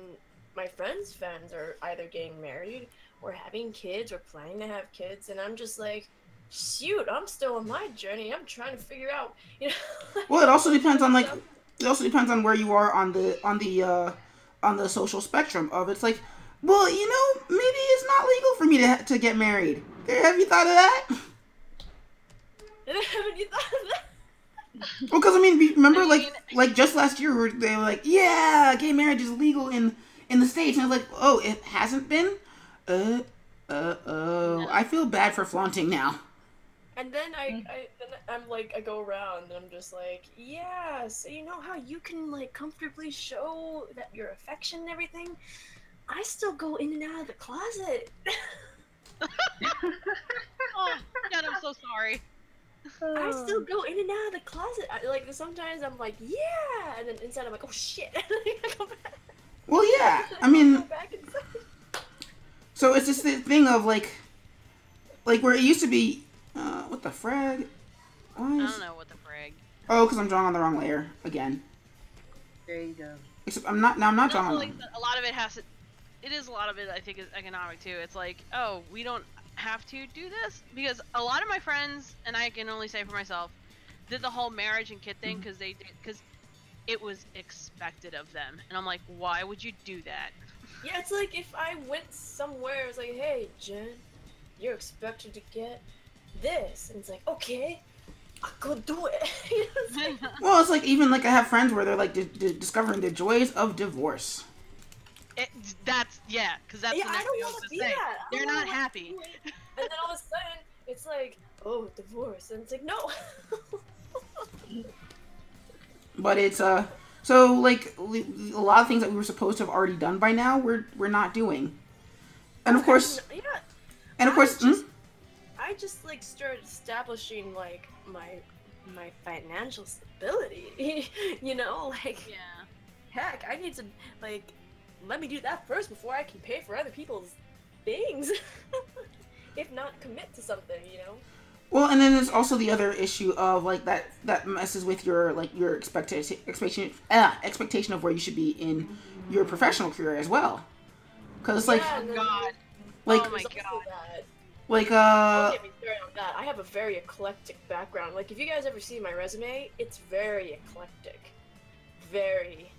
my friends' friends are either getting married, or having kids, or planning to have kids, and I'm just like, shoot, I'm still on my journey. I'm trying to figure out, you know. Well, it also depends on like, it also depends on where you are on the social spectrum of. It's like, well, you know, maybe it's not legal for me to get married. Have you thought of that? Haven't you thought of that? Well, because I mean, remember, like just last year, they were like, yeah, gay marriage is legal in the States, and I was like, oh, it hasn't been. I feel bad for flaunting now. And then I go around and I'm just like, yeah, so you know how you can like comfortably show that your affection and everything? I still go in and out of the closet. Oh, God, I'm so sorry. I still go in and out of the closet. Like sometimes I'm like, yeah, and then inside I'm like, oh shit. I go back. Well, yeah, I mean, go back inside. so it's this thing of like where it used to be. What the frag? I don't know what the frag. Oh, because I'm drawing on the wrong layer again. There you go. Except I'm not drawing. Like, a lot of it has to. It is a lot of it. I think is economic too. It's like, oh, we don't have to do this because a lot of my friends, and I can only say for myself, did the whole marriage and kid thing because it was expected of them, and I'm like, why would you do that? Yeah, it's like if I went somewhere, it's like, hey, Jen, you're expected to get this, and it's like, okay, I'll go do it. It's like, well, it's like even like I have friends where they're like discovering the joys of divorce. That's because that's yeah, the I next don't thing I want was to to be say. that. They're not happy. And then all of a sudden, it's like, oh, divorce, and it's like, no. But it's so like a lot of things that we were supposed to have already done by now we're not doing, and of course, yeah. And of course, I just like started establishing like my financial stability. You know, like heck, I need to like let me do that first before I can pay for other people's things. If not, commit to something. You know. Well, and then there's also the other issue of like that messes with your like your expectation of where you should be in your professional career as well. Because it's like, God. Like, oh my God. Like Don't get me started on that. I have a very eclectic background. Like if you guys ever see my resume, it's very eclectic. Very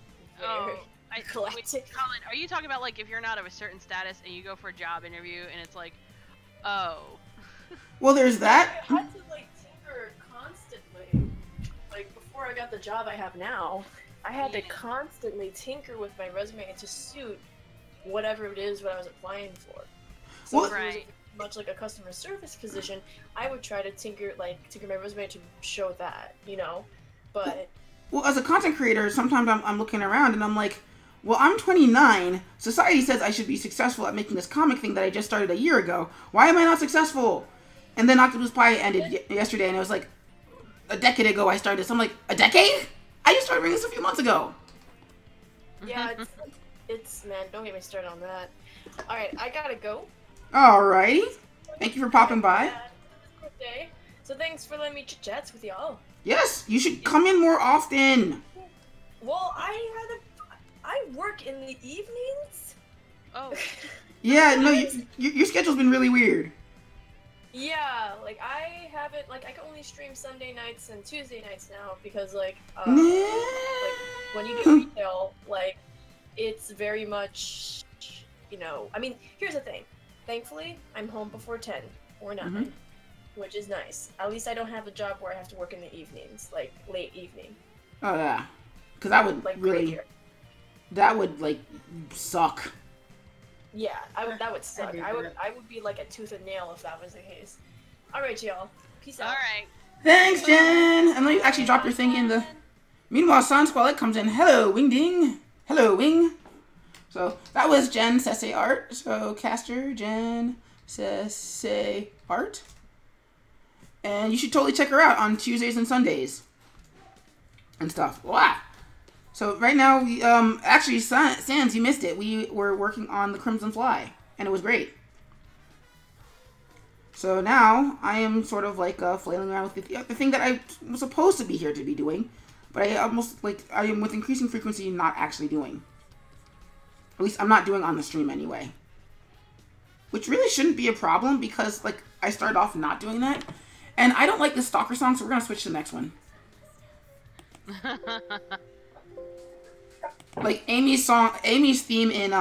eclectic. Wait, Colin, are you talking about like if you're not of a certain status and you go for a job interview and it's like, oh. Well, there's that. I had to like tinker constantly. Like before I got the job I have now, I had to constantly tinker with my resume to suit whatever it is what I was applying for. So well, if it was much like a customer service position, I would try to tinker my resume to show that, you know. But well, as a content creator, sometimes I'm looking around and I'm like, well, I'm 29. Society says I should be successful at making this comic thing that I just started a year ago. Why am I not successful? And then Octopus Pie ended yesterday, and it was like a decade ago I started this. I'm like, a decade? I just started reading this a few months ago. Yeah, it's man, don't get me started on that. All right, I gotta go. Alrighty. Thank you for popping by. Birthday. So thanks for letting me chit-chats with y'all. Yes, you should come in more often. Well, I work in the evenings. Oh. Yeah, no, your schedule's been really weird. Yeah, like I haven't, like I can only stream Sunday nights and Tuesday nights now because like when you do retail, like it's very much, you know, I mean, here's the thing. Thankfully, I'm home before 10 or 9, which is nice. At least I don't have a job where I have to work in the evenings, like late evening. Oh yeah, because that would like really, that would like suck. Yeah, that would suck. I would be like a tooth and nail if that was the case. All right, y'all. Peace out. All right. Thanks, Jen. And let me actually drop your thing in the. Meanwhile, Sun Squallet comes in. Hello, Wing Ding. Hello, Wing. So that was Jen Sese Art. So caster Jen Sese Art. And you should totally check her out on Tuesdays and Sundays. And stuff. Wow. So right now, we, actually, Sans, you missed it. We were working on the Crimson Fly, and it was great. So now, I am sort of like flailing around with the thing that I was supposed to be here to be doing, but I almost, like, I am with increasing frequency not actually doing. At least I'm not doing on the stream anyway. Which really shouldn't be a problem, because, like, I started off not doing that, and I don't like the Stalker song, so we're gonna switch to the next one. Like Amy's theme in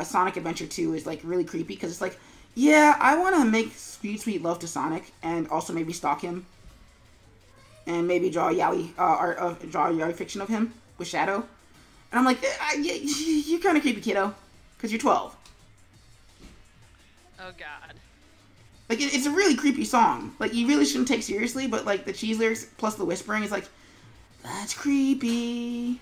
Sonic Adventure 2 is like really creepy because it's like, yeah, I want to make sweet love to Sonic and also maybe stalk him, and maybe draw a yaoi art of draw a yaoi fiction of him with Shadow. And I'm like, you're kind of creepy, kiddo, because you're 12. Oh God. Like it's a really creepy song. Like you really shouldn't take seriously, but like the cheese lyrics plus the whispering is like, that's creepy.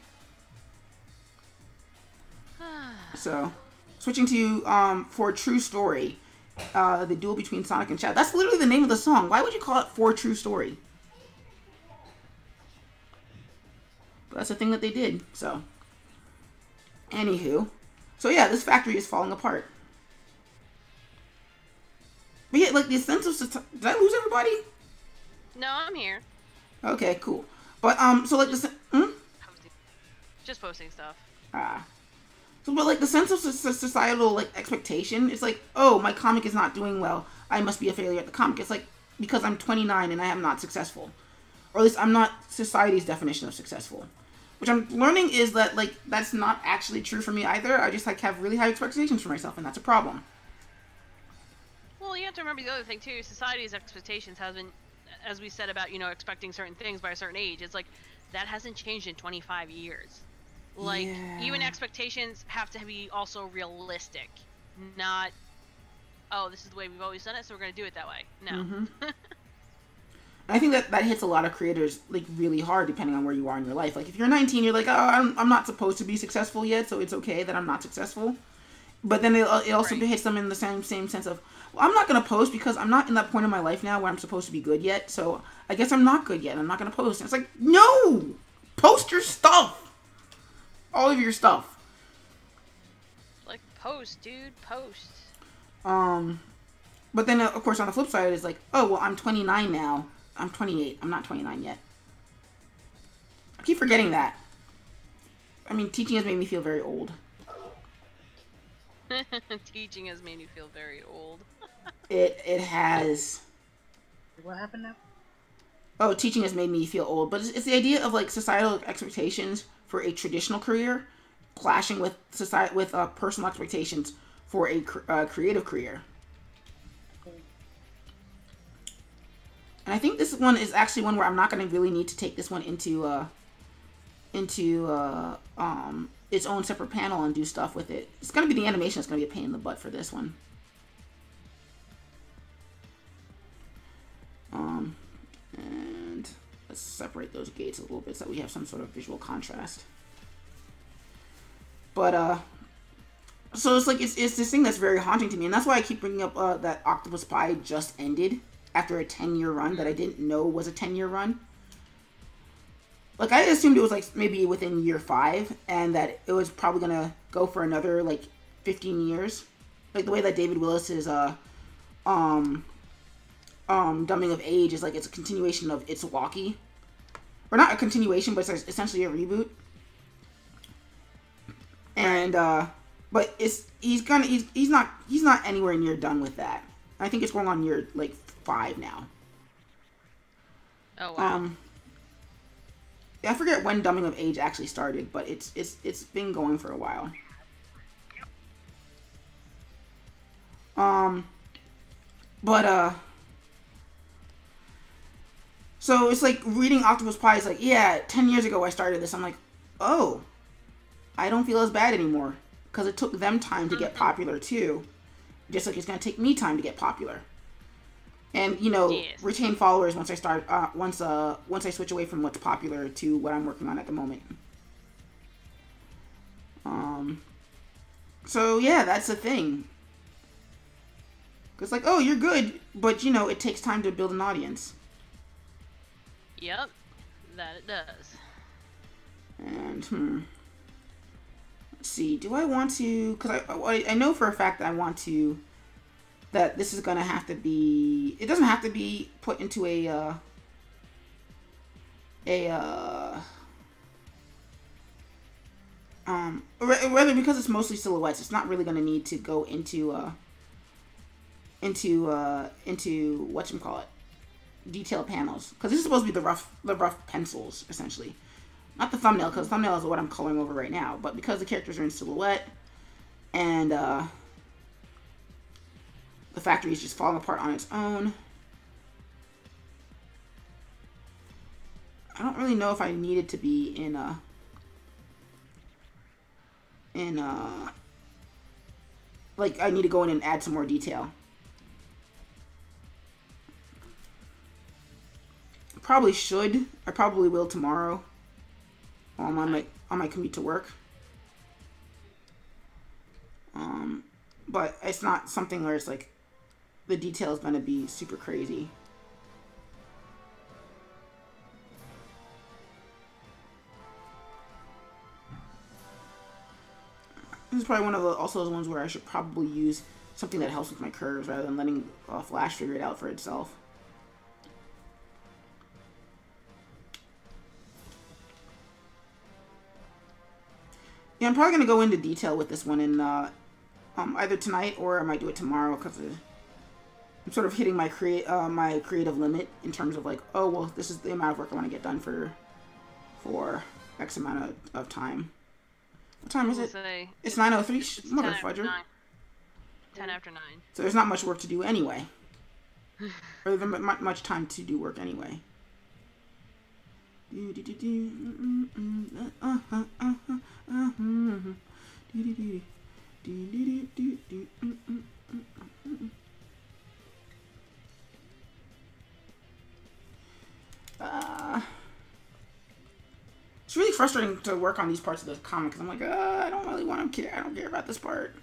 So, switching to For True Story, the duel between Sonic and Shadow. That's literally the name of the song. Why would you call it For True Story? But that's the thing that they did. So, anywho, so yeah, this factory is falling apart. But yeah, like the sense of did I lose everybody? No, I'm here. Okay, cool. But so like the Just posting stuff. So, but like the sense of societal like expectation, it's like, oh, my comic is not doing well. I must be a failure at the comic. It's like because I'm 29 and I am not successful, or at least I'm not society's definition of successful. Which I'm learning is that like that's not actually true for me either. I just like have really high expectations for myself, and that's a problem. Well, you have to remember the other thing too. Society's expectations has been, as we said about expecting certain things by a certain age. It's like that hasn't changed in 25 years. Like, even expectations have to be also realistic. Not, oh, this is the way we've always done it, so we're going to do it that way. No. I think that hits a lot of creators, like, really hard, depending on where you are in your life. Like, if you're 19, you're like, oh, I'm not supposed to be successful yet, so it's okay that I'm not successful. But then it also hits them in the same sense of, well, I'm not going to post because I'm not in that point in my life now where I'm supposed to be good yet, so I guess I'm not good yet. I'm not going to post. And it's like, no! Post your stuff! All of your stuff. Like, post, dude, post. But then, of course, on the flip side, it's like, oh, well, I'm 29 now. I'm 28. I'm not 29 yet. I keep forgetting that. I mean, teaching has made me feel very old. Teaching has made me feel very old. It has. What happened now? Oh, teaching has made me feel old. But it's the idea of, like, societal expectations for a traditional career clashing with personal expectations for a creative career. And I think this one is actually one where I'm not going to really need to take this one into its own separate panel and do stuff with it. It's going to be the animation that's going to be a pain in the butt for this one. And let's separate those gates a little bit so that we have some sort of visual contrast. But so it's like it's this thing that's very haunting to me, and that's why I keep bringing up that Octopus Pie just ended after a 10-year run that I didn't know was a 10-year run. Like, I assumed it was like maybe within year 5, and that it was probably gonna go for another like 15 years, like the way that David Willis's Dumbing of Age is like it's a continuation of It's Walkie, or not a continuation, but it's essentially a reboot. And but he's not anywhere near done with that. I think it's going on year like 5 now. Oh wow. I forget when Dumbing of Age actually started, but it's been going for a while. So it's like reading Octopus Pie is like, yeah, 10 years ago I started this. I'm like, oh, I don't feel as bad anymore. Because it took them time to get popular too. Just like it's going to take me time to get popular. And, retain followers once I start, once I switch away from what's popular to what I'm working on at the moment. So yeah, that's the thing. It's like, oh, you're good, but it takes time to build an audience. Yep, that it does. And, let's see, do I want to, because I know for a fact that I want to, that this is going to have to be, it doesn't have to be put into rather because it's mostly silhouettes, it's not really going to need to go into whatchamacallit, detailed panels, because this is supposed to be the rough pencils, essentially. Not the thumbnail, because the thumbnail is what I'm coloring over right now, but because the characters are in silhouette, and, the factory is just falling apart on its own. really know if I need it to be in like I need to go in and add some more detail. Probably should. I probably will tomorrow. On my commute to work. But it's not something where it's like the detail is gonna be super crazy. This is probably one of the also those ones where I should probably use something that helps with my curves rather than letting Flash figure it out for itself. Yeah, I'm probably gonna go into detail with this one in either tonight or I might do it tomorrow because I'm sort of hitting my creative limit in terms of like, oh well, this is the amount of work I want to get done for X amount of time. What time is it? It's 9:03. Mother fudger. 10 after 9. So there's not much work to do anyway. Or even much time to do work anyway. It's really frustrating to work on these parts of the comic because I'm like, I don't really want to care. I don't care about this part.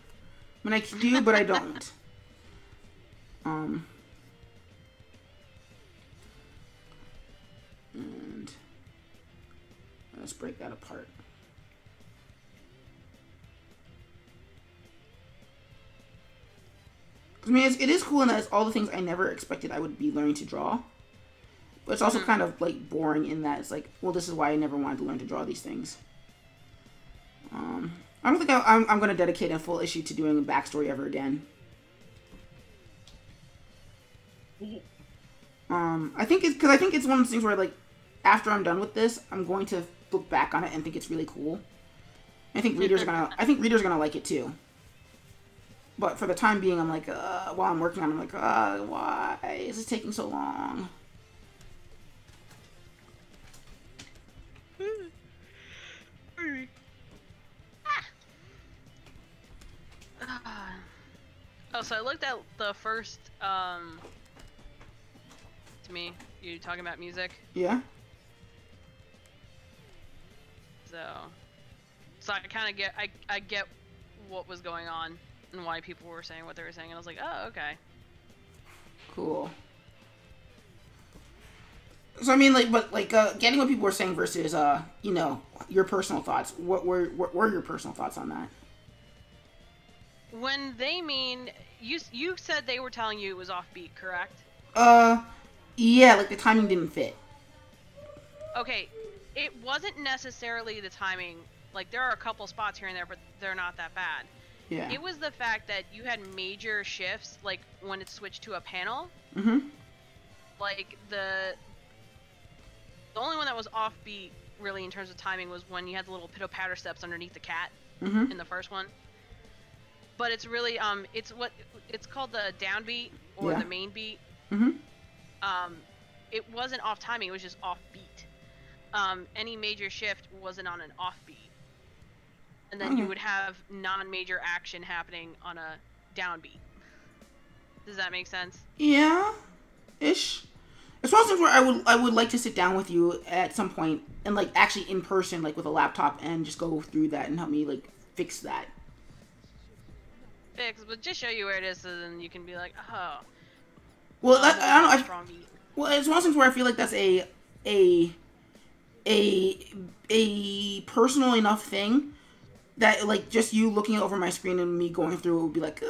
I mean, I do, but I don't. And let's break that apart. I mean, it is cool, and that's all the things I never expected I would be learning to draw. But it's also kind of like boring in that it's like, well, this is why I never wanted to learn to draw these things. I don't think I'm going to dedicate a full issue to doing a backstory ever again. I think it's because I think it's one of those things where like after I'm done with this, I'm going to look back on it and think it's really cool. I think readers are gonna like it too. But for the time being, I'm like, while I'm working on it, I'm like, why is this taking so long? Oh, so I looked at the first, to me, you talking about music? Yeah. So I kind of get, I get what was going on and why people were saying what they were saying, and I was like, oh, okay. Cool. So I mean, like, but like, getting what people were saying versus, you know, your personal thoughts. What were your personal thoughts on that? When they mean you said they were telling you it was offbeat, correct? Yeah, like the timing didn't fit. Okay, it wasn't necessarily the timing. Like there are a couple spots here and there, but they're not that bad. Yeah. It was the fact that you had major shifts, like when it switched to a panel. Mm-hmm. Like the only one that was offbeat, really, in terms of timing, was when you had the little pitter-patter steps underneath the cat in the first one. But it's really it's called the downbeat or the main beat. Mm-hmm. It wasn't off timing; it was just offbeat. Any major shift wasn't on an offbeat. And then you would have non-major action happening on a downbeat. Does that make sense? Yeah, ish. It's one of those things where I would like to sit down with you at some point and like actually in person, like with a laptop, and just go through that and help me like fix that. But just show you where it is, so then you can be like, oh. Well, I don't know. Strong beat. Well, it's one of those things where I feel like that's a personal enough thing that like just you looking over my screen and me going through it would be like,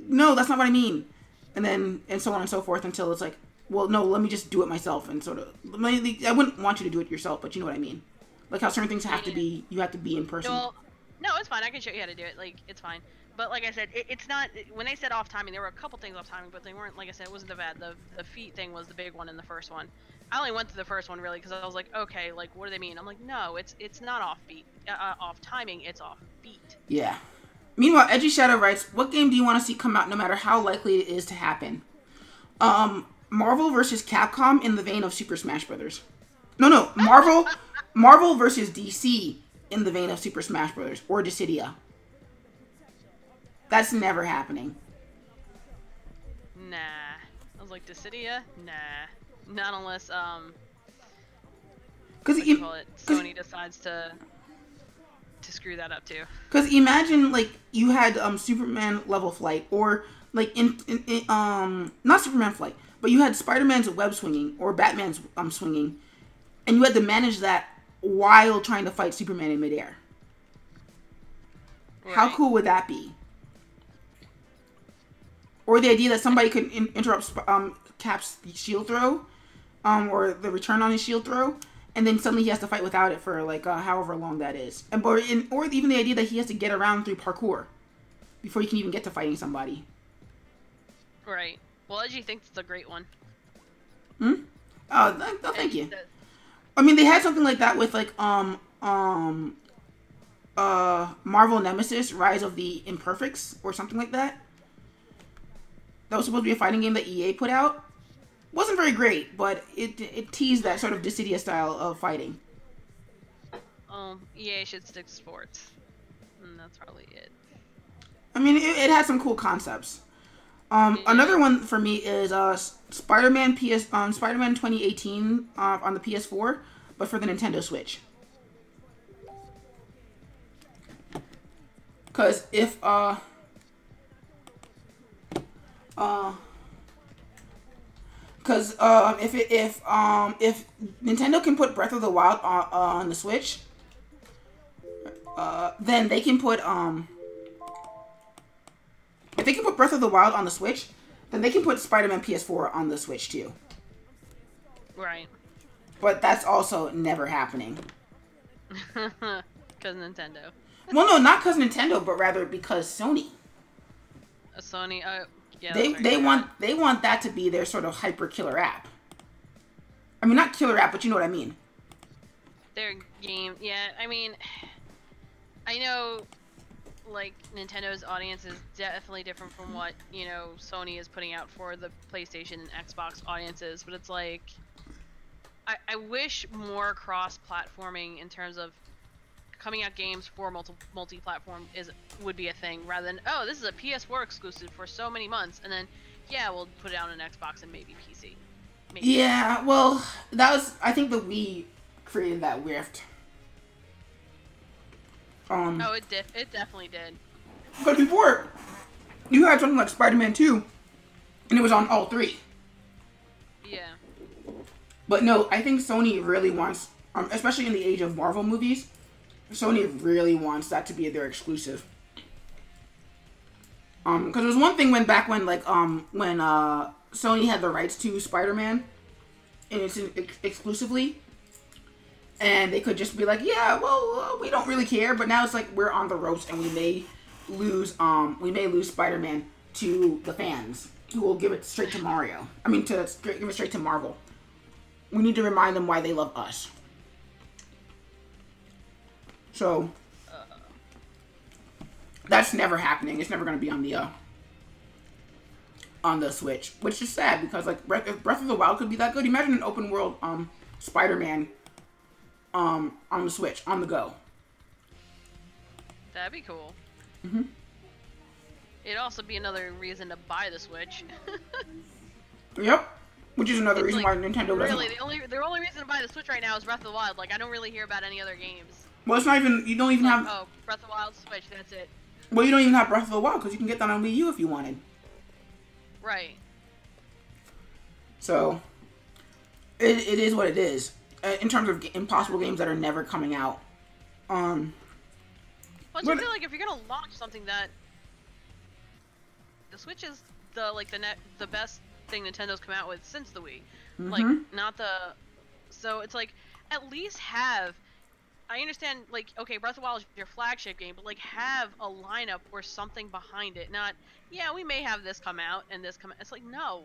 no, that's not what I mean, and so on and so forth until it's like, well, no, let me just do it myself and sort of. I wouldn't want you to do it yourself, but you know what I mean. Like how certain things have to be, you have to be in person. Well, no, it's fine. I can show you how to do it. Like it's fine. But like I said, it's not. When they said off timing, there were a couple things off timing, but they weren't. Like I said, it wasn't the bad. The feet thing was the big one in the first one. I only went to the first one really because I was like, okay, like what do they mean? I'm like, no, it's not off beat, off timing. It's off beat. Yeah. Meanwhile, Edgy Shadow writes, "What game do you want to see come out, no matter how likely it is to happen?" Marvel versus Capcom in the vein of Super Smash Brothers. No, Marvel versus DC in the vein of Super Smash Bros. Or Dissidia. That's never happening. Nah. I was like, Dissidia? Nah. Not unless, Because Sony decides to screw that up too. Because imagine, like, you had Superman level flight, or like not Superman flight, but you had Spider-Man's web swinging or Batman's swinging, and you had to manage that while trying to fight Superman in midair. Right. How cool would that be? Or the idea that somebody could interrupt Cap's shield throw, or the return on his shield throw, and then suddenly he has to fight without it for like however long that is, or even the idea that he has to get around through parkour before he can even get to fighting somebody. Right. Well, Edgy thinks it's a great one. Oh, thank you. I mean, they had something like that with like Marvel Nemesis: Rise of the Imperfects or something like that. That was supposed to be a fighting game that EA put out. Wasn't very great, but it teased that sort of Dissidia style of fighting. EA should stick to sports. And that's probably it. I mean, it had some cool concepts. Another one for me is Spider-Man 2018 on the PS4, but for the Nintendo Switch. Because if Nintendo can put Breath of the Wild on the Switch, then they can put if they can put Breath of the Wild on the Switch, then they can put Spider-Man PS4 on the Switch too. Right. But that's also never happening. Because Nintendo. Well, no, not because Nintendo, but rather because Sony. Sony. Yeah. They want that to be their sort of hyper killer app. I mean, not killer app, but you know what I mean. Their game, yeah. I mean, I know, like, Nintendo's audience is definitely different from what, you know, Sony is putting out for the PlayStation and Xbox audiences, but it's like, I wish more cross-platforming in terms of coming out games for multi-platform would be a thing, rather than, oh, this is a PS4 exclusive for so many months, and then, yeah, we'll put it out on Xbox and maybe PC. Maybe. Yeah, well, I think the Wii created that rift. Oh, it definitely did. Because before, you had something like Spider-Man 2, and it was on all three. Yeah. But no, I think Sony really wants, especially in the age of Marvel movies, Sony really wants that to be their exclusive. Because there was one thing when Sony had the rights to Spider-Man, and it's exclusively, and they could just be like, yeah, well, we don't really care. But now it's like we're on the ropes, and we may lose Spider-Man to the fans, who will give it straight to Mario. I mean, give it straight to Marvel. We need to remind them why they love us. So that's never happening. It's never going to be on the Switch, which is sad because like if Breath of the Wild could be that good, imagine an open world Spider-Man on the Switch on the go. That'd be cool. Mhm. It'd also be another reason to buy the Switch. Yep. Which is another reason why Nintendo doesn't. Really, the only reason to buy the Switch right now is Breath of the Wild. Like, I don't really hear about any other games. Well, it's not even. You don't even have. Oh, Breath of the Wild, Switch. That's it. Well, you don't even have Breath of the Wild because you can get that on Wii U if you wanted. Right. So, it is what it is in terms of impossible games that are never coming out. Plus, I feel like if you're gonna launch something that the Switch is the best thing Nintendo's come out with since the Wii. Mm-hmm. Like, not the. So it's like at least have. I understand, like, okay, Breath of the Wild is your flagship game, but, like, have a lineup or something behind it. Not, yeah, we may have this come out and this come out. It's like, no.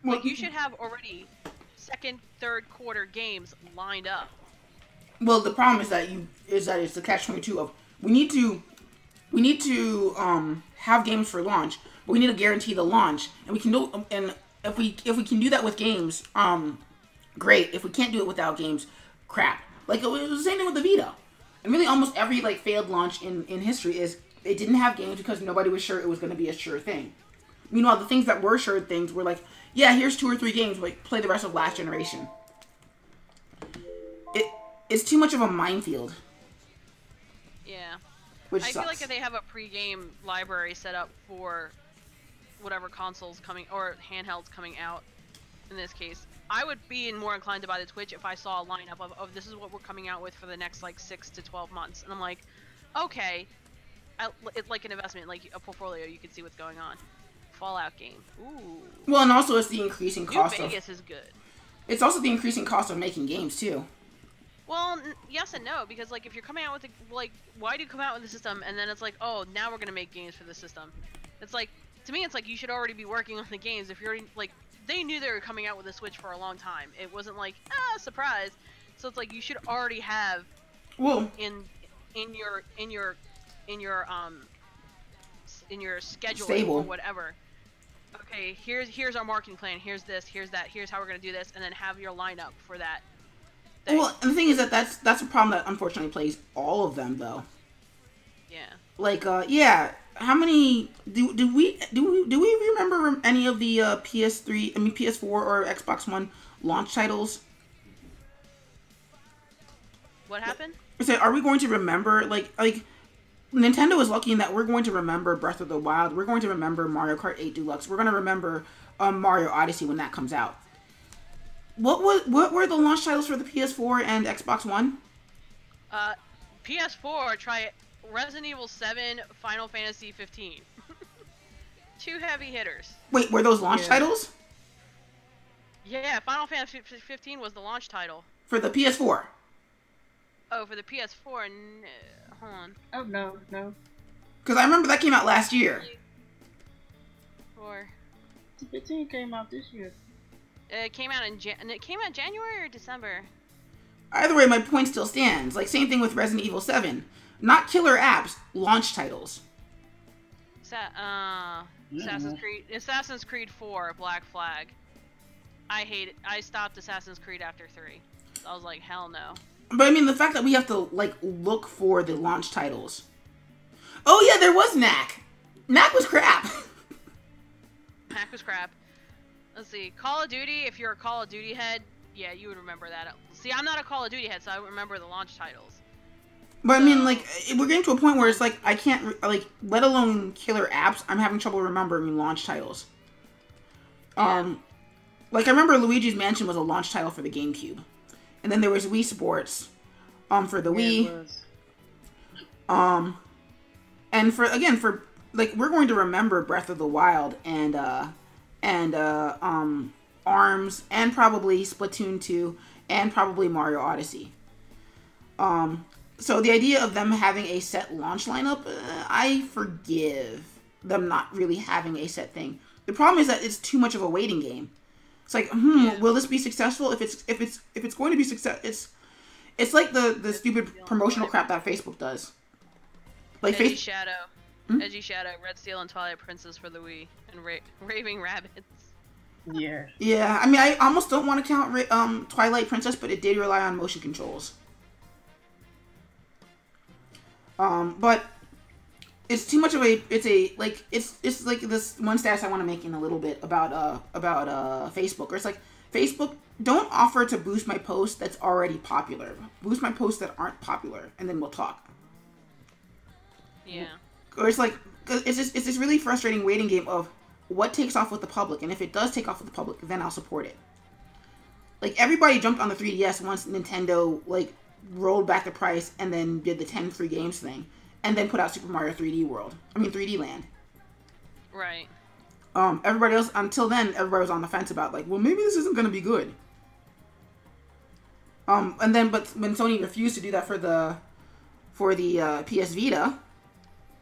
Well, like, you should have already second, third quarter games lined up. Well, the problem is that it's the catch-22 of we need to have games for launch, but we need to guarantee the launch, and we can do, and if we can do that with games, great. If we can't do it without games, crap. Like, it was the same thing with the Vita. And really almost every, like, failed launch in history is they didn't have games because nobody was sure it was going to be a sure thing. Meanwhile, the things that were sure things were like, yeah, here's 2 or 3 games, like, play the rest of last generation. It's too much of a minefield. Yeah. Which I sucks. feel like if they have a pre-game library set up for whatever consoles coming, or handhelds coming out, in this case, I would be more inclined to buy the Switch if I saw a lineup of this is what we're coming out with for the next, like, 6 to 12 months. And I'm like, okay, it's like an investment, like a portfolio, you can see what's going on. Fallout game. Ooh. Well, and also it's the increasing cost New Vegas is good. It's also the increasing cost of making games, too. Well, yes and no, because, like, if you're coming out with, like, why do you come out with a system and then it's like, oh, now we're gonna make games for the system? It's like, to me, it's like you should already be working on the games. If you're already, like, they knew they were coming out with a Switch for a long time. It wasn't like, surprise. So it's like you should already have, in your schedule or whatever. Okay, here's our marketing plan. Here's this. Here's that. Here's how we're gonna do this, and then have your lineup for that. Well, and the thing is that's a problem that unfortunately plays all of them though. Yeah. Like, yeah. How many do we remember any of the PS4 or Xbox One launch titles? What happened? So, are we going to remember like Nintendo is lucky in that we're going to remember Breath of the Wild. We're going to remember Mario Kart 8 Deluxe. We're going to remember Mario Odyssey when that comes out. What were the launch titles for the PS4 and Xbox One? PS4, try Resident Evil 7, Final Fantasy 15. 2 heavy hitters. Wait, were those launch titles? Yeah, Final Fantasy 15 was the launch title. For the PS4? Oh, for the PS4, no. Hold on. Oh, no. Because I remember that came out last year. 4. 15 came out this year. It came out January or December? Either way, my point still stands. Like, same thing with Resident Evil 7. Not killer apps, launch titles. Assassin's Creed 4, Black Flag. I hate it. I stopped Assassin's Creed after 3. I was like, hell no. But I mean, the fact that we have to, like, look for the launch titles. Oh yeah, there was Knack. Knack was crap. Knack was crap. Let's see. Call of Duty, if you're a Call of Duty head, yeah, you would remember that. See, I'm not a Call of Duty head, so I don't remember the launch titles. But I mean, like, we're getting to a point where it's like, I can't, like, let alone killer apps, I'm having trouble remembering launch titles. Yeah. Like, I remember Luigi's Mansion was a launch title for the GameCube. And then there was Wii Sports, for the Wii. And for, like, we're going to remember Breath of the Wild and ARMS, and probably Splatoon 2, and probably Mario Odyssey. So the idea of them having a set launch lineup, I forgive them not really having a set thing. The problem is that it's too much of a waiting game. It's like, will this be successful? If it's going to be success, it's like the stupid promotional crap that Facebook does. Like Edgy Shadow, Red Steel, and Twilight Princess for the Wii, and Raving Rabbits. Yeah. Yeah, I mean, I almost don't want to count Twilight Princess, but it did rely on motion controls. But it's too much of a. It's like this one stats I want to make in a little bit about Facebook. Or it's like, Facebook, don't offer to boost my post that's already popular. Boost my posts that aren't popular, and then we'll talk. Yeah. Or it's like, it's this really frustrating waiting game of what takes off with the public, and if it does take off with the public, then I'll support it. Like, everybody jumped on the 3DS once Nintendo, like, rolled back the price and then did the 10 free games thing, and then put out Super Mario 3D Land. Right. Everybody else, until then, everybody was on the fence about, like, well, maybe this isn't going to be good. But when Sony refused to do that for the PS Vita,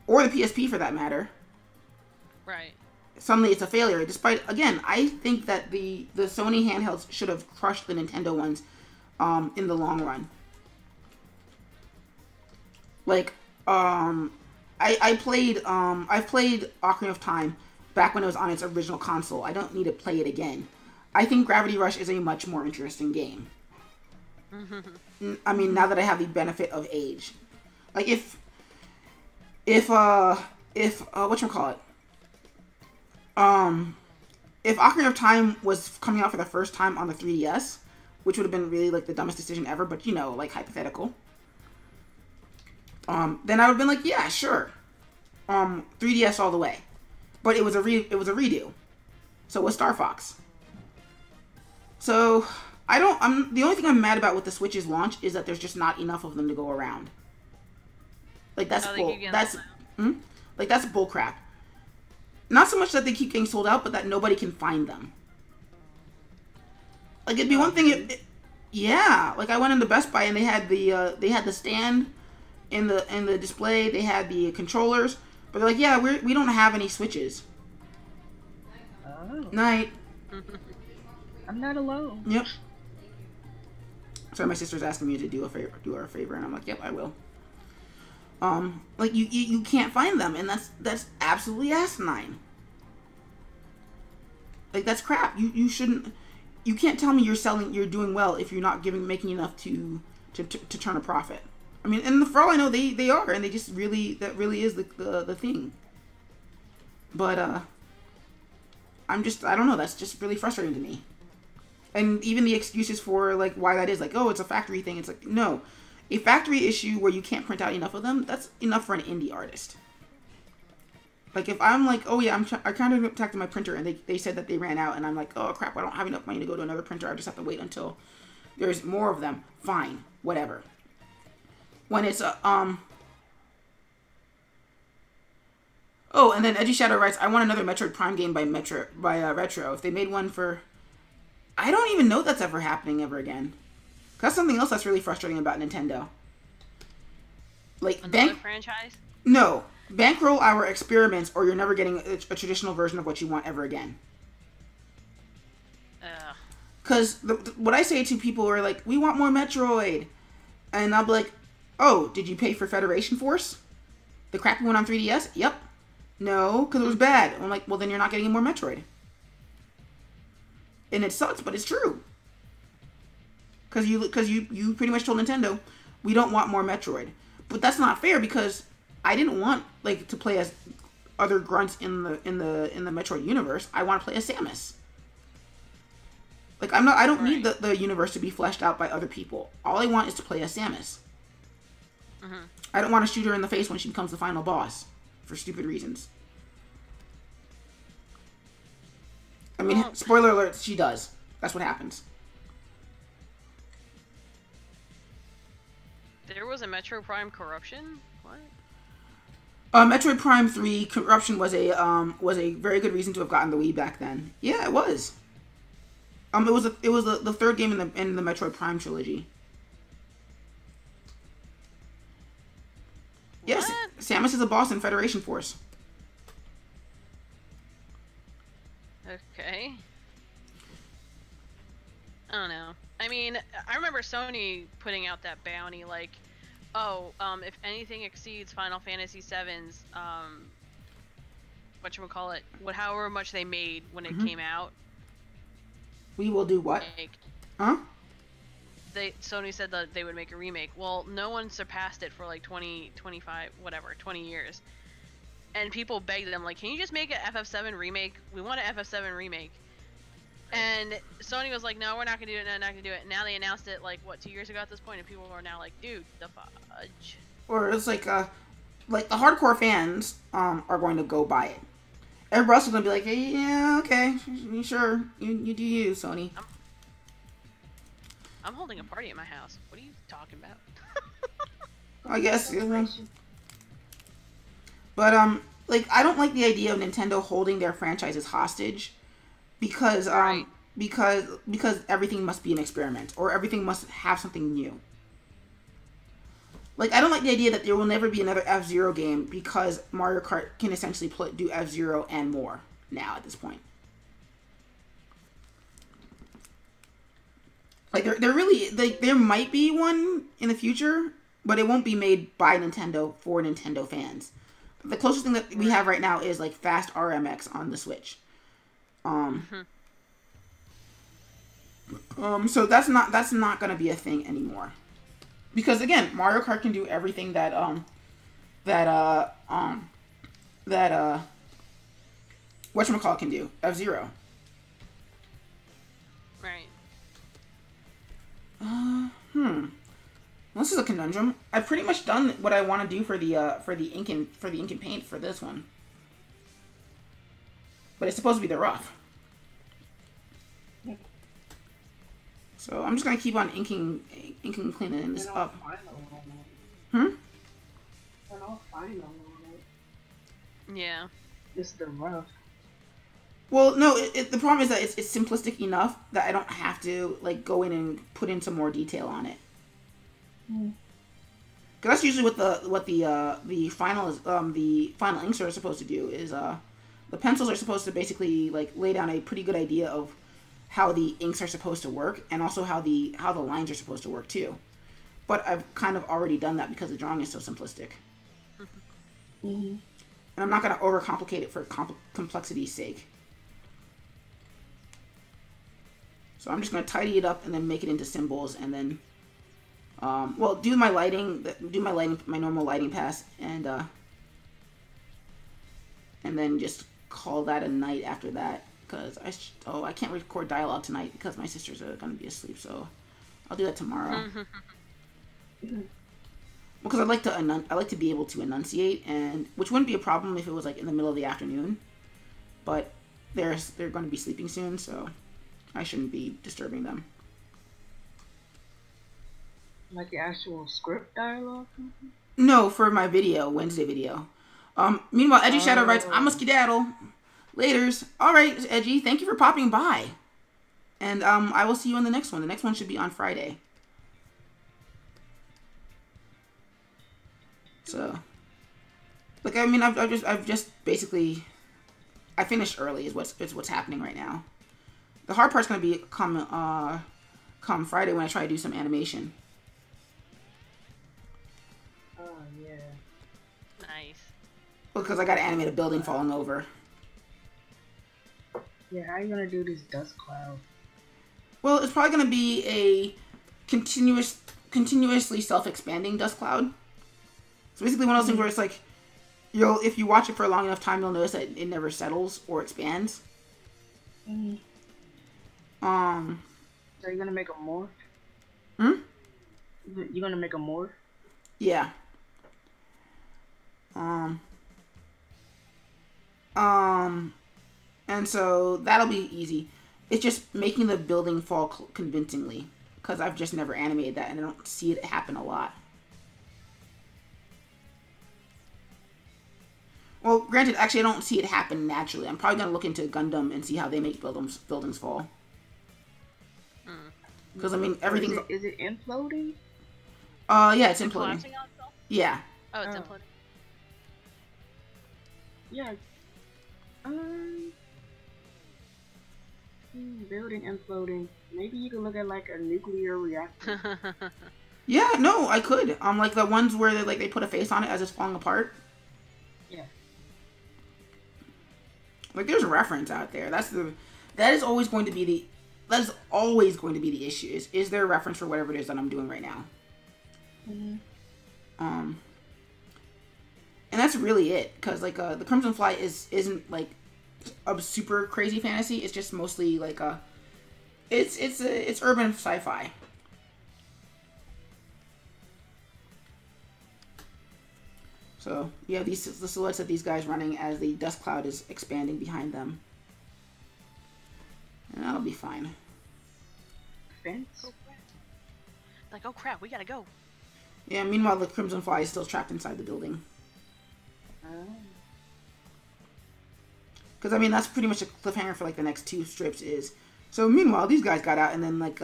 or the PSP for that matter, right, suddenly it's a failure. Despite, again, I think that the Sony handhelds should have crushed the Nintendo ones in the long run. Like, I've played Ocarina of Time back when it was on its original console. I don't need to play it again. I think Gravity Rush is a much more interesting game. I mean, now that I have the benefit of age, like if whatchamacallit, if Ocarina of Time was coming out for the first time on the 3DS, which would have been really like the dumbest decision ever, but you know, like hypothetical, then I would have been like, yeah, sure, 3DS all the way. But it was a redo, so it was Star Fox. So the only thing I'm mad about with the Switch's launch is that there's just not enough of them to go around. Like that's that's bull crap. Not so much that they keep getting sold out, but that nobody can find them. Like it'd be one thing yeah, like I went into Best Buy and they had the stand in the display, they had the controllers, but they're like, yeah, we don't have any Switches. Oh. Night. I'm not alone. Yep. Sorry, my sister's asking me to do her a favor, and I'm like, yep, I will. Like you can't find them, and that's absolutely asinine. Like that's crap. You shouldn't. You can't tell me you're doing well if you're not making enough to turn a profit. I mean, and for all I know, they are, and they just that really is the thing. But I don't know. That's just really frustrating to me. And even the excuses for like why that is, like, oh, it's a factory thing. It's like, no, a factory issue where you can't print out enough of them, that's enough for an indie artist. Like if I'm like, oh yeah, I kind of contacted my printer and they said that they ran out, and I'm like, oh crap, I don't have enough money to go to another printer. I just have to wait until there's more of them. Fine, whatever. When it's oh, and then Edgy Shadow writes, I want another Metroid Prime game by Retro. If they made one for, I don't even know that's ever happening ever again. That's something else that's really frustrating about Nintendo. Like another franchise? No, bankroll our experiments, or you're never getting a traditional version of what you want ever again. Because what I say to people are like, we want more Metroid, and I'll be like, oh, did you pay for Federation Force? The crappy one on 3DS? Yep. No, because it was bad. I'm like, well, then you're not getting more Metroid. And it sucks, but it's true. Because you pretty much told Nintendo, we don't want more Metroid. But that's not fair, because I didn't want like to play as other grunts in the Metroid universe. I want to play as Samus. Like I don't need the universe to be fleshed out by other people. All I want is to play as Samus. Mm-hmm. I don't want to shoot her in the face when she becomes the final boss for stupid reasons. I mean, spoiler alert, she does. That's what happens. There was a Metro Prime Corruption? What? Metroid Prime 3 Corruption was a very good reason to have gotten the Wii back then. Yeah, it was. It was the third game in the Metroid Prime trilogy. Yes, Samus is a boss in Federation Force. Okay. I don't know. I mean, I remember Sony putting out that bounty, like, oh, if anything exceeds Final Fantasy VII's, whatchamacallit, however much they made when it came out. We will do what? Like, huh? Sony said that they would make a remake. Well, no one surpassed it for like 20, 25, whatever, 20 years. And people begged them, like, can you just make an FF7 remake? We want an FF7 remake. And Sony was like, no, we're not gonna do it, no, not gonna do it. And now they announced it, like, what, 2 years ago at this point, and people are now like, dude, the fudge. Or it's like the hardcore fans are going to go buy it. Everybody else is gonna be like, hey, yeah, okay, sure, you do you, Sony. I'm holding a party at my house. What are you talking about? I guess. But like, I don't like the idea of Nintendo holding their franchises hostage, because because everything must be an experiment, or everything must have something new. Like, I don't like the idea that there will never be another F-Zero game, because Mario Kart can essentially do F-Zero and more now at this point. Like, there really, like, there might be one in the future, but it won't be made by Nintendo for Nintendo fans. The closest thing that we have right now is, like, Fast RMX on the Switch. So that's not gonna be a thing anymore. Because again, Mario Kart can do everything that whatchamacallit can do. F-Zero. Right. This is a conundrum. I've pretty much done what I want to do for the ink and paint for this one. But it's supposed to be the rough. So I'm just gonna keep on inking and cleaning this up. They're all fine on it. Yeah. It's the rough. Well, no, the problem is that it's simplistic enough that I don't have to like go in and put in some more detail on it. Because that's usually what the final inks are supposed to do. Is the pencils are supposed to basically like lay down a pretty good idea of how the inks are supposed to work, and also how the lines are supposed to work too. But I've kind of already done that because the drawing is so simplistic. And I'm not going to overcomplicate it for complexity's sake. So I'm just going to tidy it up and then make it into symbols, and then do my normal lighting pass, and then just call that a night after that. Because I can't record dialogue tonight because my sisters are going to be asleep, so I'll do that tomorrow. Because I like to be able to enunciate, and which wouldn't be a problem if it was like in the middle of the afternoon, but they're going to be sleeping soon, so I shouldn't be disturbing them. Like the actual script dialogue? No, for my Wednesday video. Meanwhile, Edgy Shadow writes, "I'm a skedaddle. Laters." All right, Edgy, thank you for popping by. And I will see you on the next one. The next one should be on Friday. So, like, I mean, I've just basically, I finished early is what's happening right now. The hard part's gonna be come Friday when I try to do some animation. Oh yeah. Nice. Because I gotta animate a building falling over. Yeah, how are you gonna do this dust cloud? Well, it's probably gonna be a continuously self-expanding dust cloud. So basically one of those things where it's like, if you watch it for a long enough time, you'll notice that it never settles or expands. So you're gonna make a morph? You're gonna make a morph? Yeah. And so that'll be easy. It's just making the building fall convincingly, because I've just never animated that and I don't see it happen a lot. Well, granted, actually I don't see it happen naturally. I'm probably going to look into Gundam and see how they make buildings fall. Because, I mean, everything's... Is it imploding? Yeah, it's imploding. Collapsing on itself? Yeah. Oh, it's imploding. Yeah. Building imploding. Maybe you could look at like a nuclear reactor. Yeah, no, I could. Like the ones where they put a face on it as it's falling apart. Yeah. Like there's a reference out there. That is always going to be the issue. Is there a reference for whatever it is that I'm doing right now? And that's really it, because like the Crimson Fly isn't like a super crazy fantasy. It's just mostly like it's urban sci-fi. So you have the silhouettes of these guys running as the dust cloud is expanding behind them, and that'll be fine. Fence? Like, oh crap, we gotta go. Yeah. Meanwhile, the Crimson Fly is still trapped inside the building. Because, I mean, that's pretty much a cliffhanger for, like, the next 2 strips is... So, meanwhile, these guys got out, and then, like,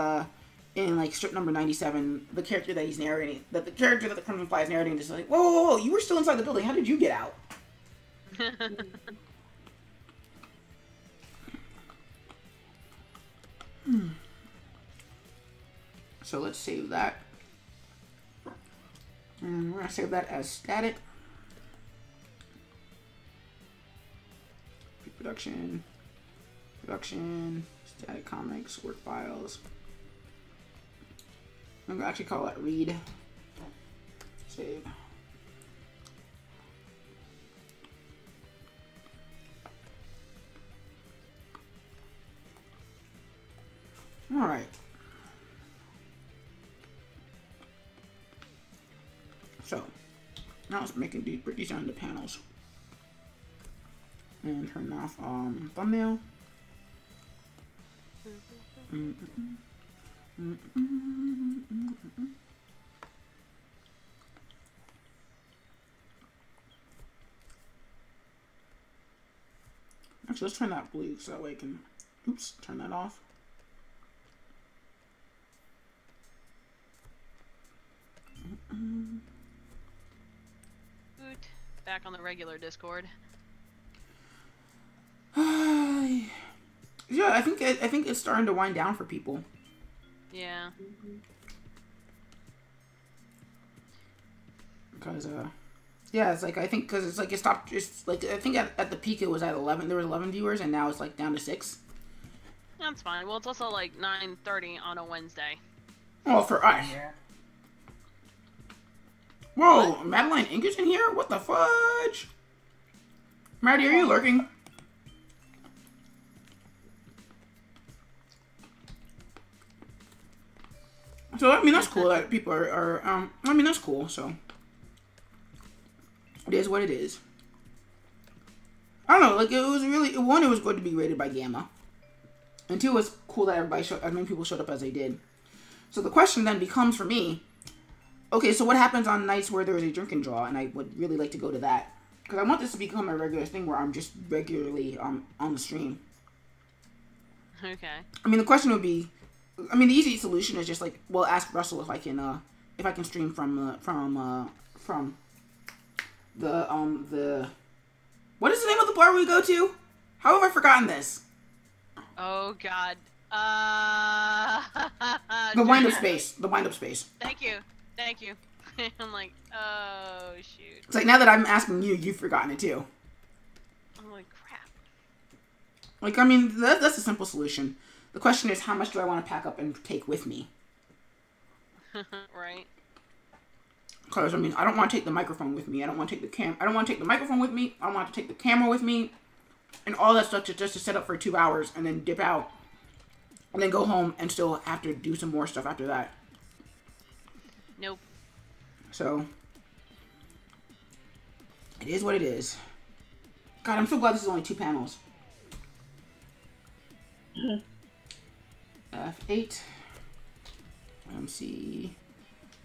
in, like, strip number 97, the character that he's narrating... the character that the Crimson Fly is narrating is like, whoa, you were still inside the building. How did you get out? So, let's save that. And we're going to save that as static. Production, static comics, work files. I'm gonna actually call it read. Save. All right. So now let's make these on the panels and turn off thumbnail. Actually, let's turn that blue so that way I can, oops, turn that off. Back on the regular Discord. Yeah, I think it's starting to wind down for people. Yeah. Because yeah, it's like I think because it's like it stopped. It's like I think at the peak it was at 11. There was 11 viewers, and now it's like down to 6. That's fine. Well, it's also like 9:30 on a Wednesday. Oh, for us. Yeah. Whoa, What? Madeline Ink is in here? What the fudge? Maddie, are you lurking? So, I mean, that's cool that people are I mean, that's cool, so. It is what it is. I don't know, like, it was really, one, it was good to be rated by Gamma. And 2, it was cool that as many people showed up as they did. So the question then becomes for me, okay, so what happens on nights where there is a drink and draw? And I would really like to go to that. Because I want this to become a regular thing where I'm just regularly on the stream. Okay. I mean, the question would be, I mean, the easy solution is just like, well, ask Russell if I can stream from the, what is the name of the bar we go to? How have I forgotten this? Oh God. The wind-up space. The wind-up space. Thank you. Thank you. I'm like, oh shoot. It's like now that I'm asking you, you've forgotten it too. I'm like, crap. Like, I mean, that's a simple solution. The question is, how much do I want to pack up and take with me? Right. Because, I mean, I don't want to take the microphone with me. I don't want to take the I don't want to take the microphone with me. I don't want to take the camera with me. And all that stuff just to set up for 2 hours and then dip out. And then go home and still have to do some more stuff after that. Nope. So, it is what it is. God, I'm so glad this is only 2 panels. F8. MC.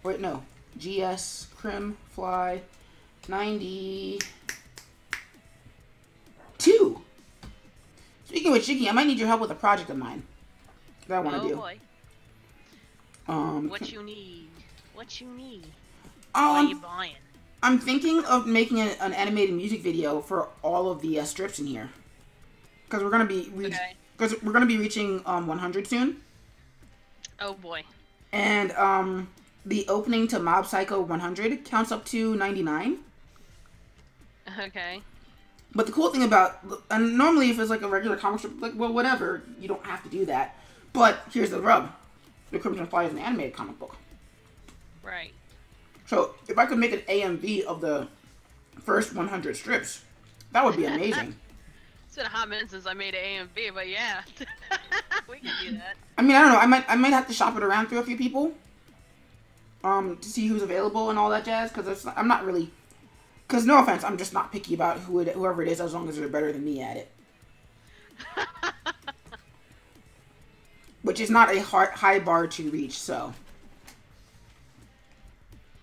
Wait, no. GS. Crim. Fly. 92. Speaking of which, Jiggy, I might need your help with a project of mine that I want to do. Boy. What you need? What you need? What are you buying? I'm thinking of making an animated music video for all of the strips in here, because we're gonna be reaching 100 soon. Oh boy. And the opening to Mob Psycho 100 counts up to 99. Okay. But the cool thing about, and normally if it's like a regular comic strip, like, well, whatever, you don't have to do that. But here's the rub: The Crimson Fly is an animated comic book. Right. So if I could make an AMV of the first 100 strips, that would be amazing. It's been a hot minute since I made an AMV, but yeah, we can do that. I mean, I don't know. I might have to shop it around through a few people, to see who's available and all that jazz. Because I'm not really, because no offense, I'm just not picky about whoever it is, as long as they're better than me at it. Which is not a high bar to reach, so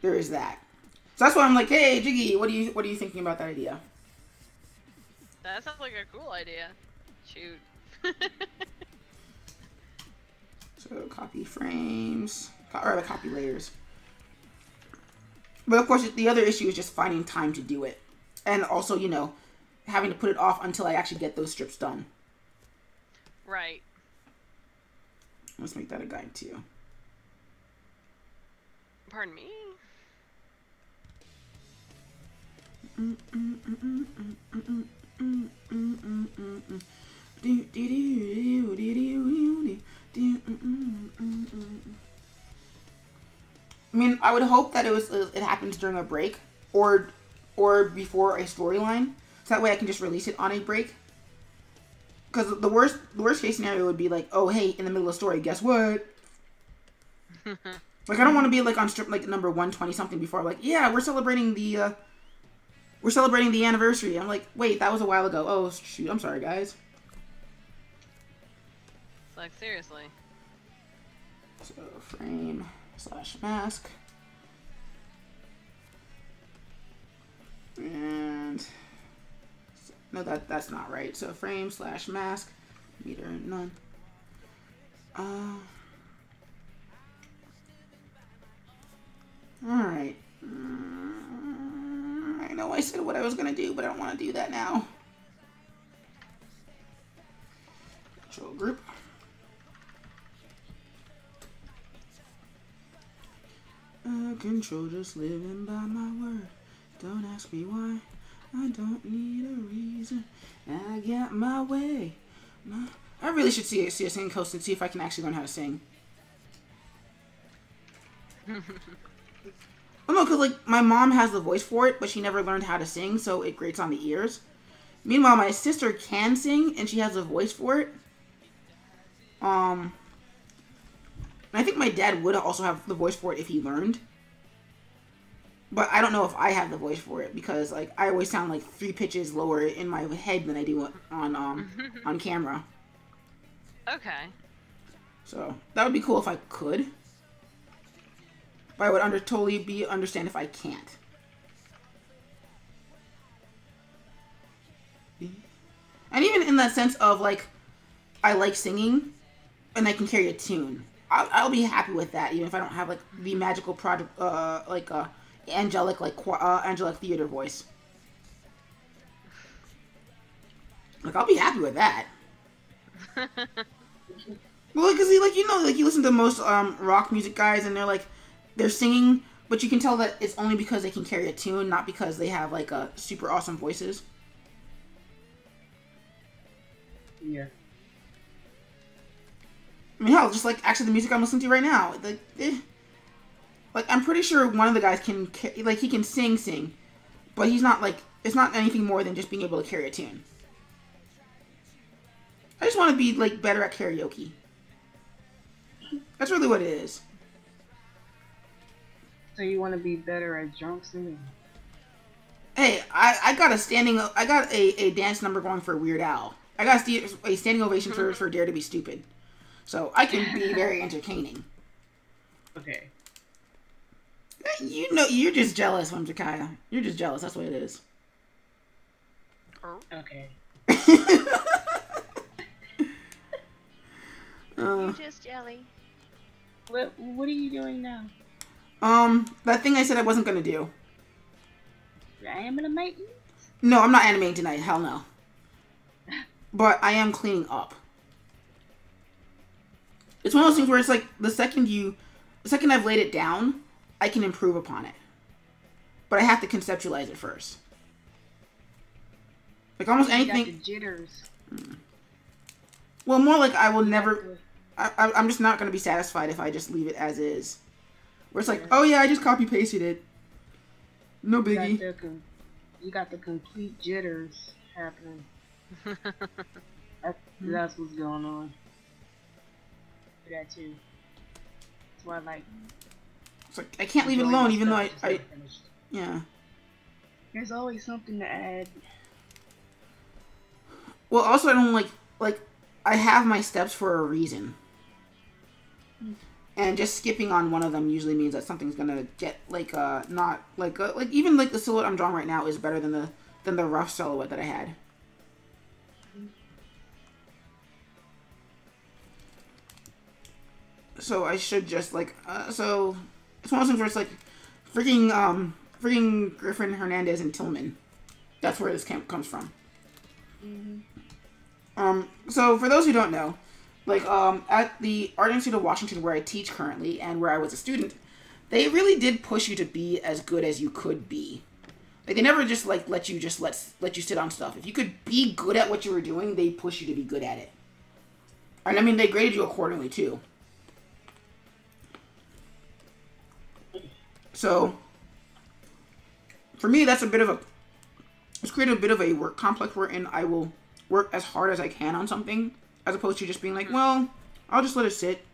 there is that. So that's why I'm like, hey, Jiggy, what are you thinking about that idea? That sounds like a cool idea. Shoot. So copy frames, or the copy layers. But of course, the other issue is just finding time to do it, and also, you know, having to put it off until I actually get those strips done. Right. Let's make that a guide too. Pardon me? mean, I would hope that it happens during a break or before a storyline, so that way I can just release it on a break. Because the worst case scenario would be like, oh hey, in the middle of the story, guess what? Like I don't want to be like on strip like number 120 something before like, yeah, we're celebrating the anniversary. I'm like, wait, that was a while ago. Oh shoot, I'm sorry guys. It's like seriously. So frame/mask. And no, that's not right. So frame/mask, meter none. Alright. I know I said what I was gonna do, but I don't want to do that now. Control group. Control just living by my word. Don't ask me why. I don't need a reason. I got my way. I really should see a singing coach and see if I can actually learn how to sing. Oh no, because like my mom has the voice for it, but she never learned how to sing, so it grates on the ears. Meanwhile, my sister can sing and she has a voice for it. I think my dad would also have the voice for it if he learned. But I don't know if I have the voice for it because like I always sound like 3 pitches lower in my head than I do on camera. Okay. So that would be cool if I could. But I would totally understand if I can't. And even in that sense of like, I like singing, and I can carry a tune. I'll be happy with that, even if I don't have like the magical project, angelic theater voice. Like I'll be happy with that. Well, because you listen to most rock music guys, and they're singing, but you can tell that it's only because they can carry a tune, not because they have like super awesome voices. Yeah. I mean, hell, just like actually the music I'm listening to right now, like I'm pretty sure one of the guys can he can sing, but he's not like it's not anything more than just being able to carry a tune. I just want to be like better at karaoke. That's really what it is. So you want to be better at drunk singing? Hey, I got a dance number going for Weird Al. I got a standing ovation for Dare to Be Stupid. So I can be very entertaining. Okay. You know, you're just jealous, Whimsicaya. You're just jealous. That's what it is. Okay. You're just jelly. What are you doing now? That thing I said I wasn't gonna do. You're animating? No, I'm not animating tonight. Hell no. But I am cleaning up. It's one of those things where it's like the second I've laid it down, I can improve upon it. But I have to conceptualize it first. Like almost anything. You got the jitters. Well, more like I will never. I'm just not gonna be satisfied if I just leave it as is. Where it's like, oh yeah, I just copy pasted it. No biggie. You got the complete jitters happening. That's what's going on. For that too. That's why I like. It's like I can't leave it alone, even though I yeah. There's always something to add. Well, also I don't like I have my steps for a reason. And just skipping on one of them usually means that something's gonna get not like even like the silhouette I'm drawing right now is better than the rough silhouette that I had. So I should just so it's one of those things where it's like freaking Griffin, Hernandez, and Tillman. That's where this camp comes from. So for those who don't know, at the Art Institute of Washington where I teach currently and where I was a student, they really did push you to be as good as you could be. Like they never just let you sit on stuff. If you could be good at what you were doing, they push you to be good at it. And I mean they graded you accordingly too. So, for me, that's it's created a bit of a work complex wherein I will work as hard as I can on something, as opposed to just being like, well, I'll just let it sit.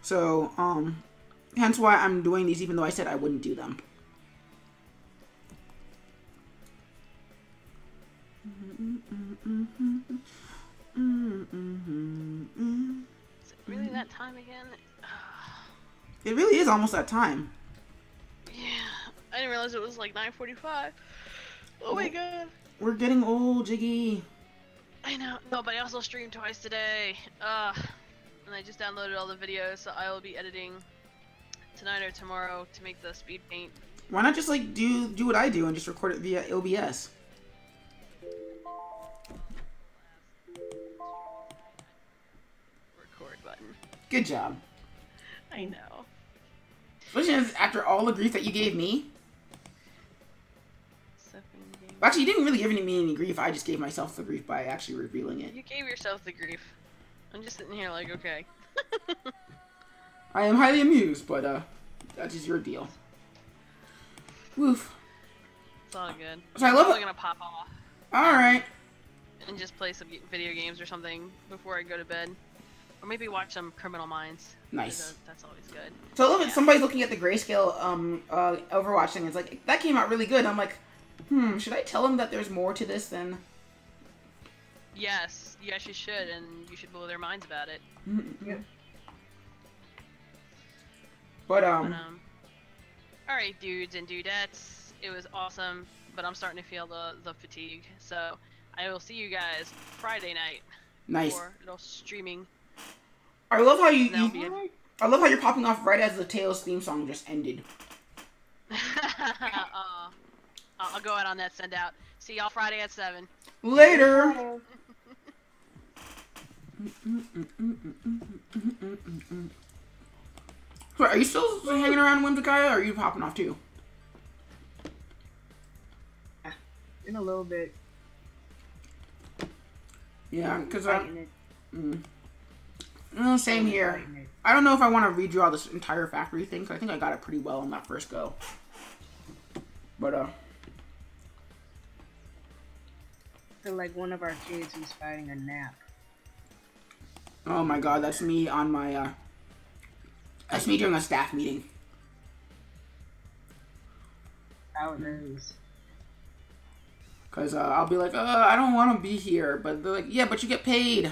So, hence why I'm doing these, even though I said I wouldn't do them. Is it really that time again? It really is almost that time. Yeah, I didn't realize it was like 9:45. Oh my god. We're getting old, Jiggy. I know. No, but I also streamed twice today. And I just downloaded all the videos, so I will be editing tonight or tomorrow to make the speed paint. Why not just like do what I do and just record it via OBS? Record button. Good job. I know. Especially after all the grief that you gave me. Actually, you didn't really give me any grief. I just gave myself the grief by actually revealing it. You gave yourself the grief. I'm just sitting here like, okay. I am highly amused, but that is your deal. Woof. It's all good. So I love I'm it. gonna pop off. All right. And just play some video games or something before I go to bed. Or maybe watch some Criminal Minds. Nice. That's always good. So I love it. Somebody's looking at the grayscale Overwatch thing. It's like, that came out really good. I'm like, should I tell him that there's more to this than... Yes, you should, and you should blow their minds about it. Yeah. But, alright, dudes and dudettes, it was awesome, but I'm starting to feel the fatigue, so I will see you guys Friday night. Nice. For a little streaming. I love how I love how you're popping off right as the Tails theme song just ended. I'll go out on that send out. See y'all Friday at 7. Later! So are you still hanging around Whimsicaya, or are you popping off too? In a little bit. Yeah, because same here. I don't know if I want to redraw this entire factory thing, because I think I got it pretty well on that first go. But, I feel like one of our kids who's fighting a nap. Oh my god, that's me on my, that's me during a staff meeting. How it is. Because, I'll be like, I don't want to be here. But they're like, yeah, but you get paid.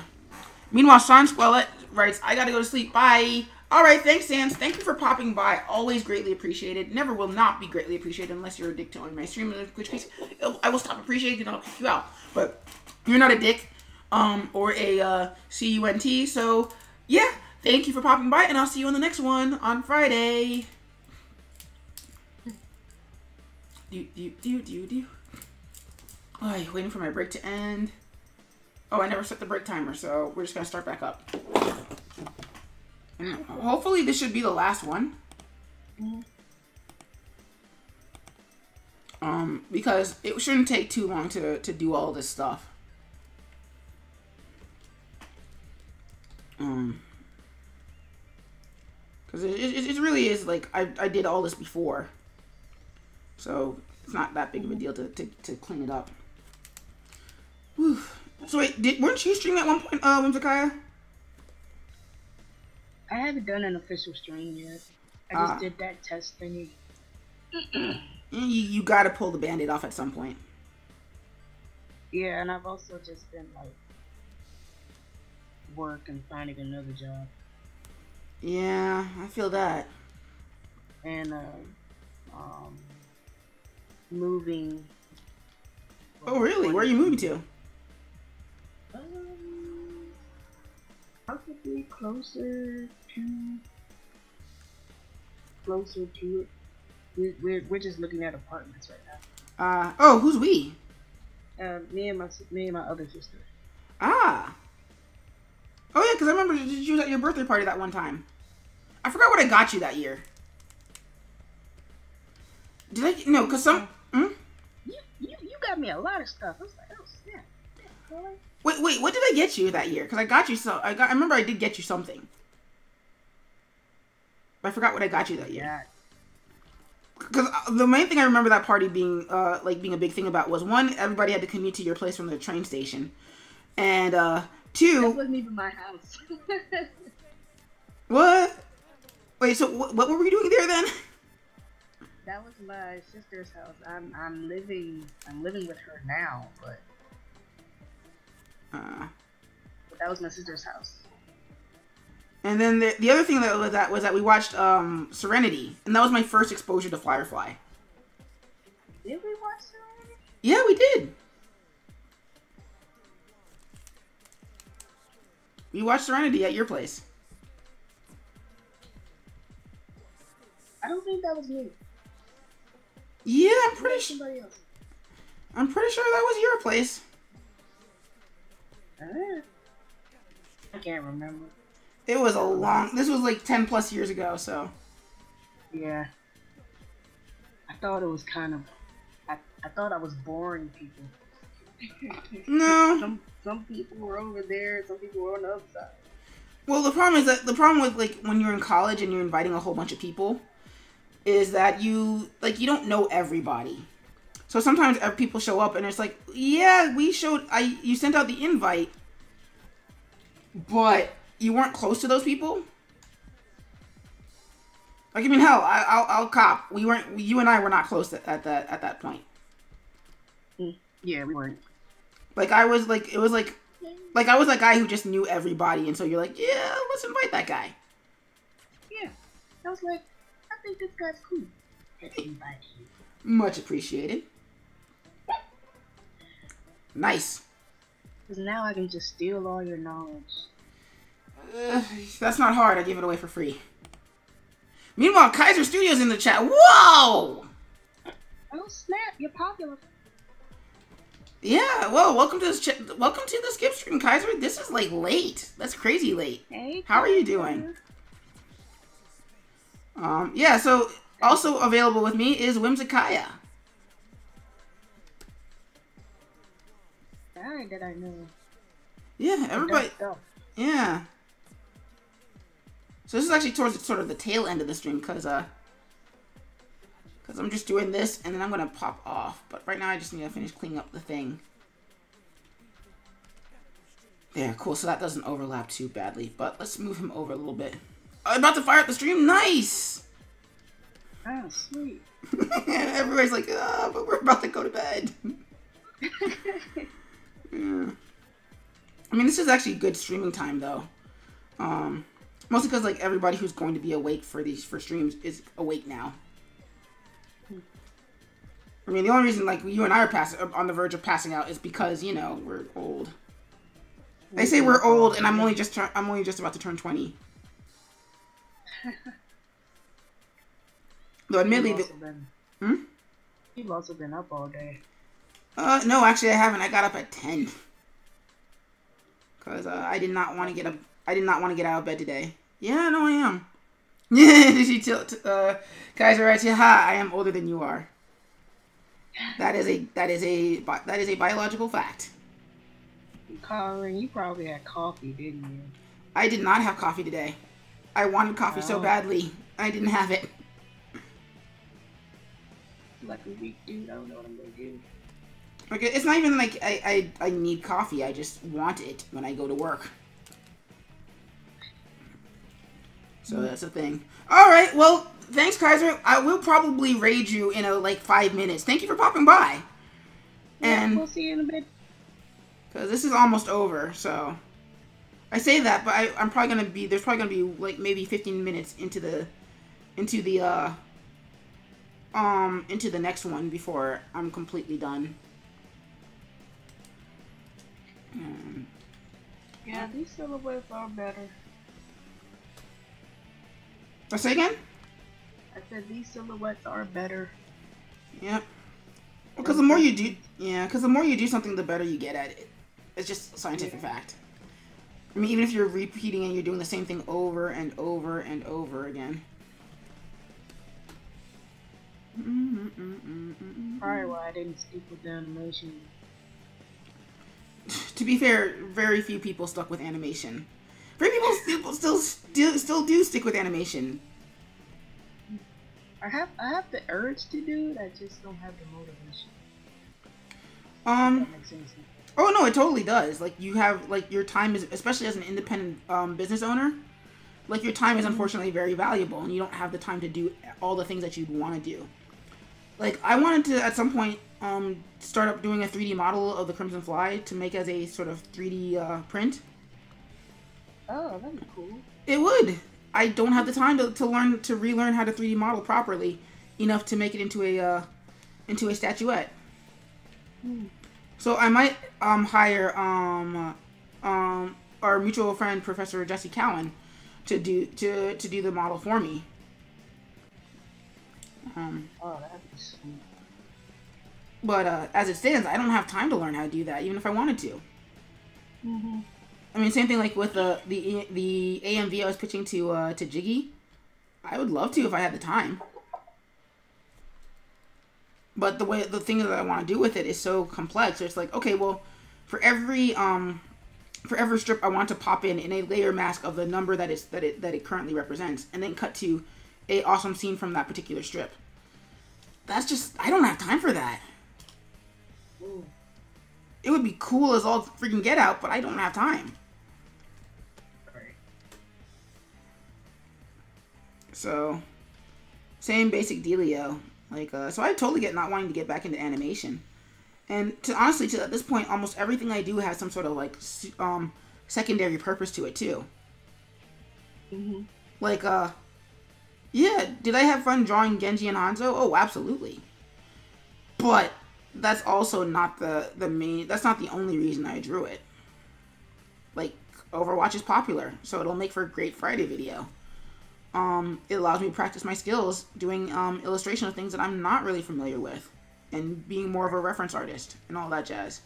Meanwhile, Sean Squelette writes, I gotta go to sleep. Bye. Alright, thanks, Sans. Thank you for popping by. Always greatly appreciated. Never will not be greatly appreciated unless you're a dick to my stream, in which case I will stop appreciating and I'll kick you out. But you're not a dick, or a CUNT. So, yeah, thank you for popping by, and I'll see you on the next one on Friday. Oh, waiting for my break to end. Oh, I never set the break timer, so we're just gonna start back up. And hopefully this should be the last one. Because it shouldn't take too long to do all this stuff. Because it really is, like, I did all this before. So, it's not that big of a deal to clean it up. Whew. So wait, weren't you streaming at one point, Whimsicaya? I haven't done an official stream yet. I just did that test thingy. You gotta pull the band-aid off at some point. Yeah, and I've also just been, like, work and finding another job. Yeah, I feel that. And, moving. Oh, really? Where are you moving to? Possibly closer to it. We're just looking at apartments right now. Oh, who's we? Me and my other sister. Ah. Oh yeah, because I remember you was at your birthday party that one time. I forgot what I got you that year. Did I? No, because some. You got me a lot of stuff. I was like, oh snap. Yeah, Wait, what did I get you that year? Because I got you I remember I did get you something. I forgot what I got you that year. Yeah. Because the main thing I remember that party being being a big thing about was, one, everybody had to commute to your place from the train station, and two. That wasn't even my house. What? Wait, so what were we doing there then? That was my sister's house. I'm living with her now, but that was my sister's house. And then the other thing was that we watched Serenity, and that was my first exposure to Firefly. Did we watch Serenity? Yeah, we did. We watched Serenity at your place. I don't think that was me. Yeah, I'm pretty sure. Somebody else. I'm pretty sure that was your place. I can't remember. It was a long. This was like 10 plus years ago, so. Yeah. I thought it was kind of. I thought I was boring people. No. Some people were over there. Some people were on the other side. Well, the problem with like when you're in college and you're inviting a whole bunch of people, is that you don't know everybody. So sometimes people show up and it's like, yeah, you sent out the invite, but you weren't close to those people. Like, I mean, hell, I'll cop. You and I were not close at that point. Yeah, we weren't. Like, I was like, it was like I was that guy who just knew everybody, and so you're like, yeah, let's invite that guy. Yeah, I was like, I think this guy's cool. Let's invite him. Much appreciated. Nice. Because now I can just steal all your knowledge. That's not hard. I give it away for free. Meanwhile, Kaiser Studios in the chat. Whoa! Oh snap! You're popular. Yeah. Well, welcome to the skip stream, Kaiser. This is like late. That's crazy late. Hey. How are you doing? Yeah. So also available with me is Whimsicaya. Guy that I know. Yeah. Everybody. Yeah. So this is actually towards sort of the tail end of the stream, because I'm just doing this, and then I'm going to pop off. But right now I just need to finish cleaning up the thing. There, cool. So that doesn't overlap too badly. But let's move him over a little bit. I'm about to fire up the stream. Nice! Oh, sweet. And everybody's like, but we're about to go to bed. Yeah. I mean, this is actually good streaming time, though. Mostly because, like, everybody who's going to be awake for streams is awake now. I mean, the only reason, like, you and I are on the verge of passing out is because, you know, we're old. They say we're old, and I'm only just about to turn 20. Though, admittedly, You've also been up all day. No, actually, I haven't. I got up at 10. Because I did not want to get up. I did not want to get out of bed today. Yeah, no, I am. Yeah, did you Kaiser writes, ha, I am older than you are. That is a biological fact. Colin, you probably had coffee, didn't you? I did not have coffee today. I wanted coffee so badly. I didn't have it. Like a weak dude, I don't know what I'm gonna do. Okay, it's not even like I need coffee. I just want it when I go to work. So that's the thing. All right, well, thanks, Kaiser. I will probably raid you in like 5 minutes. Thank you for popping by. Yeah, And we'll see you in a bit. Because this is almost over, so I say that, but I'm probably gonna be there's probably gonna be like maybe 15 minutes into the next one before I'm completely done. Yeah, these silhouettes are better. Say again? I said these silhouettes are better. Yep. Because the more you do, because the more you do something, the better you get at it. It's just a scientific fact. I mean, even if you're repeating and you're doing the same thing over and over and over again. Probably why I didn't stick with the animation. To be fair, very few people stuck with animation. Very people still do stick with animation. I have the urge to do it. I just don't have the motivation. That makes sense. Oh no, it totally does. Like you have like your time is, especially as an independent business owner, like your time is unfortunately very valuable, and you don't have the time to do all the things that you'd want to do. Like I wanted to at some point start up doing a 3D model of the Crimson Fly to make as a sort of 3D print. Oh, that'd be cool. It would. I don't have the time to relearn how to 3D model properly enough to make it into a statuette. So I might hire our mutual friend Professor Jesse Cowan to do the model for me. Oh, that'd be sweet. But as it stands, I don't have time to learn how to do that, even if I wanted to. I mean, same thing like with the AMV I was pitching to Jiggy. I would love to if I had the time. But the thing that I want to do with it is so complex. It's like, okay, well, for every strip, I want to pop in a layer mask of the number that it currently represents, and then cut to a awesome scene from that particular strip. That's just, I don't have time for that. It would be cool as all freaking get out, but I don't have time. Right. So, same basic dealio. Like, so I totally get not wanting to get back into animation. And honestly, at this point, almost everything I do has some sort of, like, secondary purpose to it, too. Like, yeah, did I have fun drawing Genji and Hanzo? Oh, absolutely. But that's also not the main, that's not the only reason I drew it. Like, Overwatch is popular, so it'll make for a great Friday video. It allows me to practice my skills doing illustration of things that I'm not really familiar with, and being more of a reference artist and all that jazz.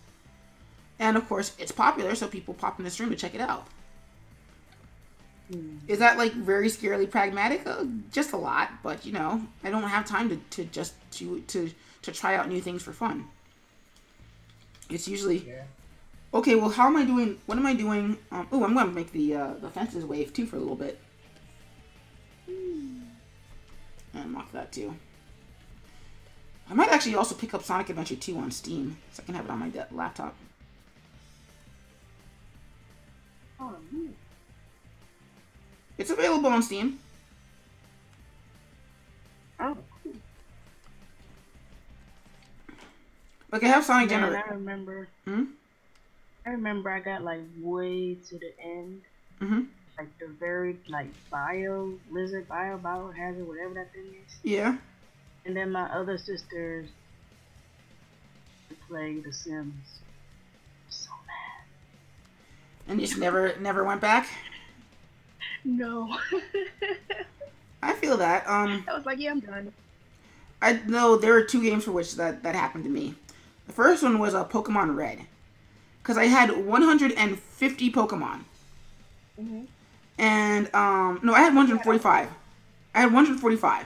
And of course, it's popular, so people pop in the stream to check it out. Is that like very scarily pragmatic? Just a lot, but you know, I don't have time to try out new things for fun. It's usually okay. Well, how am I doing? What am I doing? Oh, I'm going to make the fences wave too for a little bit. And unlock that too. I might actually also pick up Sonic Adventure 2 on Steam, so I can have it on my laptop. Oh, yeah. It's available on Steam. Oh, cool. Like I have Sonic Generator. I remember I got like way to the end. Like the very like lizard biohazard, whatever that thing is. Yeah. And then my other sisters play The Sims. So mad. And you just never went back? No. I feel that. I was like, yeah, I'm done. I know there are two games for which that happened to me. The first one was Pokemon Red. Because I had 150 Pokemon. And, no, I had 145. I had 145.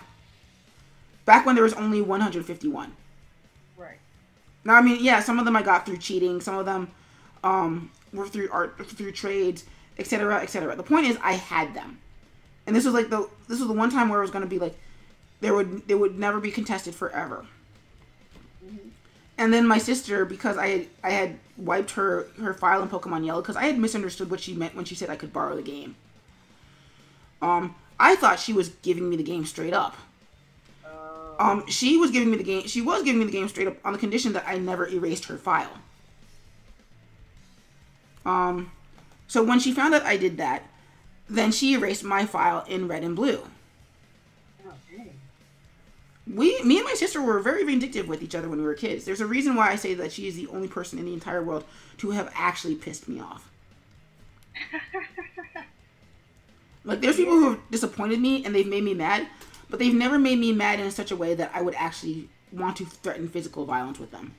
Back when there was only 151. Right. Now, I mean, yeah, some of them I got through cheating. Some of them were through trades, etc., etc. The point is, I had them. And this was like the one time where it was going to be like, they would never be contested forever. And then my sister, because I had wiped her file in Pokemon Yellow, because I had misunderstood what she meant when she said I could borrow the game. I thought she was giving me the game straight up. She was giving me the game straight up on the condition that I never erased her file. So when she found out I did that, then she erased my file in red and blue. Oh, dang. Me and my sister were very vindictive with each other when we were kids. There's a reason why I say that she is the only person in the entire world to have actually pissed me off. Like, there's people who have disappointed me and they've made me mad, but they've never made me mad in such a way that I would actually want to threaten physical violence with them.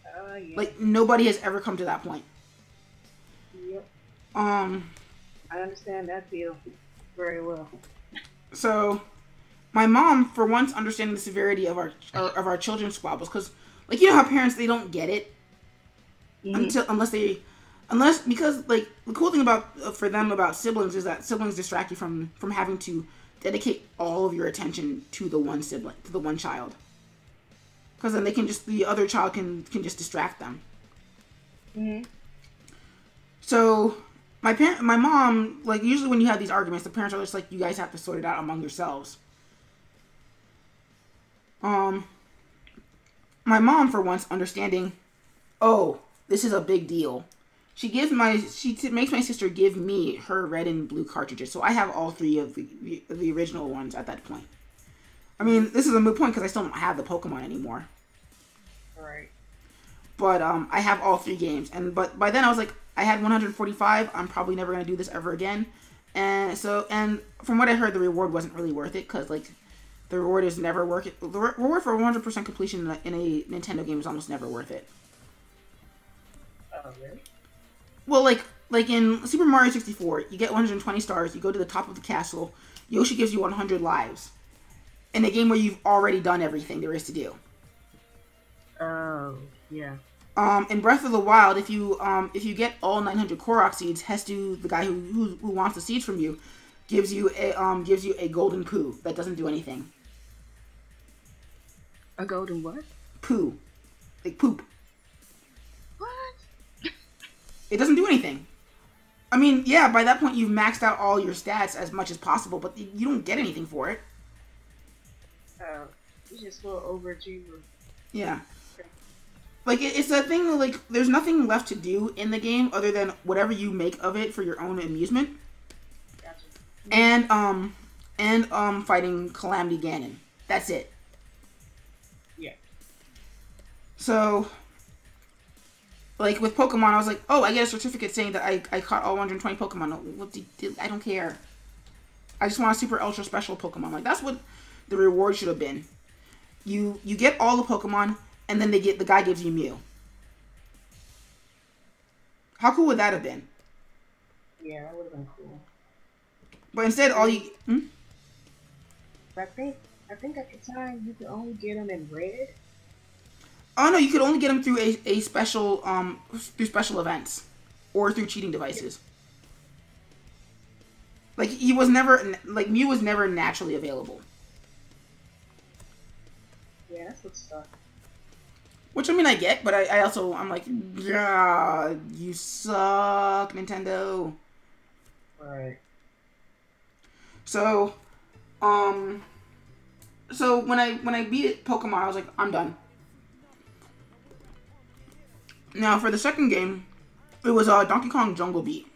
Yeah. Like, nobody has ever come to that point. Yep. I understand that feel very well. So, my mom, for once understanding the severity of our children's squabbles, because, like, you know how parents, they don't get it because, like, the cool thing for them about siblings is that siblings distract you from having to dedicate all of your attention to the one sibling, to the one child. Because then the other child can just distract them. Mm-hmm. So, my mom, like, usually when you have these arguments, the parents are just like, you guys have to sort it out among yourselves. My mom, for once, understanding, oh, this is a big deal. She makes my sister give me her red and blue cartridges, so I have all 3 of the original ones at that point. I mean, this is a moot point because I still don't have the Pokemon anymore. Right. But I have all 3 games, but by then I was like, I had 145. I'm probably never gonna do this ever again, and from what I heard, the reward wasn't really worth it because like the reward is never worth it. The reward for 100% completion in a Nintendo game is almost never worth it. Oh really? Well, like in Super Mario 64, you get 120 stars. You go to the top of the castle. Yoshi gives you 100 lives. In a game where you've already done everything there is to do. Oh yeah. In Breath of the Wild, if you get all 900 Korok seeds, Hestu, the guy who wants the seeds from you, gives you a golden poo that doesn't do anything. A golden what? Poo, like poop. What? It doesn't do anything. I mean, yeah, by that point you've maxed out all your stats as much as possible, but you don't get anything for it. Oh, you just a little overachiever. Yeah. Like, it's a thing, like, there's nothing left to do in the game other than whatever you make of it for your own amusement. Gotcha. And fighting Calamity Ganon. That's it. Yeah. So, like, with Pokemon, I was like, oh, I get a certificate saying that I caught all 120 Pokemon. I don't care. I just want a super ultra special Pokemon. Like, that's what the reward should have been. You get all the Pokemon, and then the guy gives you Mew. How cool would that have been? Yeah, that would have been cool. But instead, all you... I think at the time you could only get them in red. Oh no, you could only get them through a special through special events or through cheating devices. Like Mew was never naturally available. Yeah, that's what sucks. Which I mean I get, but I'm like, yeah, you suck, Nintendo. Right. So when I beat Pokemon, I was like, I'm done. Now for the second game, it was Donkey Kong Jungle Beat.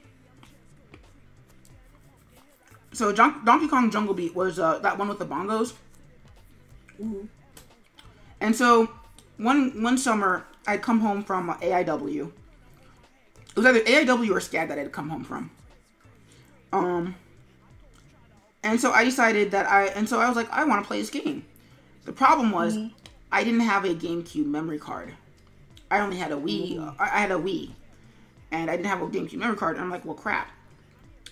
So Donkey Kong Jungle Beat was that one with the bongos. Mm-hmm. And so one summer I'd come home from AIW. It was either AIW or SCAD that I'd come home from. And so I decided I was like, I want to play this game. The problem was I didn't have a GameCube memory card. I only had a Wii. I had a Wii, and I didn't have a GameCube memory card. And I'm like, well, crap.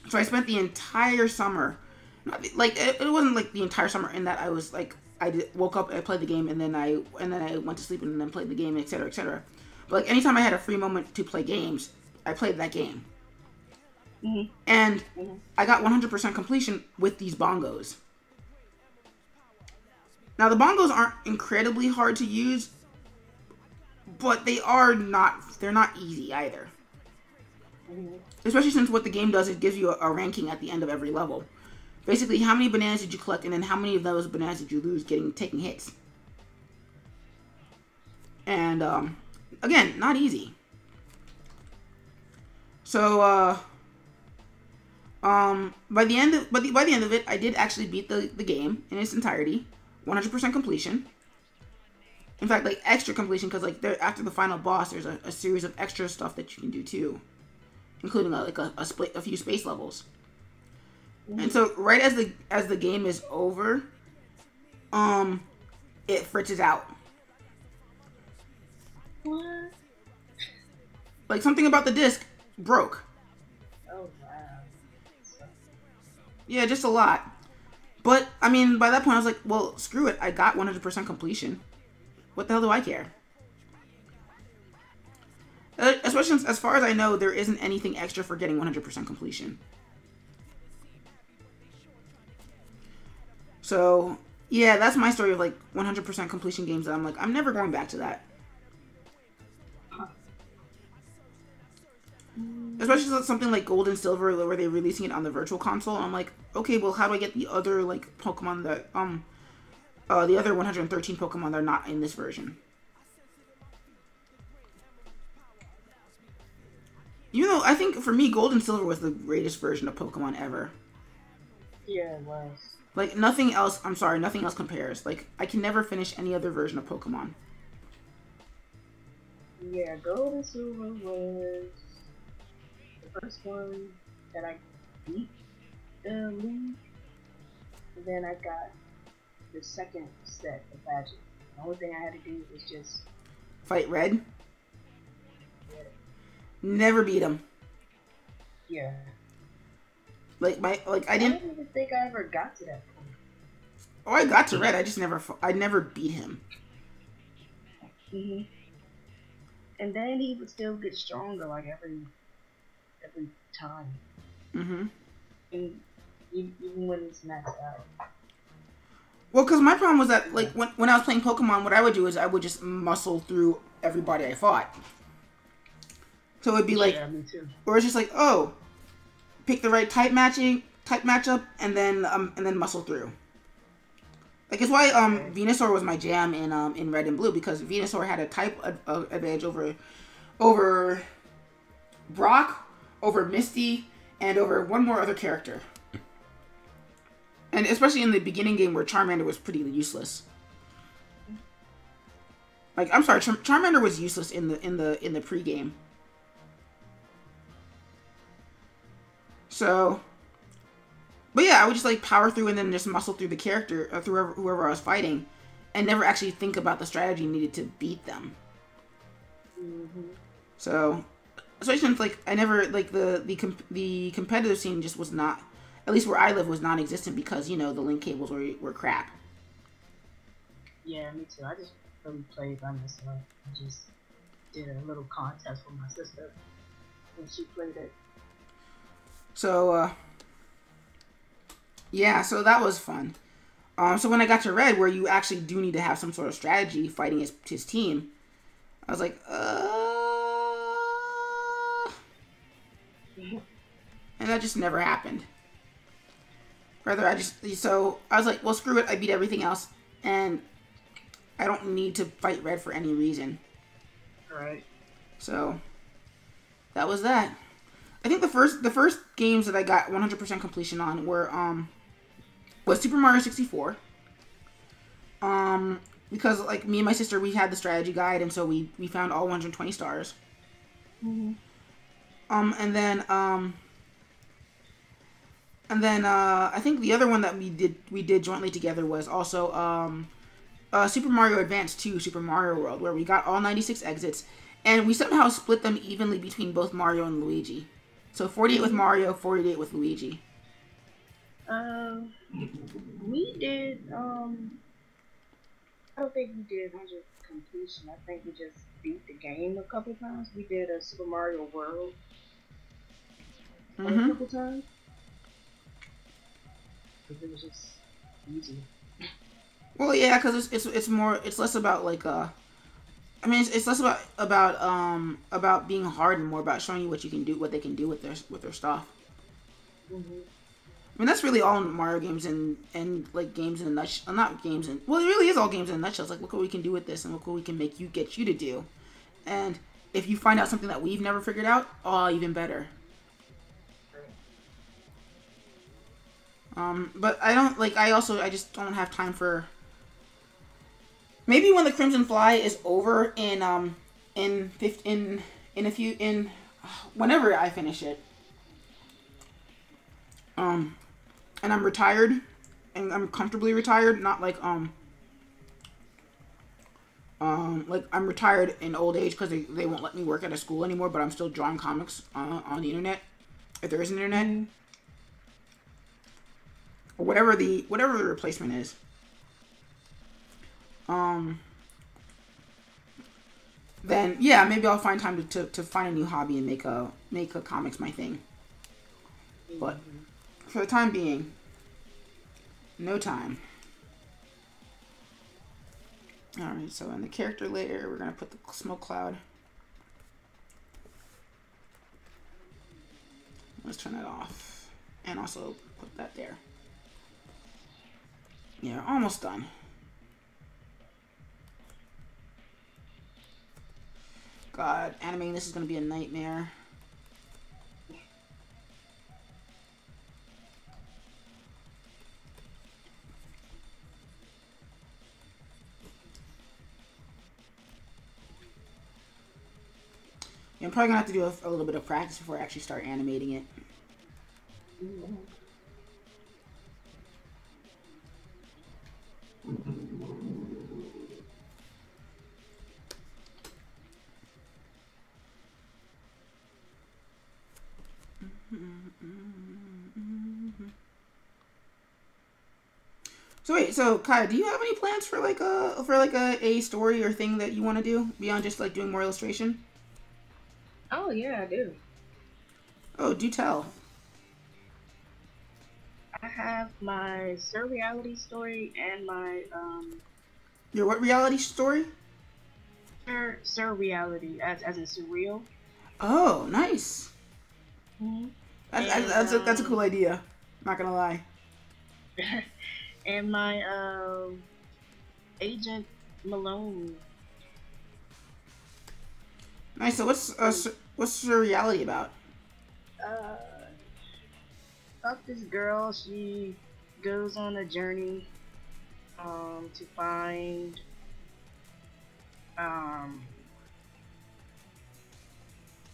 So I spent the entire summer, it wasn't like the entire summer in that I was like, woke up, I played the game, and then I went to sleep and then played the game, etc., etc. But like anytime I had a free moment to play games, I played that game. Mm-hmm. And I got 100% completion with these bongos. Now the bongos aren't incredibly hard to use, but they're not easy either. Mm-hmm. Especially since what the game does, it gives you a ranking at the end of every level. Basically, how many bananas did you collect, and then how many of those bananas did you lose taking hits? And again, not easy. So by the end of it, I did actually beat the game in its entirety, 100% completion. In fact, like extra completion, because like after the final boss, there's a series of extra stuff that you can do too, including a few space levels. And so right as the game is over, it fritzes out. What? Like something about the disc broke. Oh wow. Yeah, just a lot. But I mean, by that point, I was like, well, screw it. I got 100% completion. What the hell do I care? Especially since, as far as I know, there isn't anything extra for getting 100% completion. So yeah, that's my story of like 100% completion games that I'm like, I'm never going back to that. Especially something like Gold and Silver where they're releasing it on the Virtual Console. I'm like, okay, well, how do I get the other like Pokemon that the other 113 Pokemon that are not in this version? Even though I think for me, Gold and Silver was the greatest version of Pokemon ever. Yeah, it was. Like nothing else. I'm sorry, nothing else compares. Like I can never finish any other version of Pokemon. Yeah, Gold and Silver was the first one that I beat the league, and then I got the second set of badges. The only thing I had to do was just fight Red. Yeah. Never beat him. Yeah. I didn't even think I ever got to that point. Oh, I got to Red. I never beat him. Mhm. And then he would still get stronger like every time. Mhm. And even when it's maxed out. Well, because my problem was that like when I was playing Pokemon, what I would do is I would just muscle through everybody I fought. So it'd be like, me too. or it's just like, oh, pick the right type matchup, and then muscle through. Like it's why Venusaur was my jam in Red and Blue, because Venusaur had a type advantage over Brock, over Misty, and over one more other character. And especially in the beginning game where Charmander was pretty useless. Like I'm sorry, Charmander was useless in the pregame. So, but yeah, I would just like power through and then just muscle through the character, through whoever I was fighting, and never actually think about the strategy needed to beat them. Mm-hmm. So, especially since like I never like the competitive scene just was not, at least where I live, was non-existent because the link cables were crap. Yeah, me too. I just really played by myself. I just did a little contest with my sister when she played it. So, yeah, so that was fun. So when I got to Red, where you actually do need to have some sort of strategy fighting his team, I was like, and that just never happened. Rather, I was like, well, screw it, I beat everything else, and I don't need to fight Red for any reason. Right. So, that was that. I think the first games that I got 100% completion on was Super Mario 64. Because like me and my sister, we had the strategy guide, and so we found all 120 stars. Mm-hmm. And then I think the other one that we did jointly together was also Super Mario Advance 2, Super Mario World, where we got all 96 exits, and we somehow split them evenly between both Mario and Luigi. So 48 with Mario, 48 with Luigi. We did, I don't think we did 100 completion. I think we just beat the game a couple times. We did a Super Mario World a couple times. Because it was just easy. Well, yeah, because it's less about like it's less about being hard and more about showing you what you can do, what they can do with their stuff. Mm-hmm. I mean, that's really all Mario games and like games in a nutshell. Not games in, well, it really is all games in a nutshell. It's like, look what we can do with this, and look what we can get you to do. And if you find out something that we've never figured out, oh, even better. But I just don't have time for. Maybe when the Crimson Fly is over whenever I finish it. And I'm retired, and I'm comfortably retired, not like I'm retired in old age because they won't let me work at a school anymore, but I'm still drawing comics on the internet, if there is an internet, or whatever the replacement is. Then yeah, maybe I'll find time to find a new hobby and make a comics my thing. But for the time being, no time. Alright, so in the character layer, we're going to put the smoke cloud. Let's turn that off. And also put that there. Yeah, almost done. God, animating this is going to be a nightmare. Yeah, I'm probably going to have to do a little bit of practice before I actually start animating it. So wait, so Kai, do you have any plans for like a story or thing that you want to do beyond just like doing more illustration? Oh yeah, I do. Oh, do tell. I have my surreality story and my Your what reality story? surreality as in surreal. Oh, nice. Mm-hmm. That's a cool idea. Not gonna lie. And my Agent Malone. Nice. So what's your reality about? About this girl, she goes on a journey to find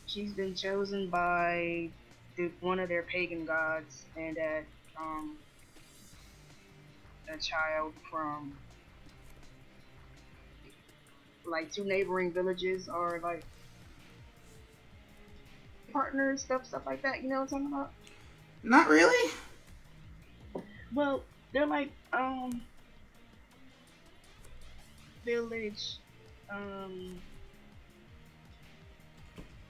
she's been chosen by one of their pagan gods, and that a child from like 2 neighboring villages are like partners, stuff like that. You know what I'm talking about? Not really. Well, they're like village.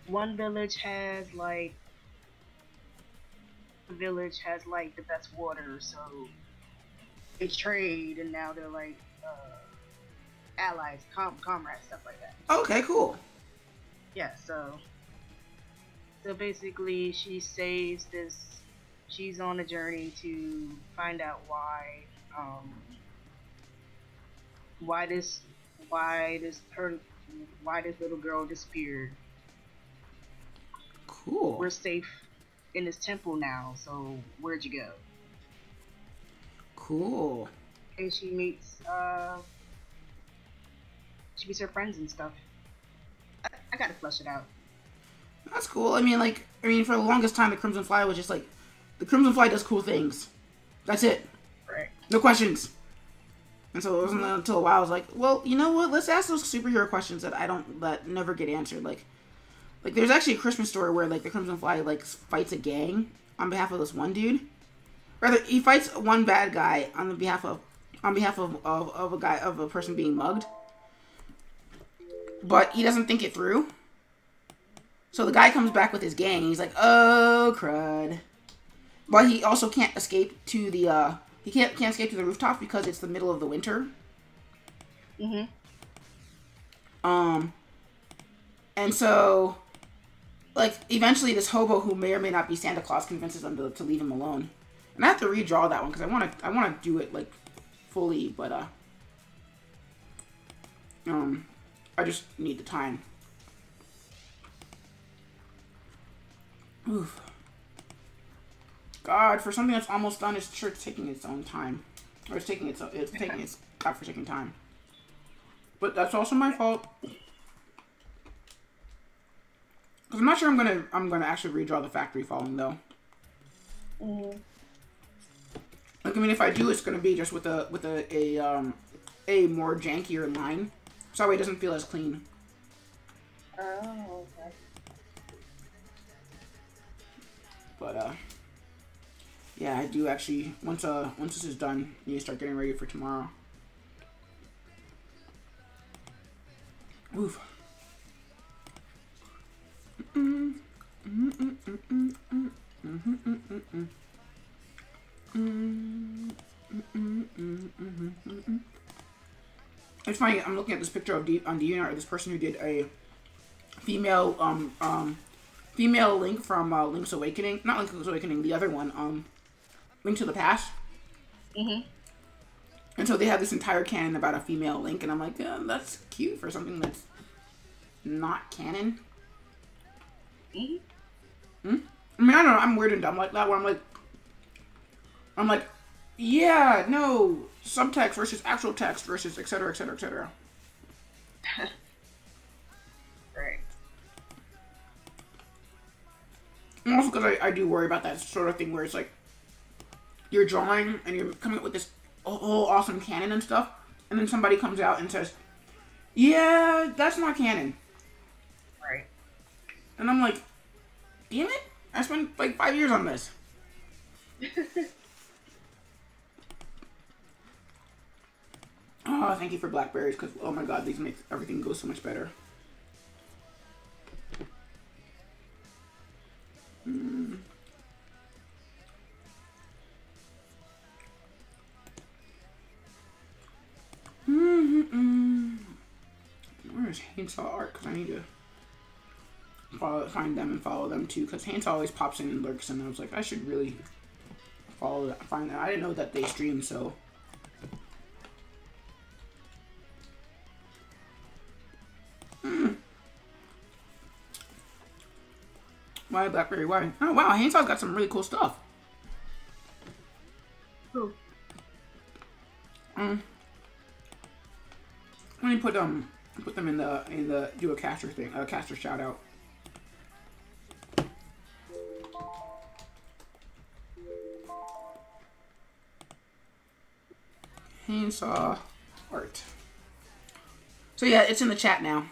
One village has like the best water, so they trade, and now they're like allies, comrades, stuff like that. Okay, cool. Yeah, so basically she saves this. She's on a journey to find out why this little girl disappeared. Cool. We're safe in this temple now, so where'd you go? Cool. And she meets her friends and stuff. I gotta flesh it out. That's cool. I mean, for the longest time, the Crimson Fly was just like, the Crimson Fly does cool things. That's it. Right. No questions. And so it wasn't until a while I was like, well, you know what? Let's ask those superhero questions that never get answered. Like there's actually a Christmas story where like the Crimson Fly like fights a gang on behalf of this one dude. Rather, he fights one bad guy on behalf of a person being mugged. But he doesn't think it through. So the guy comes back with his gang and he's like, oh crud. But he also can't escape to the he can't escape to the rooftop because it's the middle of the winter. Mhm. And so like eventually this hobo who may or may not be Santa Claus convinces them to leave him alone. And I have to redraw that one because I want to do it like fully, but I just need the time. Oof. God, for something that's almost done, it's sure taking its own time, or it's taking its godforsaken time. But that's also my fault. Cause I'm not sure I'm gonna actually redraw the factory falling though. Mm. Like I mean, if I do, it's gonna be just with a more jankier line, so that way it doesn't feel as clean. Oh, okay. But yeah, I do actually once this is done, I need to start getting ready for tomorrow. Oof. It's funny. I'm looking at this picture of on DeviantArt. This person who did a female female Link from Link's Awakening. Not Link's Awakening. The other one. Link to the Past. Mhm. And so they have this entire canon about a female Link, and I'm like, that's cute for something that's not canon. Mhm. I mean, I don't know. I'm weird and dumb like that. Where I'm like, yeah, no, subtext versus actual text versus etc. etc. etc. Right. And also because I do worry about that sort of thing where it's like you're drawing and you're coming up with this whole awesome canon and stuff, and then somebody comes out and says, yeah, that's not canon. Right. And I'm like, damn it, I spent like 5 years on this. Oh, thank you for blackberries, because, oh my god, these make everything go so much better. Where's Hainsaw Art? Because I need to find them and follow them too, because Hainsaw always pops in and lurks, and I was like, I should really find that. I didn't know that they stream, so... Why blackberry? Why? Oh wow, Hainsaw's got some really cool stuff. Who? Let me put them in the do a caster thing, a caster shout out. Hainsaw Art. So yeah, it's in the chat now.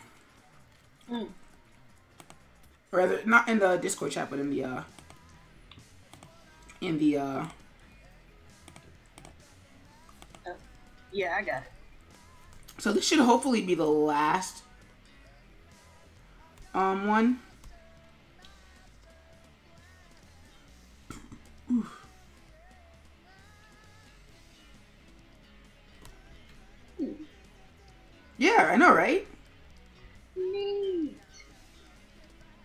Or rather, not in the Discord chat, but in the Yeah, I got it. So this should hopefully be the last one. Oof. Yeah, I know, right? Neat.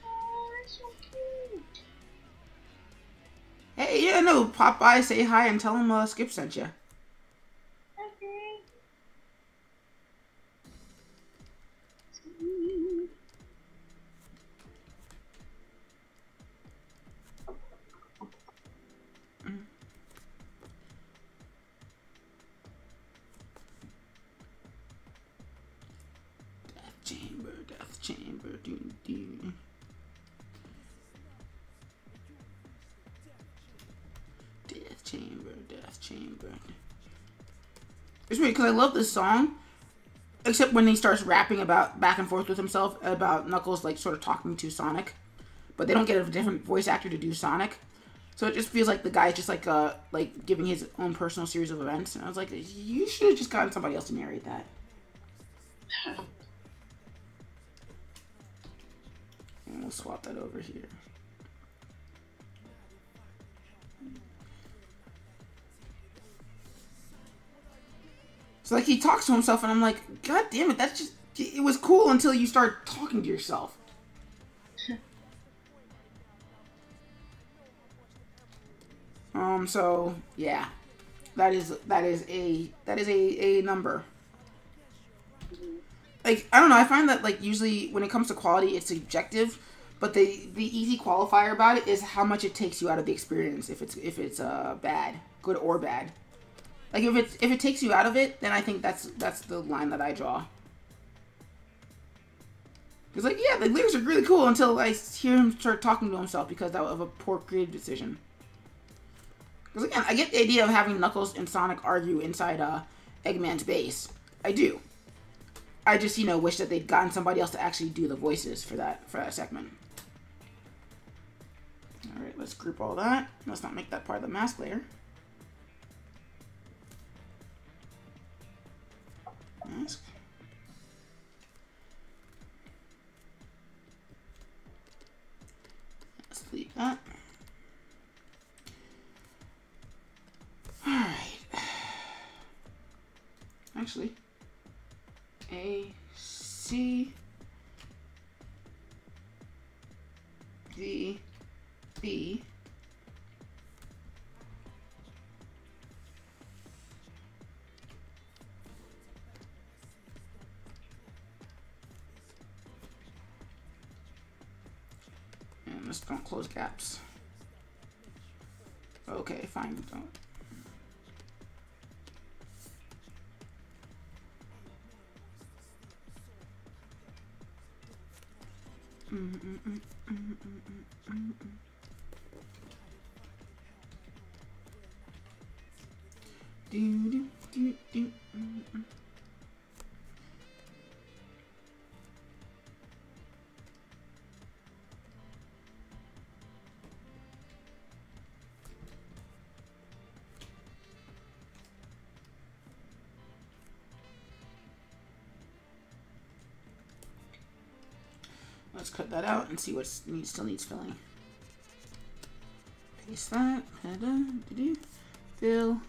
Oh, that's so cute. Hey, yeah, no, pop by, say hi, and tell him Skip sent you. Okay. Death chamber, doo doo. Death chamber. It's weird because I love this song, except when he starts rapping about back and forth with himself about Knuckles like sort of talking to Sonic, but they don't get a different voice actor to do Sonic, so it just feels like the guy's just like giving his own personal series of events. And I was like, you should have just gotten somebody else to narrate that. And we'll swap that over here. So like he talks to himself, and I'm like, God damn it, that's just, it was cool until you start talking to yourself. So yeah, that is a number. Like, I don't know, I find that like usually when it comes to quality, it's subjective, but the easy qualifier about it is how much it takes you out of the experience. If it's bad, good or bad. Like if it takes you out of it, then I think that's the line that I draw. Because like, yeah, the lyrics are really cool until I hear him start talking to himself because of a poor creative decision. Because again, I get the idea of having Knuckles and Sonic argue inside Eggman's base. I do. I just, wish that they'd gotten somebody else to actually do the voices for that segment. Alright, let's group all that. Let's not make that part of the mask layer. Mask. Let's leave that. Alright. Actually, A, C, D, B, and let's don't close gaps. Okay, fine, don't. Let's cut that out and see what still needs filling. Paste that. Fill.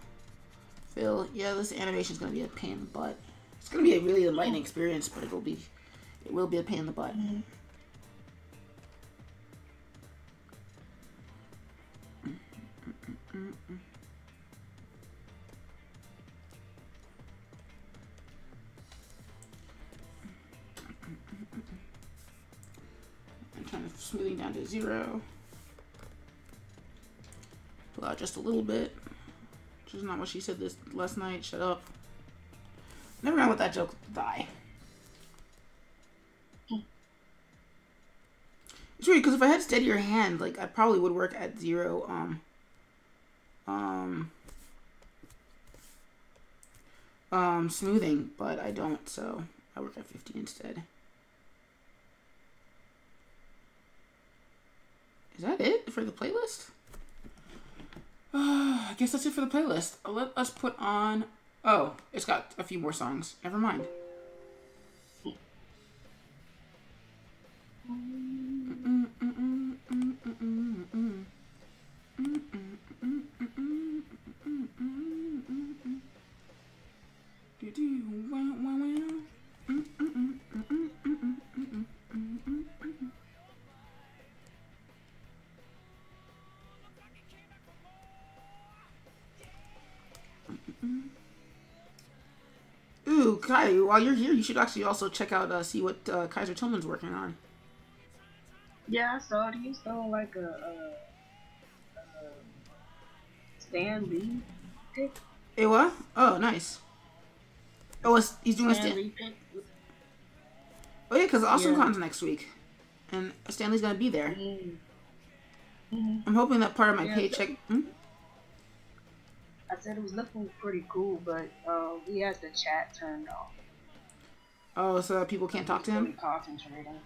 Fill. Yeah, this animation is gonna be a pain in the butt. It's gonna be a really enlightening experience, but it will be a pain in the butt. Smoothing down to 0. Pull out just a little bit. Which is not what she said this last night. Shut up. Never mind what that joke die. It's weird because if I had steadier hand, like I probably would work at 0. Smoothing, but I don't, so I work at 50 instead. Is that it for the playlist? I guess that's it for the playlist. Let us put on... Oh, it's got a few more songs. Never mind. Ooh, Kai, while you're here, you should actually also check out, see what Kaiser Tillman's working on. Yeah, I saw it. He's doing like a Stan Lee pick. Hey, what? Oh, nice. Oh, he's doing Stan a Lee pick. Oh, yeah, because AwesomeCon's next week. And Stanley's going to be there. I'm hoping that part of my paycheck... I said it was looking pretty cool, but he has the chat turned off. Oh, so that people can't talk to him? Really concentrating.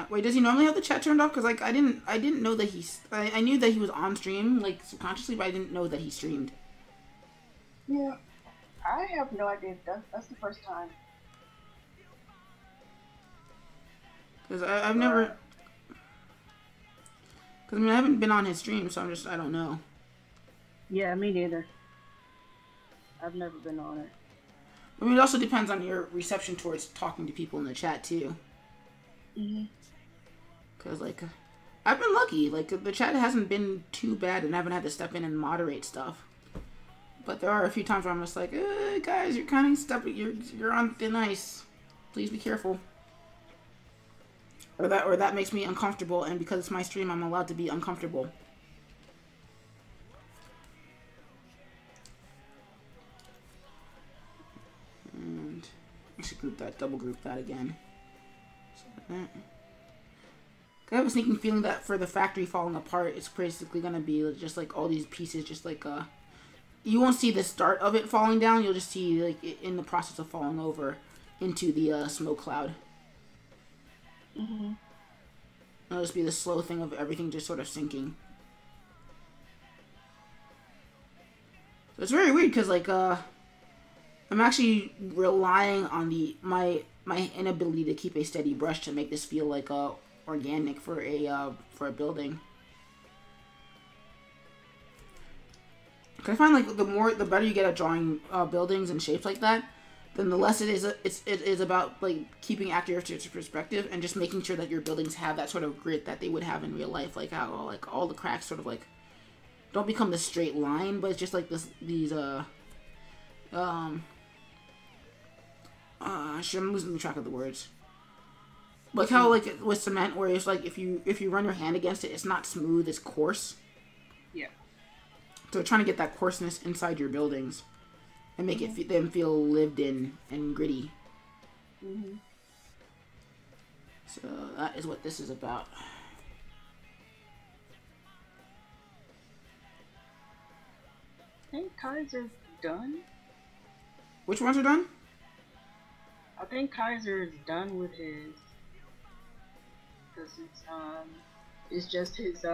Wait, does he normally have the chat turned off? Because like I didn't know that I knew that he was on stream like subconsciously, but I didn't know that he streamed. Yeah, I have no idea. That's the first time. Because I've never. Because I mean I haven't been on his stream, so I don't know. Yeah, me neither. I've never been on it. I mean, it also depends on your reception towards talking to people in the chat too. Because like I've been lucky, like the chat hasn't been too bad and I haven't had to step in and moderate stuff, but there are a few times where I'm just like, guys, you're kind of you're on thin ice, please be careful, or that makes me uncomfortable, and because it's my stream I'm allowed to be uncomfortable. And I should double group that again. I have a sneaking feeling that for the factory falling apart, it's basically gonna be just like all these pieces, just like you won't see the start of it falling down. You'll just see like it in the process of falling over into the smoke cloud. It'll just be the slow thing of everything just sort of sinking. So it's very weird because like I'm actually relying on my inability to keep a steady brush to make this feel like organic for a building. Cause I find like the better you get at drawing buildings and shapes like that, then the less it is about like keeping accurate to perspective and just making sure that your buildings have that sort of grit that they would have in real life, like how like all the cracks sort of like don't become this straight line, but it's just like I'm losing track of the words. Like how like with cement, where it's like if you run your hand against it, it's not smooth, it's coarse. Yeah. So trying to get that coarseness inside your buildings and make them feel lived in and gritty. Mm-hmm. So that is what this is about. I think Kaiser's done. Which ones are done? I think Kaiser is done with his. Because it's just his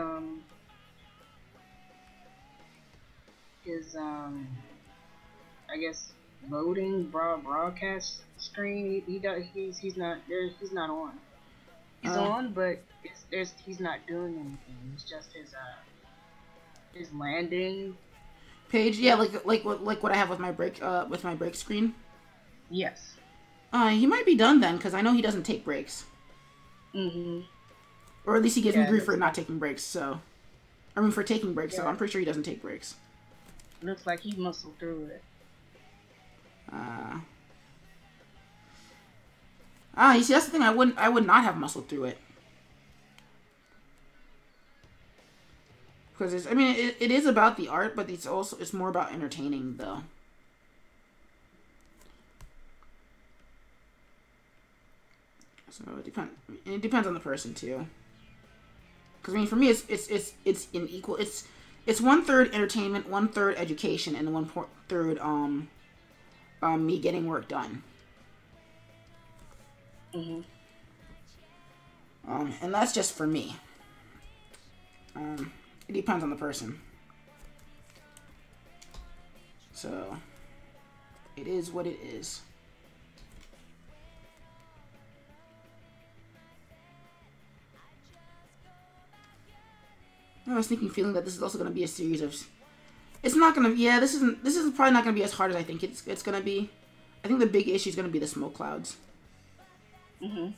I guess loading broadcast screen. He's not there. He's not on. He's on, but he's not doing anything. It's just his landing Page, yeah, like what I have with my break screen. Yes. He might be done then, because I know he doesn't take breaks. Mm-hmm. Or at least he gives me grief for not taking breaks. So, I mean for taking breaks. So I'm pretty sure he doesn't take breaks. Looks like he muscled through it. You see, that's the thing. I would not have muscled through it. Because it is about the art, but it's more about entertaining though. So it depends on the person too. Because I mean, for me, it's in equal. It's 1/3 entertainment, 1/3 education, and 1/3 me getting work done. Mm-hmm. And that's just for me. It depends on the person. So, it is what it is. I have a sneaking feeling that this is also going to be a series of... It's not going to... Yeah, this is probably not going to be as hard as I think it's going to be. I think the big issue is going to be the smoke clouds. Mm-hmm.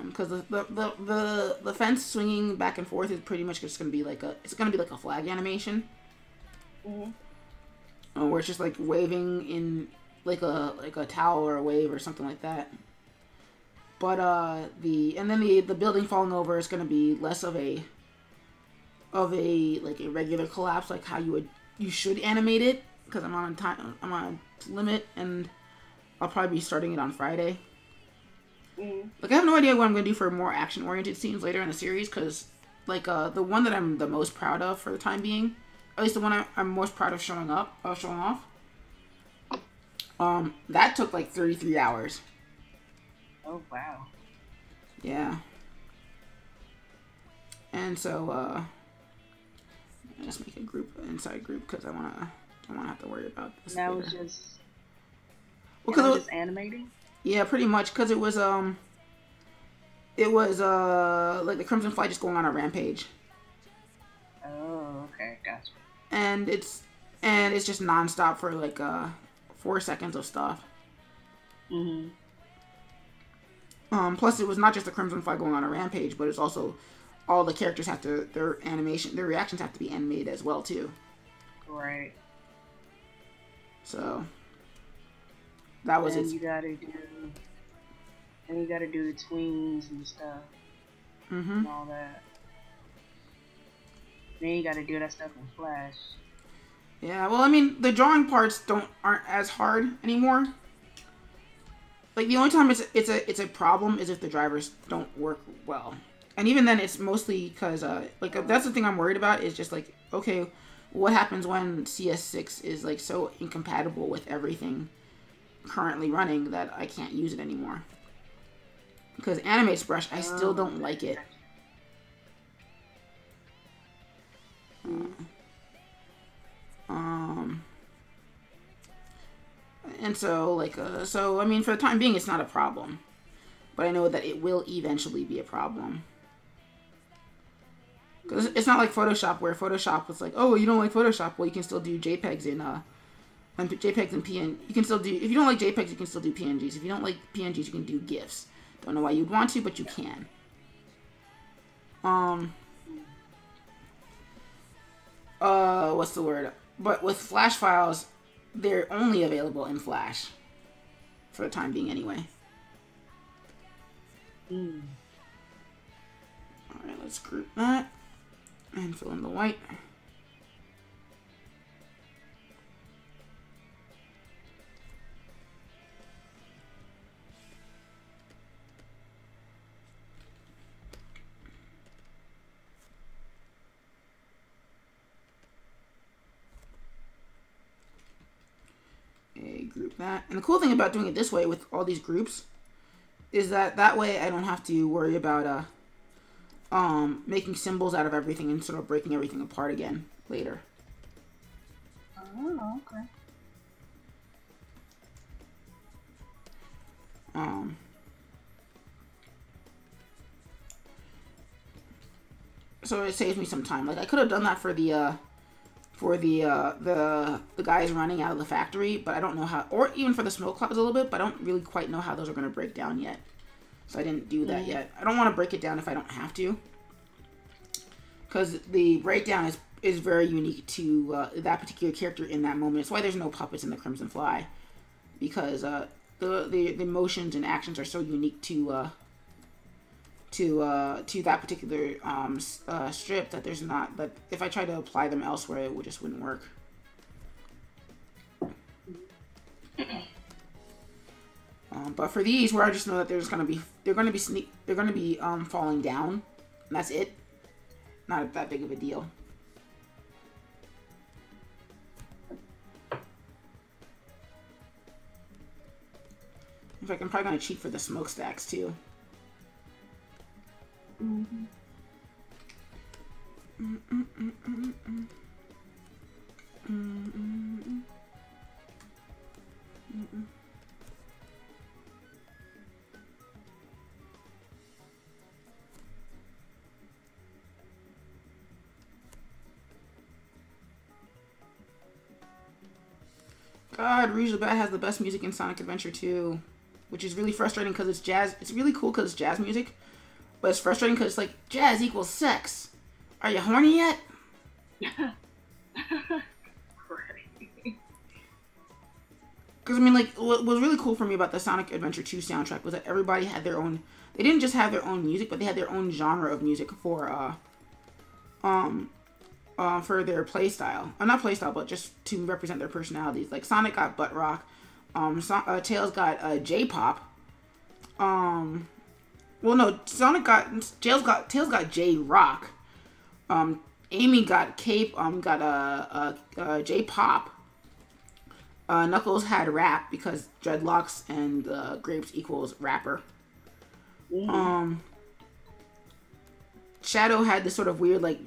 Because the fence swinging back and forth is pretty much just going to be like a flag animation. Mm-hmm. Where it's just like waving in like a towel or a wave or something like that. But the building falling over is going to be less of a like a regular collapse, like how you should animate it, because I'm on a limit, and I'll probably be starting it on Friday. Mm-hmm. Like I have no idea what I'm going to do for more action oriented scenes later in the series, because like the one that I'm the most proud of for the time being, at least the one I'm most proud of showing off, that took like 33 hours. Oh, wow. Yeah. And so, just make a inside group, because I don't want to have to worry about this. Now later. it's just... Well, because just animating? Yeah, pretty much, because it was like the Crimson Flight just going on a rampage. Oh, okay, gotcha. And it's just nonstop for like 4 seconds of stuff. Mm-hmm. Plus, it was not just the Crimson Flight going on a rampage, but it's also all the characters their reactions have to be animated as well too. Right. So that was it. You gotta do the twins and stuff. Mm-hmm. And all that. Then you gotta do that stuff in Flash. Yeah, well, I mean, the drawing parts aren't as hard anymore. Like the only time it's a problem is if the drivers don't work well, and even then it's mostly because that's the thing I'm worried about is just like, okay, what happens when CS6 is like so incompatible with everything currently running that I can't use it anymore? Because Animates Brush, I still don't like it. And so, I mean, for the time being, it's not a problem. But I know that it will eventually be a problem. Because it's not like Photoshop, where Photoshop was like, oh, you don't like Photoshop? Well, you can still do JPEGs And JPEGs and PNG, you can still do, if you don't like JPEGs, you can still do PNGs. If you don't like PNGs, you can do GIFs. Don't know why you'd want to, but you can. What's the word? But with Flash files, they're only available in Flash. For the time being, anyway. Alright, let's group that. And fill in the white. Group that. And the cool thing about doing it this way with all these groups is that way I don't have to worry about making symbols out of everything and sort of breaking everything apart again later. Oh, okay. So it saves me some time. Like I could have done that for the guys running out of the factory, but I don't know how, or even for the smoke clouds a little bit, but I don't really quite know how those are going to break down yet. So I didn't do that yet. I don't want to break it down if I don't have to, because the breakdown is very unique to that particular character in that moment. It's why there's no puppets in the Crimson Fly, because the motions and actions are so unique to that particular strip that there's not, that if I try to apply them elsewhere, it just wouldn't work. But for these, where I just know that they're gonna be falling down, and that's it. Not that big of a deal. In fact, I'm probably gonna cheat for the smokestacks too. God, Rouge the Bat has the best music in Sonic Adventure 2, which is really frustrating because it's jazz. It's really cool because it's jazz music, but it's frustrating because it's like, jazz equals sex. Are you horny yet? Because, I mean, like, what was really cool for me about the Sonic Adventure 2 soundtrack was that everybody had their own, they didn't just have their own music, but they had their own genre of music for their playstyle. Not playstyle, but just to represent their personalities. Like, Sonic got butt rock. Tails got J-pop. Well, no, Tails got J-rock. Amy got J-pop. Knuckles had rap because dreadlocks and grapes equals rapper. Shadow had this sort of weird, like,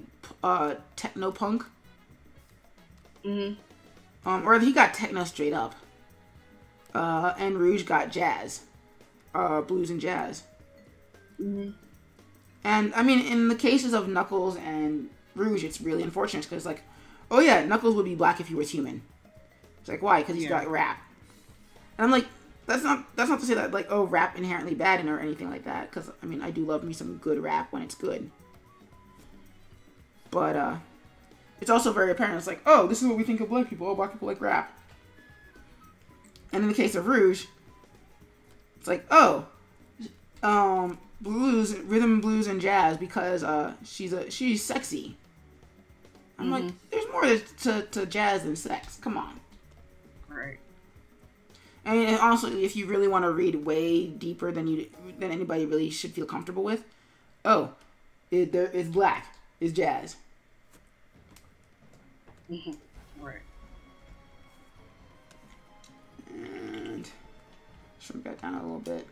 techno punk. Or he got techno straight up. And Rouge got jazz. Blues and jazz. And, I mean, in the cases of Knuckles and Rouge, it's really unfortunate because, like, oh yeah, Knuckles would be black if he was human. It's like, why? Because he's got rap. And I'm like, that's not to say that, like, oh, rap inherently bad or anything like that. Because, I mean, I do love me some good rap when it's good. But, it's also very apparent. It's like, oh, this is what we think of black people. Oh, black people like rap. And in the case of Rouge, it's like, oh, blues, rhythm, blues, and jazz because she's sexy. I'm like, there's more to jazz than sex. Come on. Right. I mean, and honestly, if you really want to read way deeper than anybody really should feel comfortable with, oh, it's black, it's jazz. Right. And shrink that down a little bit.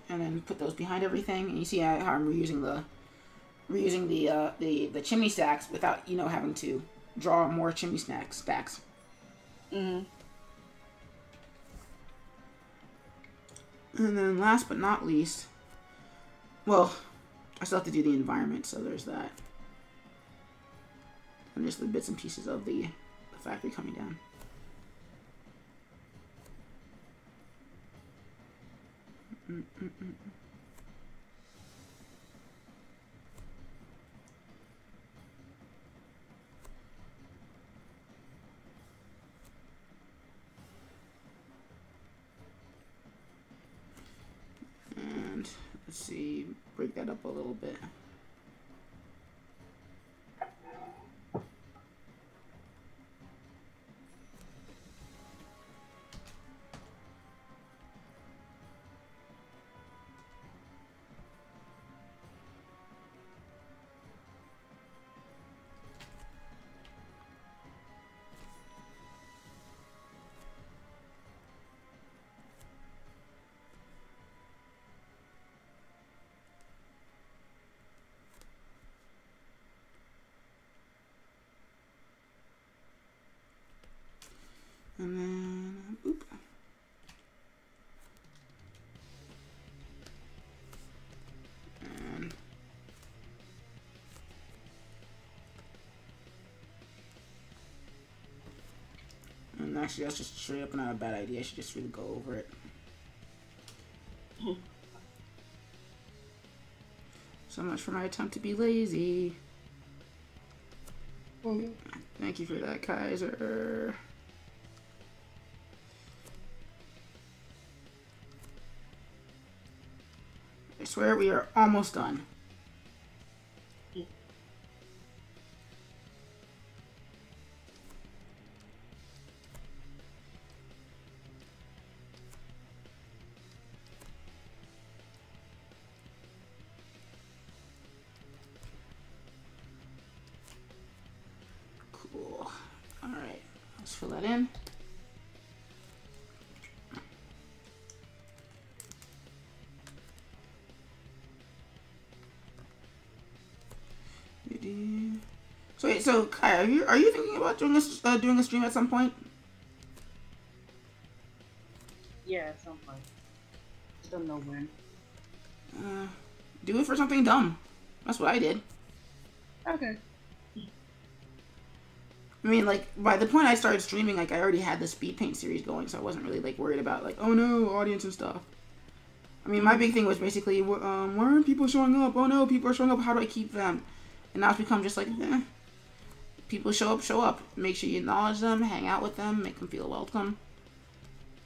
And then put those behind everything, and you see how I'm reusing the chimney stacks without, you know, having to draw more chimney stacks. And then last but not least, well, I still have to do the environment, so there's that. And there's the bits and pieces of the factory coming down. And let's see, break that up a little bit. And then, oop. And actually, that's just straight up not a bad idea. I should just really go over it. So much for my attempt to be lazy. Thank you for that, Kaiser. I swear we are almost done. Cool. All right, let's fill that in. So wait, so Kai, are you thinking about doing a stream at some point? Yeah, at some point. Just don't know when. Do it for something dumb. That's what I did. Okay. I mean, like, by the point I started streaming, like, I already had the speed paint series going, so I wasn't really, like, worried about, like, oh no, audience and stuff. I mean, my big thing was basically, why aren't people showing up? Oh no, people are showing up, how do I keep them? And now it's become just like, people show up. Make sure you acknowledge them, hang out with them, make them feel welcome.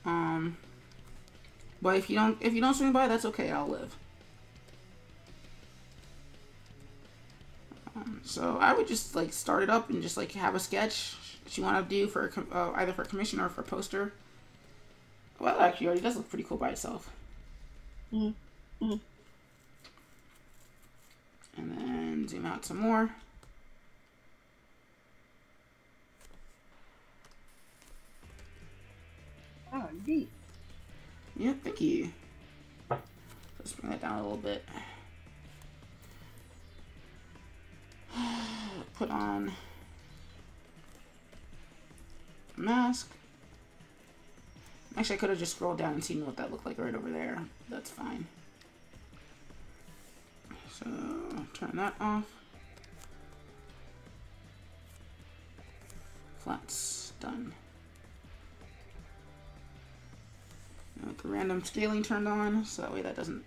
But if you don't swing by, that's okay, I'll live. So I would just like start it up and just like have a sketch that you want to do for either for a commission or for a poster. Well, actually, already does look pretty cool by itself. And then zoom out some more. Oh, neat. Yeah, thank you. Let's bring that down a little bit. Put on a mask. Actually, I could have just scrolled down and seen what that looked like right over there. That's fine. So, turn that off. Flats, done. Now with the random scaling turned on, so that way that doesn't...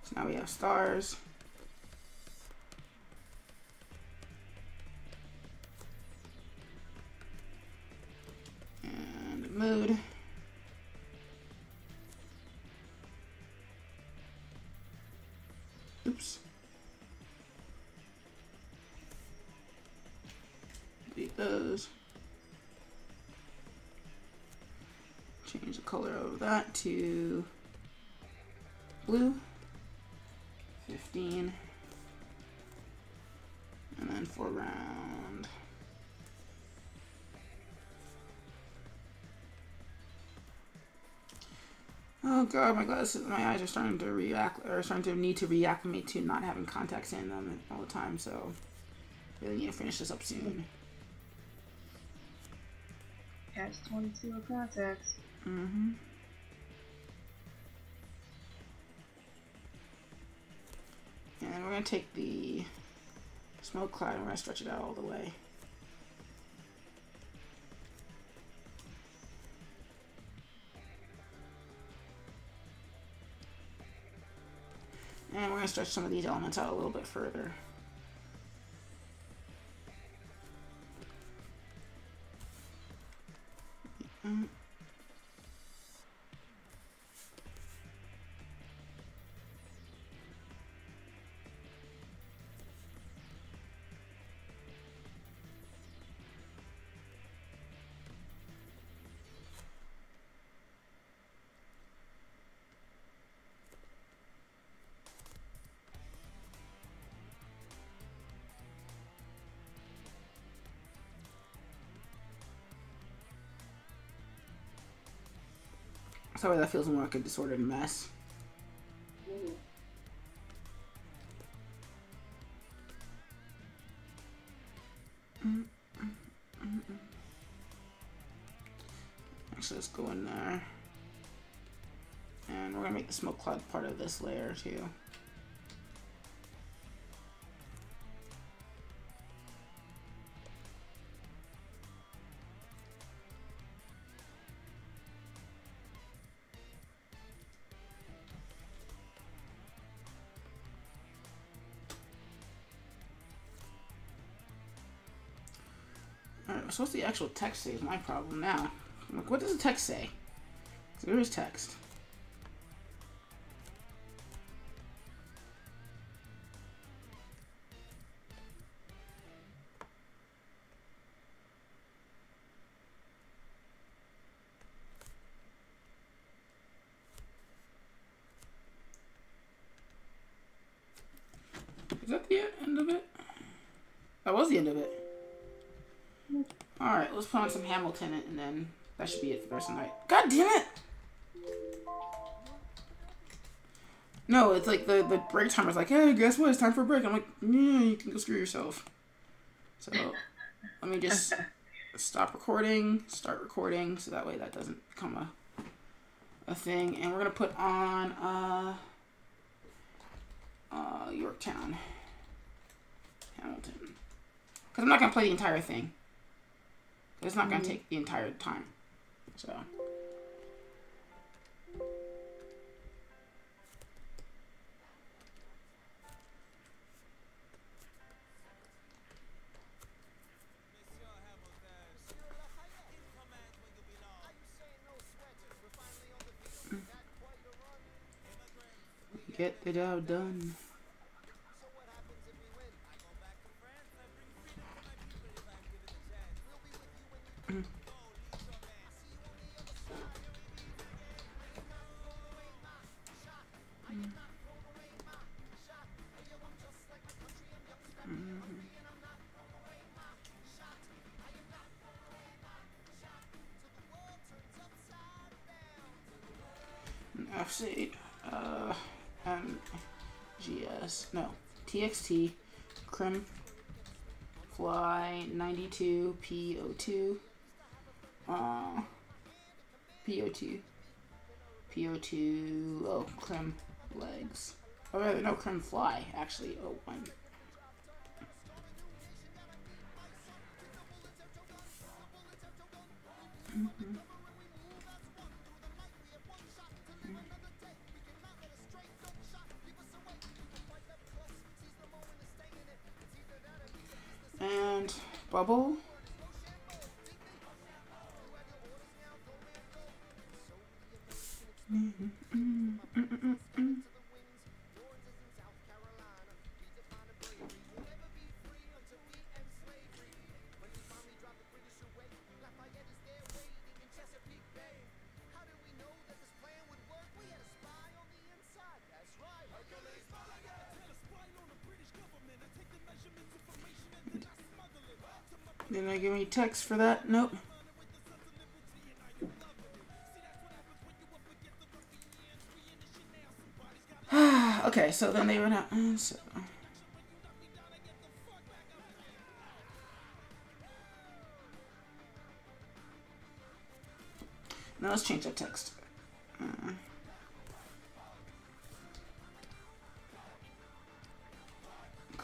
So now we have stars. And mood. Oops. Delete those. Change the color of that to blue. 15. And then foreground. Oh god, my glasses, my eyes are starting to need to reacclimate to not having contacts in them all the time, so really need to finish this up soon. Catch 22 of contacts. And we're going to take the smoke cloud and we're going to stretch it out all the way. And we're going to stretch some of these elements out a little bit further. Sorry, that feels more like a disordered mess. Actually, let's go in there. And we're going to make the smoke cloud part of this layer too. Alright, so what's the actual text say is my problem now. Like, what does the text say? So there is text. Is that the end of it? That was the end of it. Alright, let's put on some Hamilton and then that should be it for the rest of the night. God damn it! No, it's like the break timer's like, hey, guess what? It's time for a break. I'm like, yeah, you can go screw yourself. So, let me just stop recording, start recording, so that way that doesn't become a thing. And we're going to put on Yorktown. Hamilton. Because I'm not going to play the entire thing. It's not going to take the entire time. So. Get the job done. FC, MGS, no, TXT, Crim, Fly, 92, PO2, PO2, oh, Crim, Legs, oh, rather, no, Crim, Fly, actually, oh, one. And bubble. Didn't I give any text for that? Nope. Okay, so then they run out. So. Now let's change that text.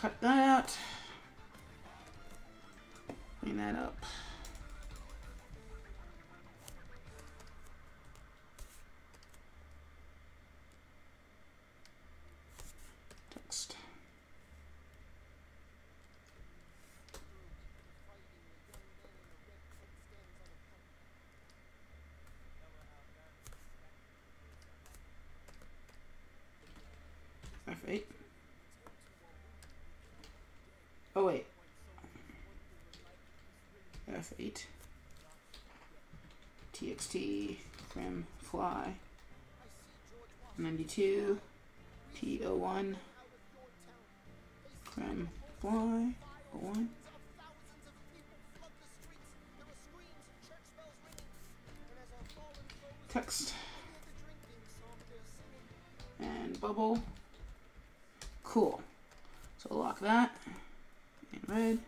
cut that out. Bring that up. Text. F8. Oh wait. F8. TXT. Crim fly. 92. P01. Crim fly. 01. Text. And bubble. Cool. So lock that in red.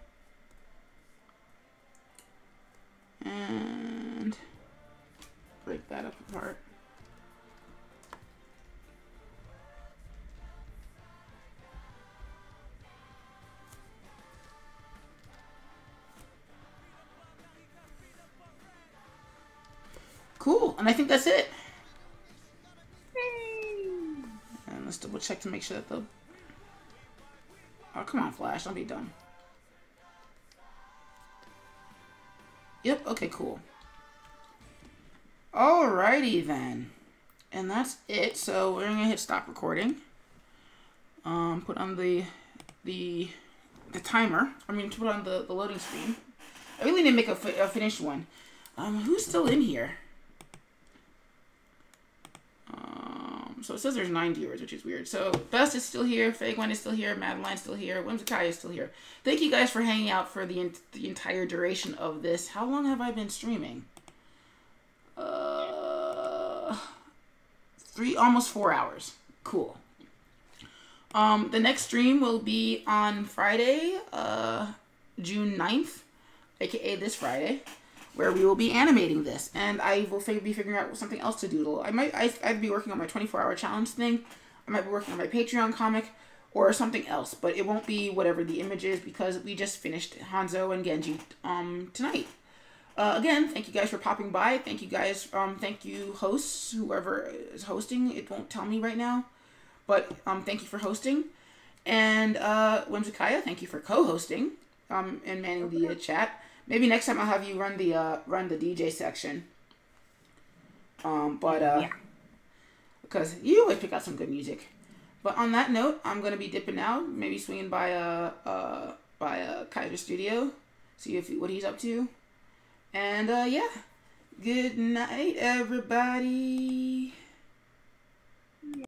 And break that up apart. Cool, and I think that's it. And let's double check to make sure that the... Oh, come on, Flash, don't be dumb. Yep, okay, cool. Alrighty then. And that's it. So we're gonna hit stop recording. Put on the timer. I mean, to put on the loading screen. I really need to make a finished one. Who's still in here? So it says there's 9 viewers, which is weird. So Best is still here, Fagwan is still here, Madeline's still here, Whimsikai is still here. Thank you guys for hanging out for the entire duration of this. How long have I been streaming? Almost 4 hours. Cool. The next stream will be on Friday, June 9th, aka this Friday, where we will be animating this, and I will be figuring out something else to doodle. I'd be working on my 24-hour challenge thing. I might be working on my Patreon comic or something else, but it won't be whatever the image is because we just finished Hanzo and Genji tonight. Again, thank you guys for popping by. Thank you guys. Thank you hosts, whoever is hosting. It won't tell me right now, but thank you for hosting. And Whimsicaya, thank you for co-hosting and manning the chat. Maybe next time I'll have you run the DJ section. Yeah. Because you always pick out some good music. But on that note, I'm gonna be dipping out. Maybe swinging by Kaiser Studio, see what he's up to. And yeah, good night, everybody.